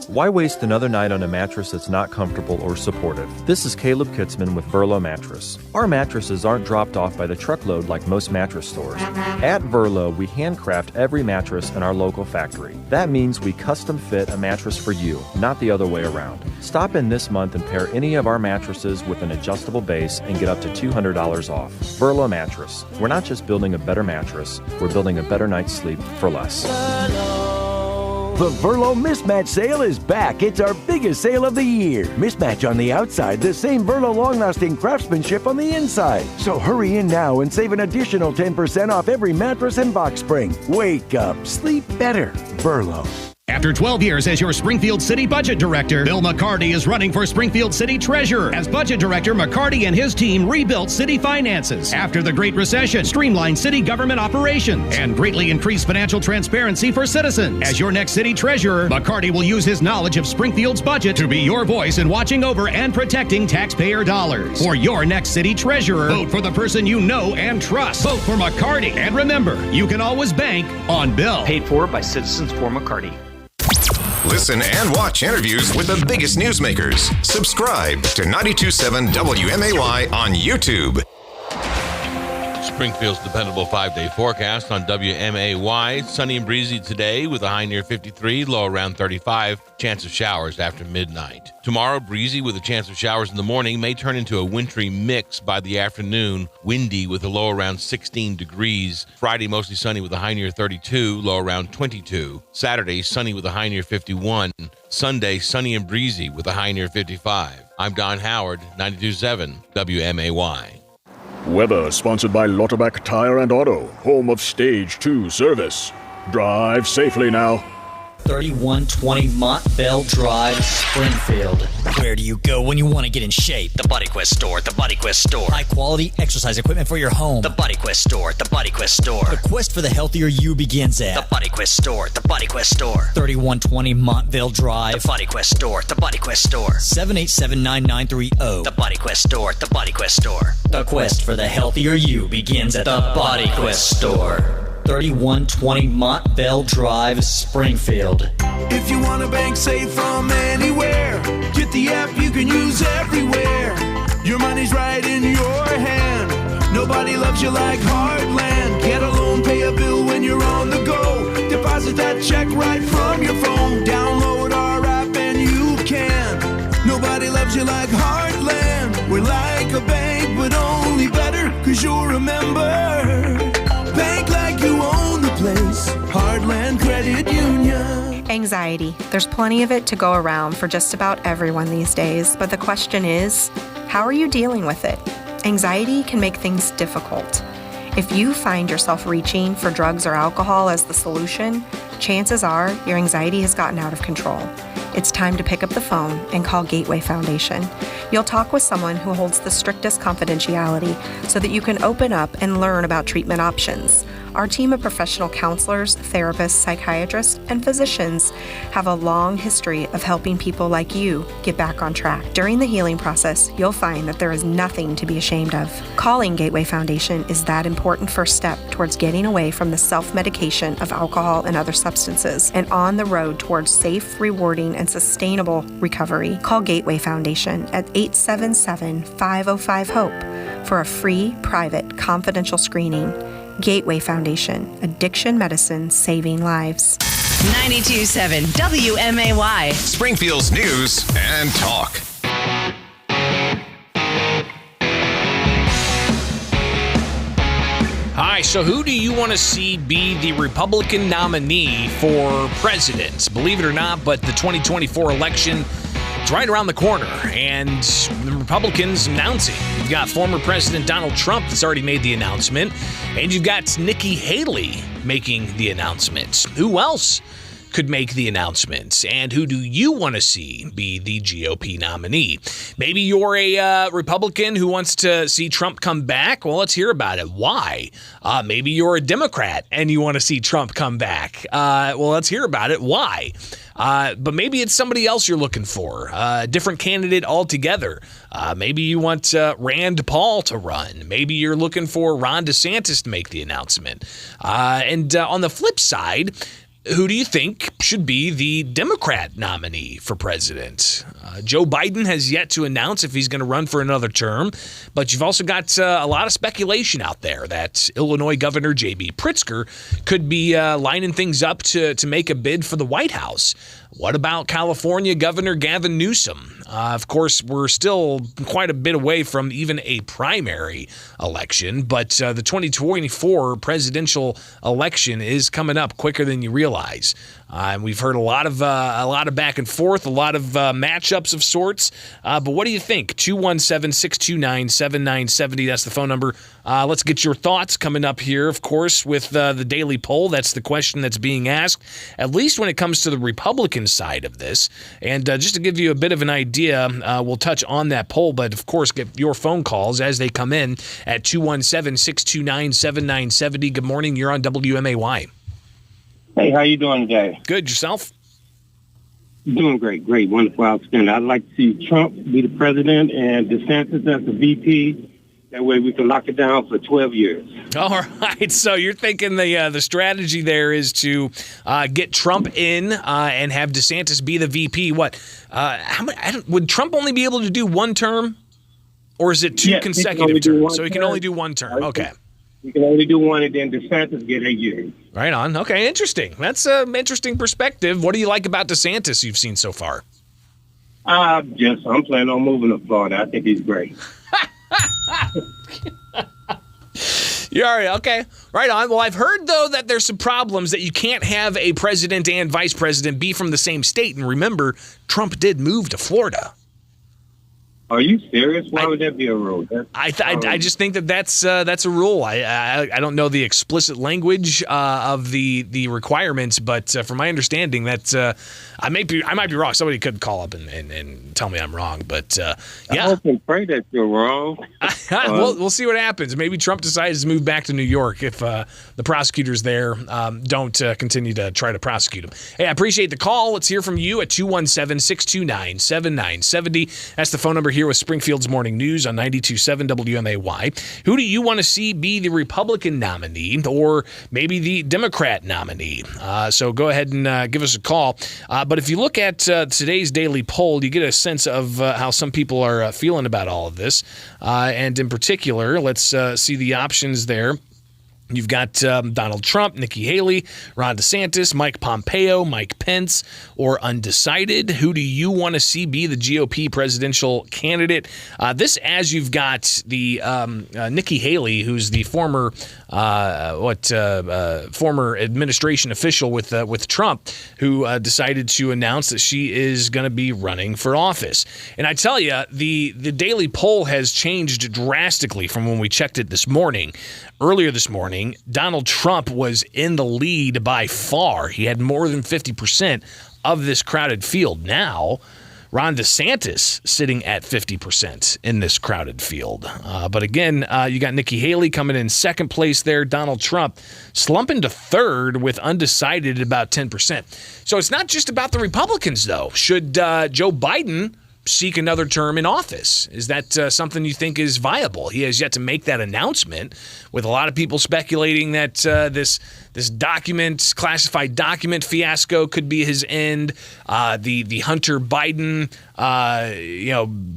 Why waste another night on a mattress that's not comfortable or supportive? This is Caleb Kitzman with Verlo Mattress. Our mattresses aren't dropped off by the truckload like most mattress stores. At Verlo, we handcraft every mattress in our local factory. That means we custom fit a mattress for you, not the other way around. Stop in this month and pair any of our mattresses with an adjustable base and get up to $200 off. Verlo Mattress. We're not just building a better mattress, we're building a better night's sleep for less. The Verlo Mismatch Sale is back. It's our biggest sale of the year. Mismatch on the outside, the same Verlo long-lasting craftsmanship on the inside. So hurry in now and save an additional 10% off every mattress and box spring. Wake up. Sleep better. Verlo. After 12 years as your Springfield City Budget Director, Bill McCarty is running for Springfield City Treasurer. As Budget Director, McCarty and his team rebuilt city finances after the Great Recession, streamlined city government operations, and greatly increased financial transparency for citizens. As your next City Treasurer, McCarty will use his knowledge of Springfield's budget to be your voice in watching over and protecting taxpayer dollars. For your next City Treasurer, vote for the person you know and trust. Vote for McCarty. And remember, you can always bank on Bill. Paid for by Citizens for McCarty. Listen and watch interviews with the biggest newsmakers. Subscribe to 92.7 WMAY on YouTube. Springfield's dependable 5-day forecast on WMAY. Sunny and breezy today with a high near 53, low around 35. Chance of showers after midnight. Tomorrow, breezy with a chance of showers in the morning, may turn into a wintry mix by the afternoon. Windy with a low around 16 degrees. Friday, mostly sunny with a high near 32, low around 22. Saturday, sunny with a high near 51. Sunday, sunny and breezy with a high near 55. I'm Don Howard, 92.7 WMAY. Weather sponsored by Lotterback Tire and Auto, home of Stage 2 service. Drive safely now. 3120 Montvale Drive, Springfield. Where do you go when you want to get in shape? The Body Quest Store, the Body Quest Store. High quality exercise equipment for your home. The Body Quest Store, the Body Quest Store. The quest for the healthier you begins at The Body Quest Store, the Body Quest Store. 3120 Montvale Drive. The Body Quest Store, the Body Quest Store. 787-9930. The Body Quest Store, the Body Quest Store. The quest for the healthier you begins at the Body Quest Store. 3120 Montvale Drive, Springfield. If you want to bank safe from anywhere, get the app you can use everywhere. Your money's right in your hand. Nobody loves you like Heartland. Get a loan, pay a bill when you're on the go. Deposit that check right from your phone. Download Anxiety. There's plenty of it to go around for just about everyone these days, but the question is, how are you dealing with it? Anxiety can make things difficult. If you find yourself reaching for drugs or alcohol as the solution, chances are your anxiety has gotten out of control. It's time to pick up the phone and call Gateway Foundation. You'll talk with someone who holds the strictest confidentiality so that you can open up and learn about treatment options. Our team of professional counselors, therapists, psychiatrists, and physicians have a long history of helping people like you get back on track. During the healing process, you'll find that there is nothing to be ashamed of. Calling Gateway Foundation is that important first step towards getting away from the self-medication of alcohol and other substances and on the road towards safe, rewarding, and sustainable recovery. Call Gateway Foundation at 877-505-HOPE for a free, private, confidential screening. Gateway Foundation, addiction medicine saving lives. 92.7 WMAY. Springfield's news and talk. Hi, so who do you want to see be the Republican nominee for president? Believe it or not, but the 2024 election, it's right around the corner, and the Republicans announcing. You've got former President Donald Trump that's already made the announcement, and you've got Nikki Haley making the announcement. Who else could make the announcements, and who do you want to see be the GOP nominee? Maybe you're a Republican who wants to see Trump come back. Well, let's hear about it. Why? Maybe you're a Democrat and you want to see Trump come back. Well, let's hear about it. Why? But maybe it's somebody else you're looking for, a different candidate altogether. Maybe you want Rand Paul to run. Maybe you're looking for Ron DeSantis to make the announcement. And on the flip side, who do you think should be the Democrat nominee for president? Joe Biden has yet to announce if he's going to run for another term, but you've also got a lot of speculation out there that Illinois Governor J.B. Pritzker could be lining things up to make a bid for the White House. What about California Governor Gavin Newsom? Of course, we're still quite a bit away from even a primary election, but the 2024 presidential election is coming up quicker than you realize. And we've heard a lot of back and forth, a lot of matchups of sorts. But what do you think? 217-629-7970. That's the phone number. Let's get your thoughts coming up here, of course, with the daily poll. That's the question that's being asked, at least when it comes to the Republican side of this. And just to give you a bit of an idea, we'll touch on that poll, but of course, get your phone calls as they come in at 217-629-7970. Good morning. You're on WMAY. Hey, how you doing today? Good. Yourself? Doing great. Wonderful. Outstanding. I'd like to see Trump be the president and DeSantis as the VP. That way we can lock it down for 12 years. All right. So you're thinking the strategy there is to get Trump in and have DeSantis be the VP. What? Would Trump only be able to do one term? Or is it two consecutive terms? So he can only do one term. Okay. You can only do one, and then DeSantis get a year. Right on. Okay, interesting. That's an interesting perspective. What do you like about DeSantis you've seen so far? I'm planning on moving to Florida. I think he's great. You're all right. Okay. Right on. Well, I've heard, though, that there's some problems that you can't have a president and vice president be from the same state. And remember, Trump did move to Florida. Are you serious? Why would that be a rule? I just think that's a rule. I don't know the explicit language of the requirements, but from my understanding, that I might be wrong. Somebody could call up and tell me I'm wrong, but yeah. I hope and pray that you're wrong. We'll see what happens. Maybe Trump decides to move back to New York if the prosecutors there don't continue to try to prosecute him. Hey, I appreciate the call. Let's hear from you at 217-629-7970. That's the phone number here with Springfield's Morning News on 92.7 WMAY. Who do you want to see be the Republican nominee or maybe the Democrat nominee? So go ahead and give us a call. But if you look at today's daily poll, you get a sense of how some people are feeling about all of this. And in particular, let's see the options there. You've got Donald Trump, Nikki Haley, Ron DeSantis, Mike Pompeo, Mike Pence, or undecided. Who do you want to see be the GOP presidential candidate? This as you've got the Nikki Haley, who's the former former administration official with Trump, who decided to announce that she is going to be running for office. And I tell you, the daily poll has changed drastically from when we checked it this morning. Earlier this morning, Donald Trump was in the lead by far. He had more than 50% of this crowded field. Now, Ron DeSantis sitting at 50% in this crowded field. But again, you got Nikki Haley coming in second place there. Donald Trump slumping to third with undecided at about 10%. So it's not just about the Republicans, though. Should Joe Biden seek another term in office? Is that something you think is viable? He has yet to make that announcement, with a lot of people speculating that this classified document fiasco could be his end. The Hunter Biden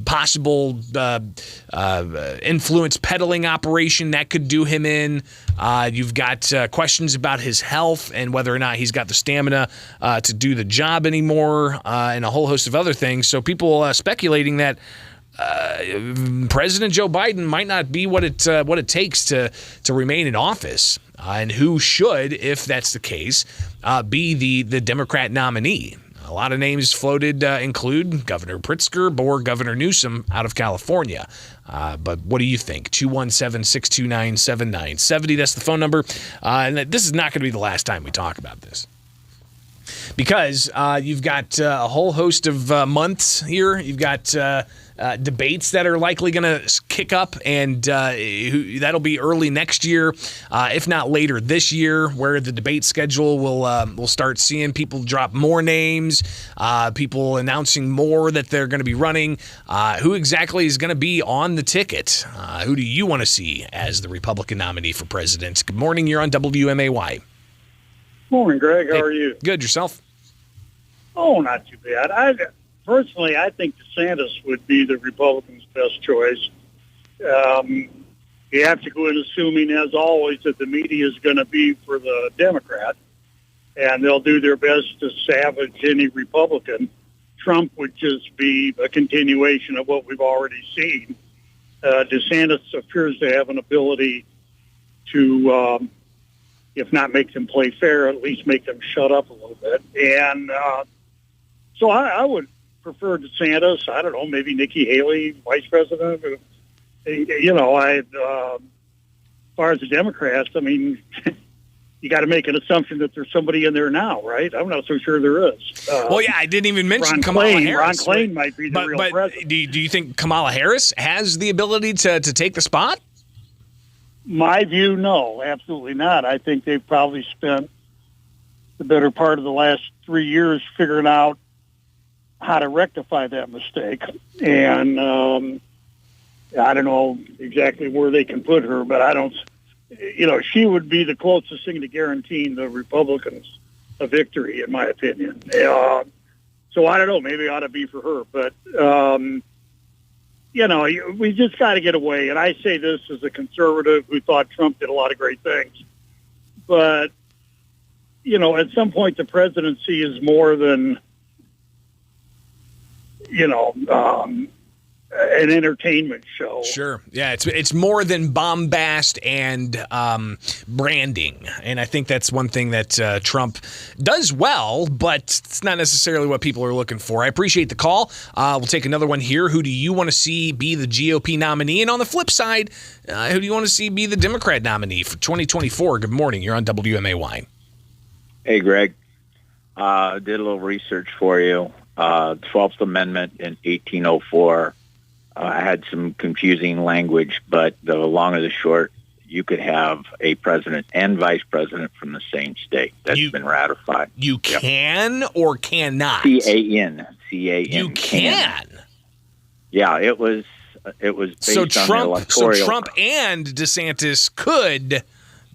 possible influence peddling operation that could do him in. You've got questions about his health and whether or not he's got the stamina to do the job anymore, and a whole host of other things. So people speculating that President Joe Biden might not be what it takes to remain in office, and who should, if that's the case, be the Democrat nominee. A lot of names floated include Governor Pritzker or Governor Newsom out of California. But what do you think? 217-629-7970. That's the phone number. And this is not going to be the last time we talk about this, because you've got a whole host of months here. You've got debates that are likely going to kick up, and that'll be early next year, if not later this year, where the debate schedule will start seeing people drop more names, people announcing more that they're going to be running. Who exactly is going to be on the ticket? Who do you want to see as the Republican nominee for president? Good morning. You're on WMAY. Morning, Greg. How are you? Good. Yourself? Oh, not too bad. Personally, I think DeSantis would be the Republicans' best choice. You have to go in assuming, as always, that the media is going to be for the Democrat, and they'll do their best to savage any Republican. Trump would just be a continuation of what we've already seen. DeSantis appears to have an ability to, if not make them play fair, at least make them shut up a little bit. And so I would prefer DeSantis. I don't know, maybe Nikki Haley, vice president. As far as the Democrats, I mean, you got to make an assumption that there's somebody in there now, right? I'm not so sure there is. Well, yeah, I didn't even mention Kamala Harris. Ron Klain might be the real president. Do you think Kamala Harris has the ability to take the spot? My view, no, absolutely not. I think they've probably spent the better part of the last 3 years figuring out how to rectify that mistake. And I don't know exactly where they can put her, but she would be the closest thing to guaranteeing the Republicans a victory, in my opinion. So I don't know, maybe it ought to be for her. But, we just got to get away. And I say this as a conservative who thought Trump did a lot of great things. But, at some point the presidency is more than an entertainment show. Sure. Yeah, it's more than bombast and branding. And I think that's one thing that Trump does well, but it's not necessarily what people are looking for. I appreciate the call. We'll take another one here. Who do you want to see be the GOP nominee? And on the flip side, who do you want to see be the Democrat nominee for 2024? Good morning. You're on WMAY. Hey, Greg. Did a little research for you. 12th Amendment in 1804. I had some confusing language, but the long or the short, you could have a president and vice president from the same state. That's been ratified. You can or cannot? C-A-N. You can? Yeah, it was based on the electoral. So Trump and DeSantis could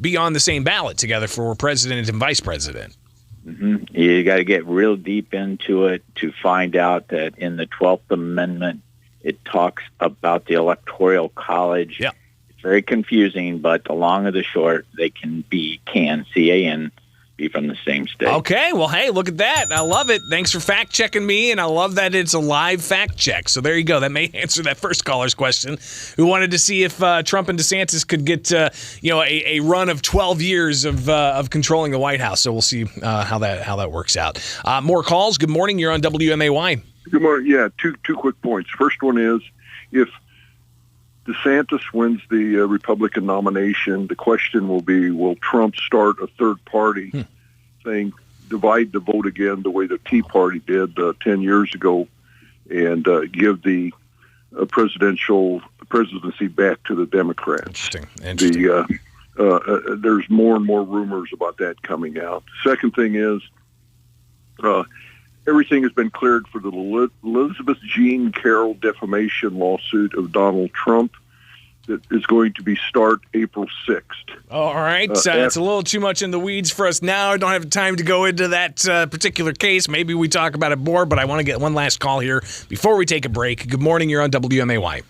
be on the same ballot together for president and vice president. Mm-hmm. You got to get real deep into it to find out that in the 12th Amendment, it talks about the Electoral College. Yeah. It very confusing, but the long of the short, they can, C-A-N, be from the same state. Okay, well, hey, look at that. I love it. Thanks for fact-checking me, and I love that it's a live fact-check. So there you go. That may answer that first caller's question, who wanted to see if Trump and DeSantis could get a run of 12 years of controlling the White House. So we'll see how that works out. More calls. Good morning. You're on WMAY. Good morning. Yeah, two quick points. First one is, if DeSantis wins the Republican nomination, the question will be, will Trump start a third party saying divide the vote again the way the Tea Party did 10 years ago and give the presidency back to the Democrats? Interesting. There's more and more rumors about that coming out. Second thing is, everything has been cleared for the Elizabeth Jean Carroll defamation lawsuit of Donald Trump that is going to start April 6th. All right. It's a little too much in the weeds for us now. I don't have time to go into that particular case. Maybe we talk about it more, but I want to get one last call here before we take a break. Good morning. You're on WMAY.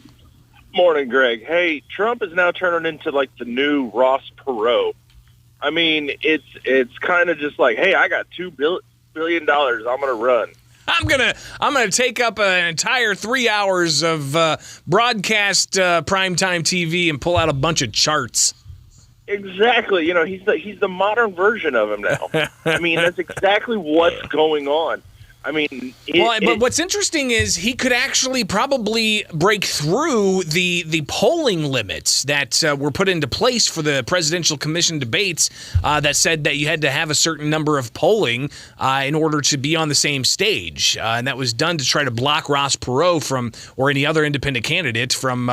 Morning, Greg. Hey, Trump is now turning into like the new Ross Perot. I mean, it's kind of just like, hey, I got $2 billion. I'm going to run. I'm gonna take up an entire 3 hours of broadcast primetime TV and pull out a bunch of charts. Exactly. He's the modern version of him now. I mean, that's exactly what's going on. I mean, but what's interesting is he could actually probably break through the polling limits that were put into place for the presidential commission debates that said that you had to have a certain number of polling in order to be on the same stage. And that was done to try to block Ross Perot or any other independent candidate from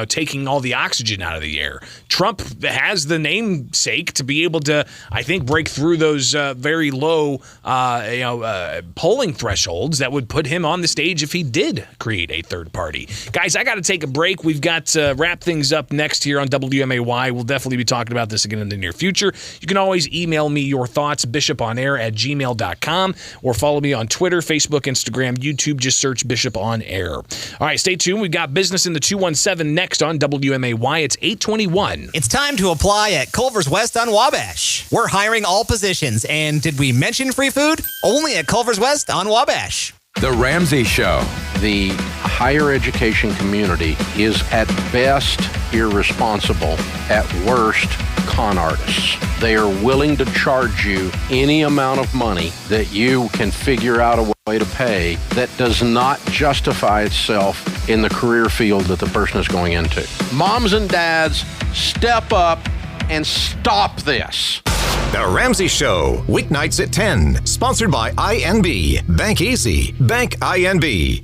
taking all the oxygen out of the air. Trump has the namesake to be able to, I think, break through those very low polling thresholds that would put him on the stage if he did create a third party. Guys, I got to take a break. We've got to wrap things up next here on WMAY. We'll definitely be talking about this again in the near future. You can always email me your thoughts, bishoponair@gmail.com, or follow me on Twitter, Facebook, Instagram, YouTube. Just search Bishop on Air. All right, stay tuned. We've got Business in the 217 next on WMAY. It's 8:21. It's time to apply at Culver's West on Wabash. We're hiring all positions, and did we mention free food? Only at Culver's West on Wabash. The Ramsey Show. The higher education community is at best irresponsible, at worst con artists. They are willing to charge you any amount of money that you can figure out a way to pay that does not justify itself in the career field that the person is going into. Moms and dads, step up and stop this. The Ramsey Show, weeknights at 10. Sponsored by INB. Bank Easy. Bank INB.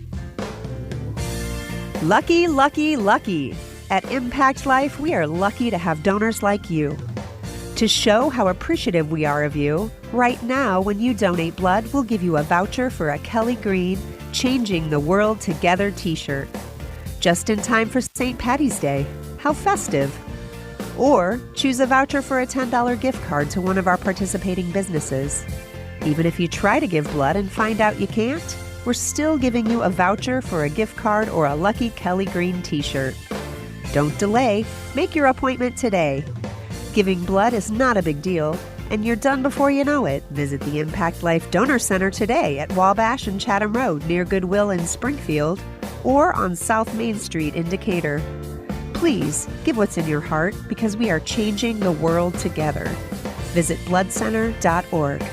Lucky, lucky, lucky. At Impact Life, we are lucky to have donors like you. To show how appreciative we are of you, right now when you donate blood, we'll give you a voucher for a Kelly Green Changing the World Together t-shirt. Just in time for St. Paddy's Day. How festive. Or choose a voucher for a $10 gift card to one of our participating businesses. Even if you try to give blood and find out you can't, we're still giving you a voucher for a gift card or a lucky Kelly Green t-shirt. Don't delay. Make your appointment today. Giving blood is not a big deal, and you're done before you know it. Visit the Impact Life Donor Center today at Wabash and Chatham Road near Goodwill in Springfield, or on South Main Street in Decatur. Please give what's in your heart, because we are changing the world together. Visit bloodcenter.org.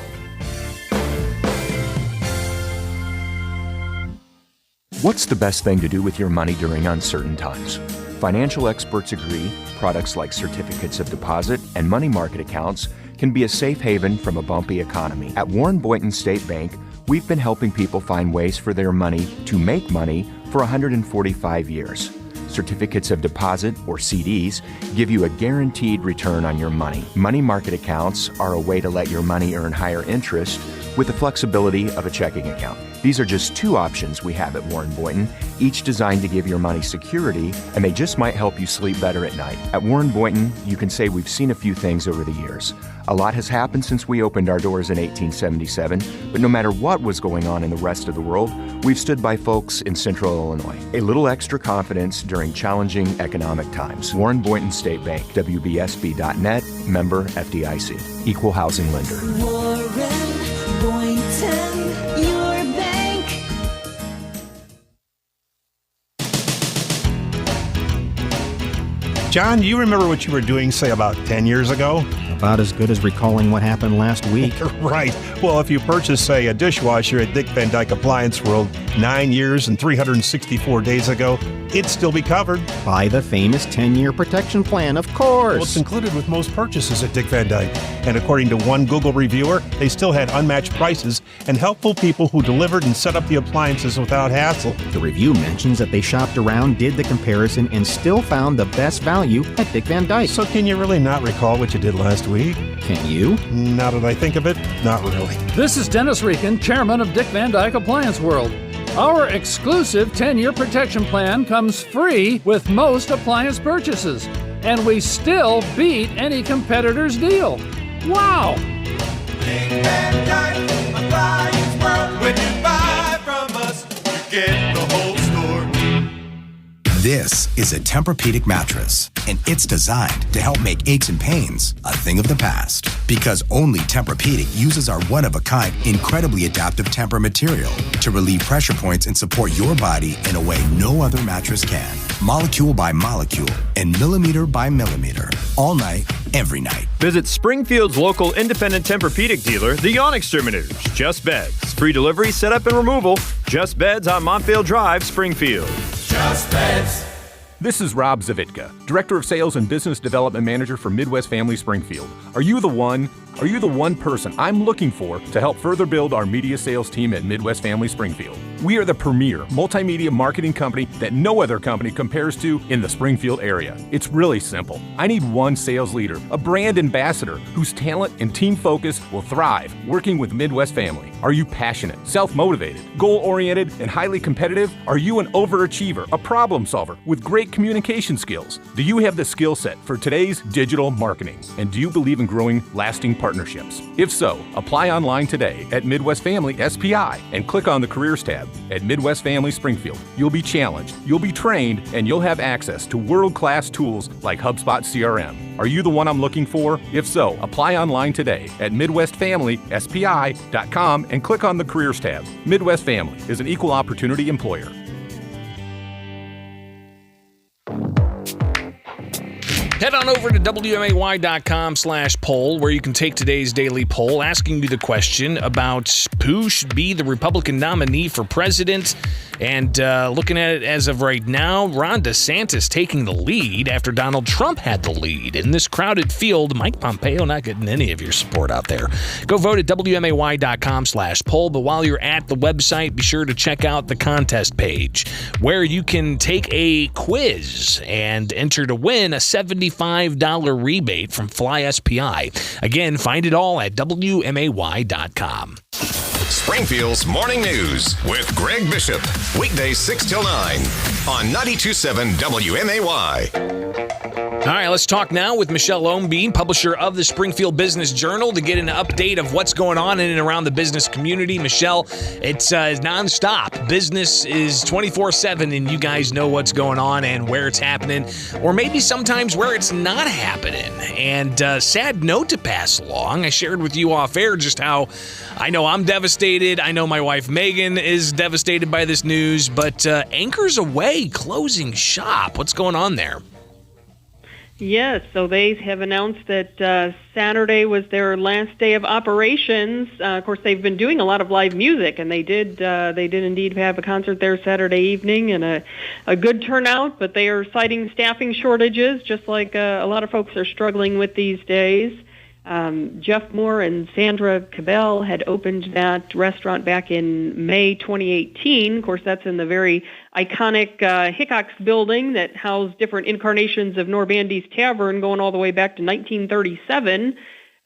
What's the best thing to do with your money during uncertain times? Financial experts agree products like certificates of deposit and money market accounts can be a safe haven from a bumpy economy. At Warren Boynton State Bank, we've been helping people find ways for their money to make money for 145 years. Certificates of deposit, or CDs, give you a guaranteed return on your money. Money market accounts are a way to let your money earn higher interest with the flexibility of a checking account. These are just two options we have at Warren Boynton, each designed to give your money security, and they just might help you sleep better at night. At Warren Boynton, you can say we've seen a few things over the years. A lot has happened since we opened our doors in 1877, but no matter what was going on in the rest of the world, we've stood by folks in Central Illinois. A little extra confidence during challenging economic times. Warren Boynton State Bank, WBSB.net, member FDIC, equal housing lender. Warren Boynton, your bank. John, do you remember what you were doing, say, about 10 years ago? About as good as recalling what happened last week. Right. Well, if you purchase, say, a dishwasher at Dick Van Dyke Appliance World 9 years and 364 days ago, it'd still be covered. By the famous 10-year protection plan, of course. Well, it's included with most purchases at Dick Van Dyke. And according to one Google reviewer, they still had unmatched prices and helpful people who delivered and set up the appliances without hassle. The review mentions that they shopped around, did the comparison, and still found the best value at Dick Van Dyke. So can you really not recall what you did last week? Can you? Now that I think of it, not really. This is Dennis Reekin, chairman of Dick Van Dyke Appliance World. Our exclusive 10-year protection plan comes free with most appliance purchases, and we still beat any competitor's deal. Wow! Dick Van Dyke Appliance World. When you buy from us, you get the whole store. This is a Tempur-Pedic mattress, and it's designed to help make aches and pains a thing of the past. Because only Tempur-Pedic uses our one-of-a-kind, incredibly adaptive Tempur material to relieve pressure points and support your body in a way no other mattress can. Molecule by molecule and millimeter by millimeter. All night, every night. Visit Springfield's local independent Tempur-Pedic dealer, the Yawn Exterminators. Just Beds. Free delivery, setup, and removal. Just Beds on Montvale Drive, Springfield. Just Beds. This is Rob Zavitka, Director of Sales and Business Development Manager for Midwest Family Springfield. Are you the one person I'm looking for to help further build our media sales team at Midwest Family Springfield? We are the premier multimedia marketing company that no other company compares to in the Springfield area. It's really simple. I need one sales leader, a brand ambassador whose talent and team focus will thrive working with Midwest Family. Are you passionate, self-motivated, goal-oriented, and highly competitive? Are you an overachiever, a problem solver with great communication skills? Do you have the skill set for today's digital marketing? And do you believe in growing lasting partnerships? If so, apply online today at Midwest Family SPI and click on the Careers tab. At Midwest Family Springfield, you'll be challenged, you'll be trained, and you'll have access to world-class tools like HubSpot CRM. Are you the one I'm looking for? If so, apply online today at MidwestFamilySPI.com and click on the Careers tab. Midwest Family is an equal opportunity employer. Head on over to WMAY.com/poll, where you can take today's daily poll asking you the question about who should be the Republican nominee for president. And looking at it as of right now, Ron DeSantis taking the lead after Donald Trump had the lead. In this crowded field, Mike Pompeo not getting any of your support out there. Go vote at WMAY.com/poll. But while you're at the website, be sure to check out the contest page, where you can take a quiz and enter to win a $75 rebate from Fly SPI. Again, find it all at WMAY.com. Springfield's Morning News with Greg Bishop. Weekdays 6 till 9 on 92.7 WMAY. All right, let's talk now with Michelle Ownbean, publisher of the Springfield Business Journal, to get an update of what's going on in and around the business community. Michelle, it's nonstop. Business is 24/7, and you guys know what's going on and where it's happening, or maybe sometimes where it's not happening. And sad note to pass along, I shared with you off air just how I know I'm devastated. I know my wife Megan is devastated by this news, but Anchors Away closing shop. What's going on there? Yes, so they have announced that Saturday was their last day of operations. Of course, they've been doing a lot of live music, and they did indeed have a concert there Saturday evening, and a good turnout, but they are citing staffing shortages, just like a lot of folks are struggling with these days. Jeff Moore and Sandra Cabell had opened that restaurant back in May 2018. Of course, that's in the very iconic Hickox building that housed different incarnations of Norbandy's Tavern going all the way back to 1937.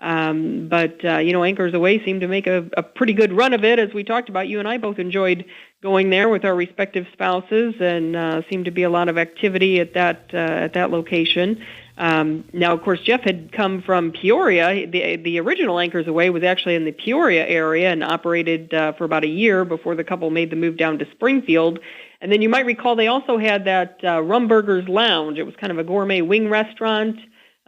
But Anchors Away seemed to make a pretty good run of it, as we talked about. You and I both enjoyed going there with our respective spouses, and seemed to be a lot of activity at that location. Now, of course, Jeff had come from Peoria. The original Anchors Away was actually in the Peoria area and operated for about a year before the couple made the move down to Springfield. And then you might recall they also had that Rumburgers Lounge. It was kind of a gourmet wing restaurant.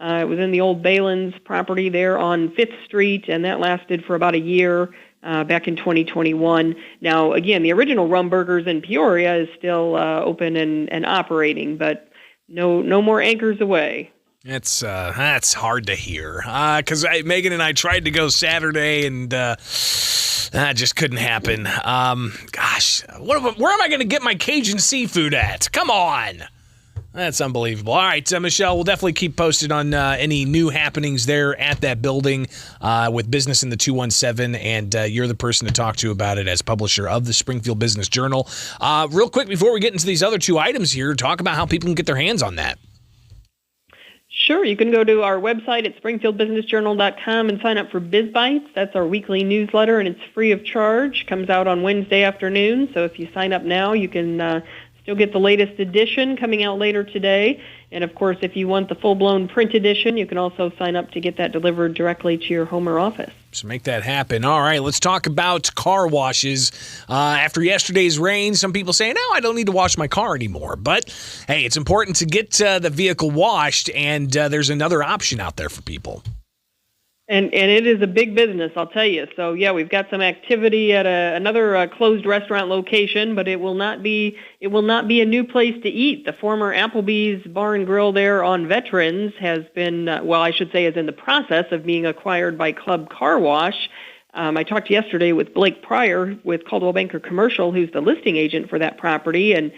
It was in the old Balin's property there on 5th Street, and that lasted for about a year back in 2021. Now, again, the original Rumburgers in Peoria is still open and operating, but no more Anchors Away. That's hard to hear because Megan and I tried to go Saturday and that just couldn't happen. Gosh, where am I going to get my Cajun seafood at? Come on. That's unbelievable. All right, Michelle, we'll definitely keep posted on any new happenings there at that building with Business in the 217, and you're the person to talk to about it as publisher of the Springfield Business Journal. Real quick, before we get into these other two items here, talk about how people can get their hands on that. Sure. You can go to our website at springfieldbusinessjournal.com and sign up for BizBites. That's our weekly newsletter, and it's free of charge. Comes out on Wednesday afternoon, so if you sign up now, you can still get the latest edition coming out later today. And, of course, if you want the full-blown print edition, you can also sign up to get that delivered directly to your home or office. So make that happen. All right, let's talk about car washes. After yesterday's rain, some people say, no, I don't need to wash my car anymore. But, hey, it's important to get the vehicle washed, and there's another option out there for people. And it is a big business, I'll tell you. So, yeah, we've got some activity at another closed restaurant location, but it will not be a new place to eat. The former Applebee's Bar and Grill there on Veterans has been, is in the process of being acquired by Club Car Wash. I talked yesterday with Blake Pryor with Coldwell Banker Commercial, who's the listing agent for that property, and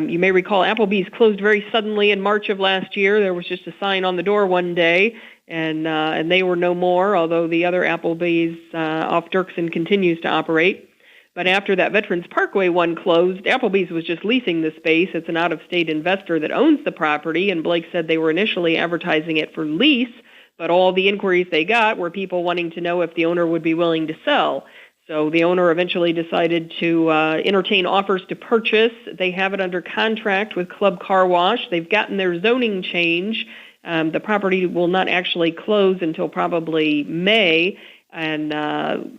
you may recall Applebee's closed very suddenly in March of last year. There was just a sign on the door one day, and they were no more, although the other Applebee's off Dirksen continues to operate. But after that Veterans Parkway one closed, Applebee's was just leasing the space. It's an out-of-state investor that owns the property, and Blake said they were initially advertising it for lease, but all the inquiries they got were people wanting to know if the owner would be willing to sell. So the owner eventually decided to entertain offers to purchase. They have it under contract with Club Car Wash. They've gotten their zoning change. The property will not actually close until probably May, and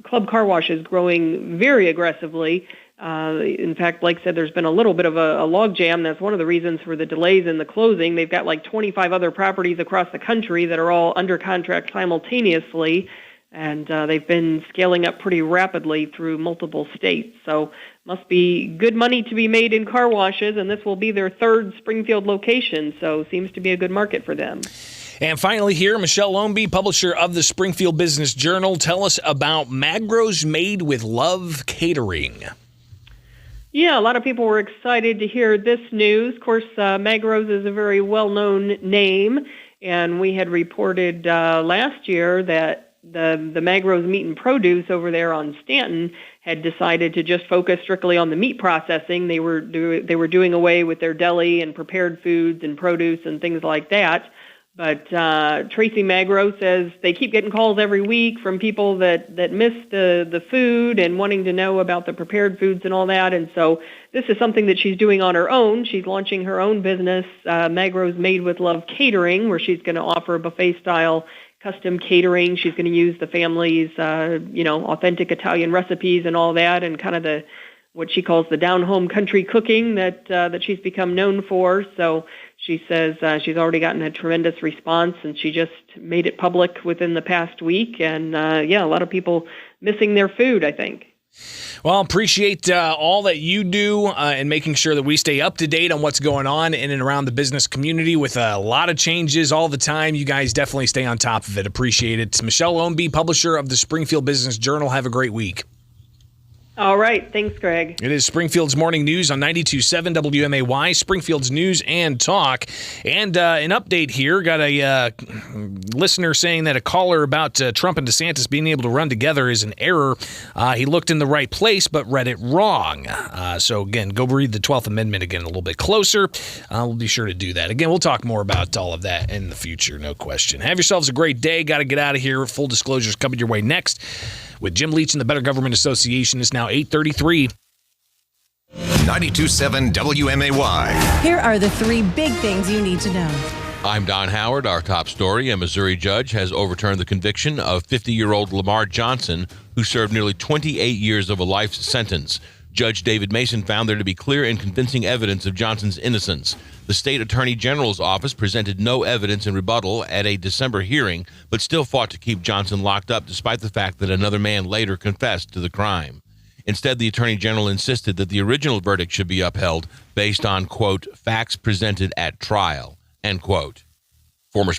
Club Car Wash is growing very aggressively. In fact, Blake said there's been a little bit of a logjam. That's one of the reasons for the delays in the closing. They've got like 25 other properties across the country that are all under contract simultaneously, and they've been scaling up pretty rapidly through multiple states. So must be good money to be made in car washes, and this will be their third Springfield location, so seems to be a good market for them. And finally here, Michelle Loamby, publisher of the Springfield Business Journal. Tell us about Magros Made with Love Catering. Yeah, a lot of people were excited to hear this news. Of course, Magros is a very well-known name, and we had reported last year that the Magros Meat and Produce over there on Stanton had decided to just focus strictly on the meat processing. They were doing away with their deli and prepared foods and produce and things like that. But Tracy Magros says they keep getting calls every week from people that miss the food and wanting to know about the prepared foods and all that. And so this is something that she's doing on her own. She's launching her own business, Magros Made with Love Catering, where she's going to offer buffet-style custom catering. She's going to use the family's, authentic Italian recipes and all that, and kind of what she calls the down-home country cooking that she's become known for. So she says she's already gotten a tremendous response, and she just made it public within the past week. And, a lot of people missing their food, I think. Well, appreciate all that you do and making sure that we stay up to date on what's going on in and around the business community with a lot of changes all the time. You guys definitely stay on top of it. Appreciate it. Michelle Loamby, publisher of the Springfield Business Journal. Have a great week. All right. Thanks, Greg. It is Springfield's Morning News on 92.7 WMAY, Springfield's News and Talk. And an update here. Got a listener saying that a caller about Trump and DeSantis being able to run together is an error. He looked in the right place but read it wrong. So, again, go read the 12th Amendment again a little bit closer. We'll be sure to do that. Again, we'll talk more about all of that in the future, no question. Have yourselves a great day. Got to get out of here. Full disclosures coming your way next. With Jim Leach and the Better Government Association. It's now 8:33. 92.7 WMAY. Here are the three big things you need to know. I'm Don Howard. Our top story: a Missouri judge has overturned the conviction of 50-year-old Lamar Johnson, who served nearly 28 years of a life sentence. Judge David Mason found there to be clear and convincing evidence of Johnson's innocence. The state attorney general's office presented no evidence in rebuttal at a December hearing, but still fought to keep Johnson locked up despite the fact that another man later confessed to the crime. Instead, the attorney general insisted that the original verdict should be upheld based on, quote, facts presented at trial, end quote. Former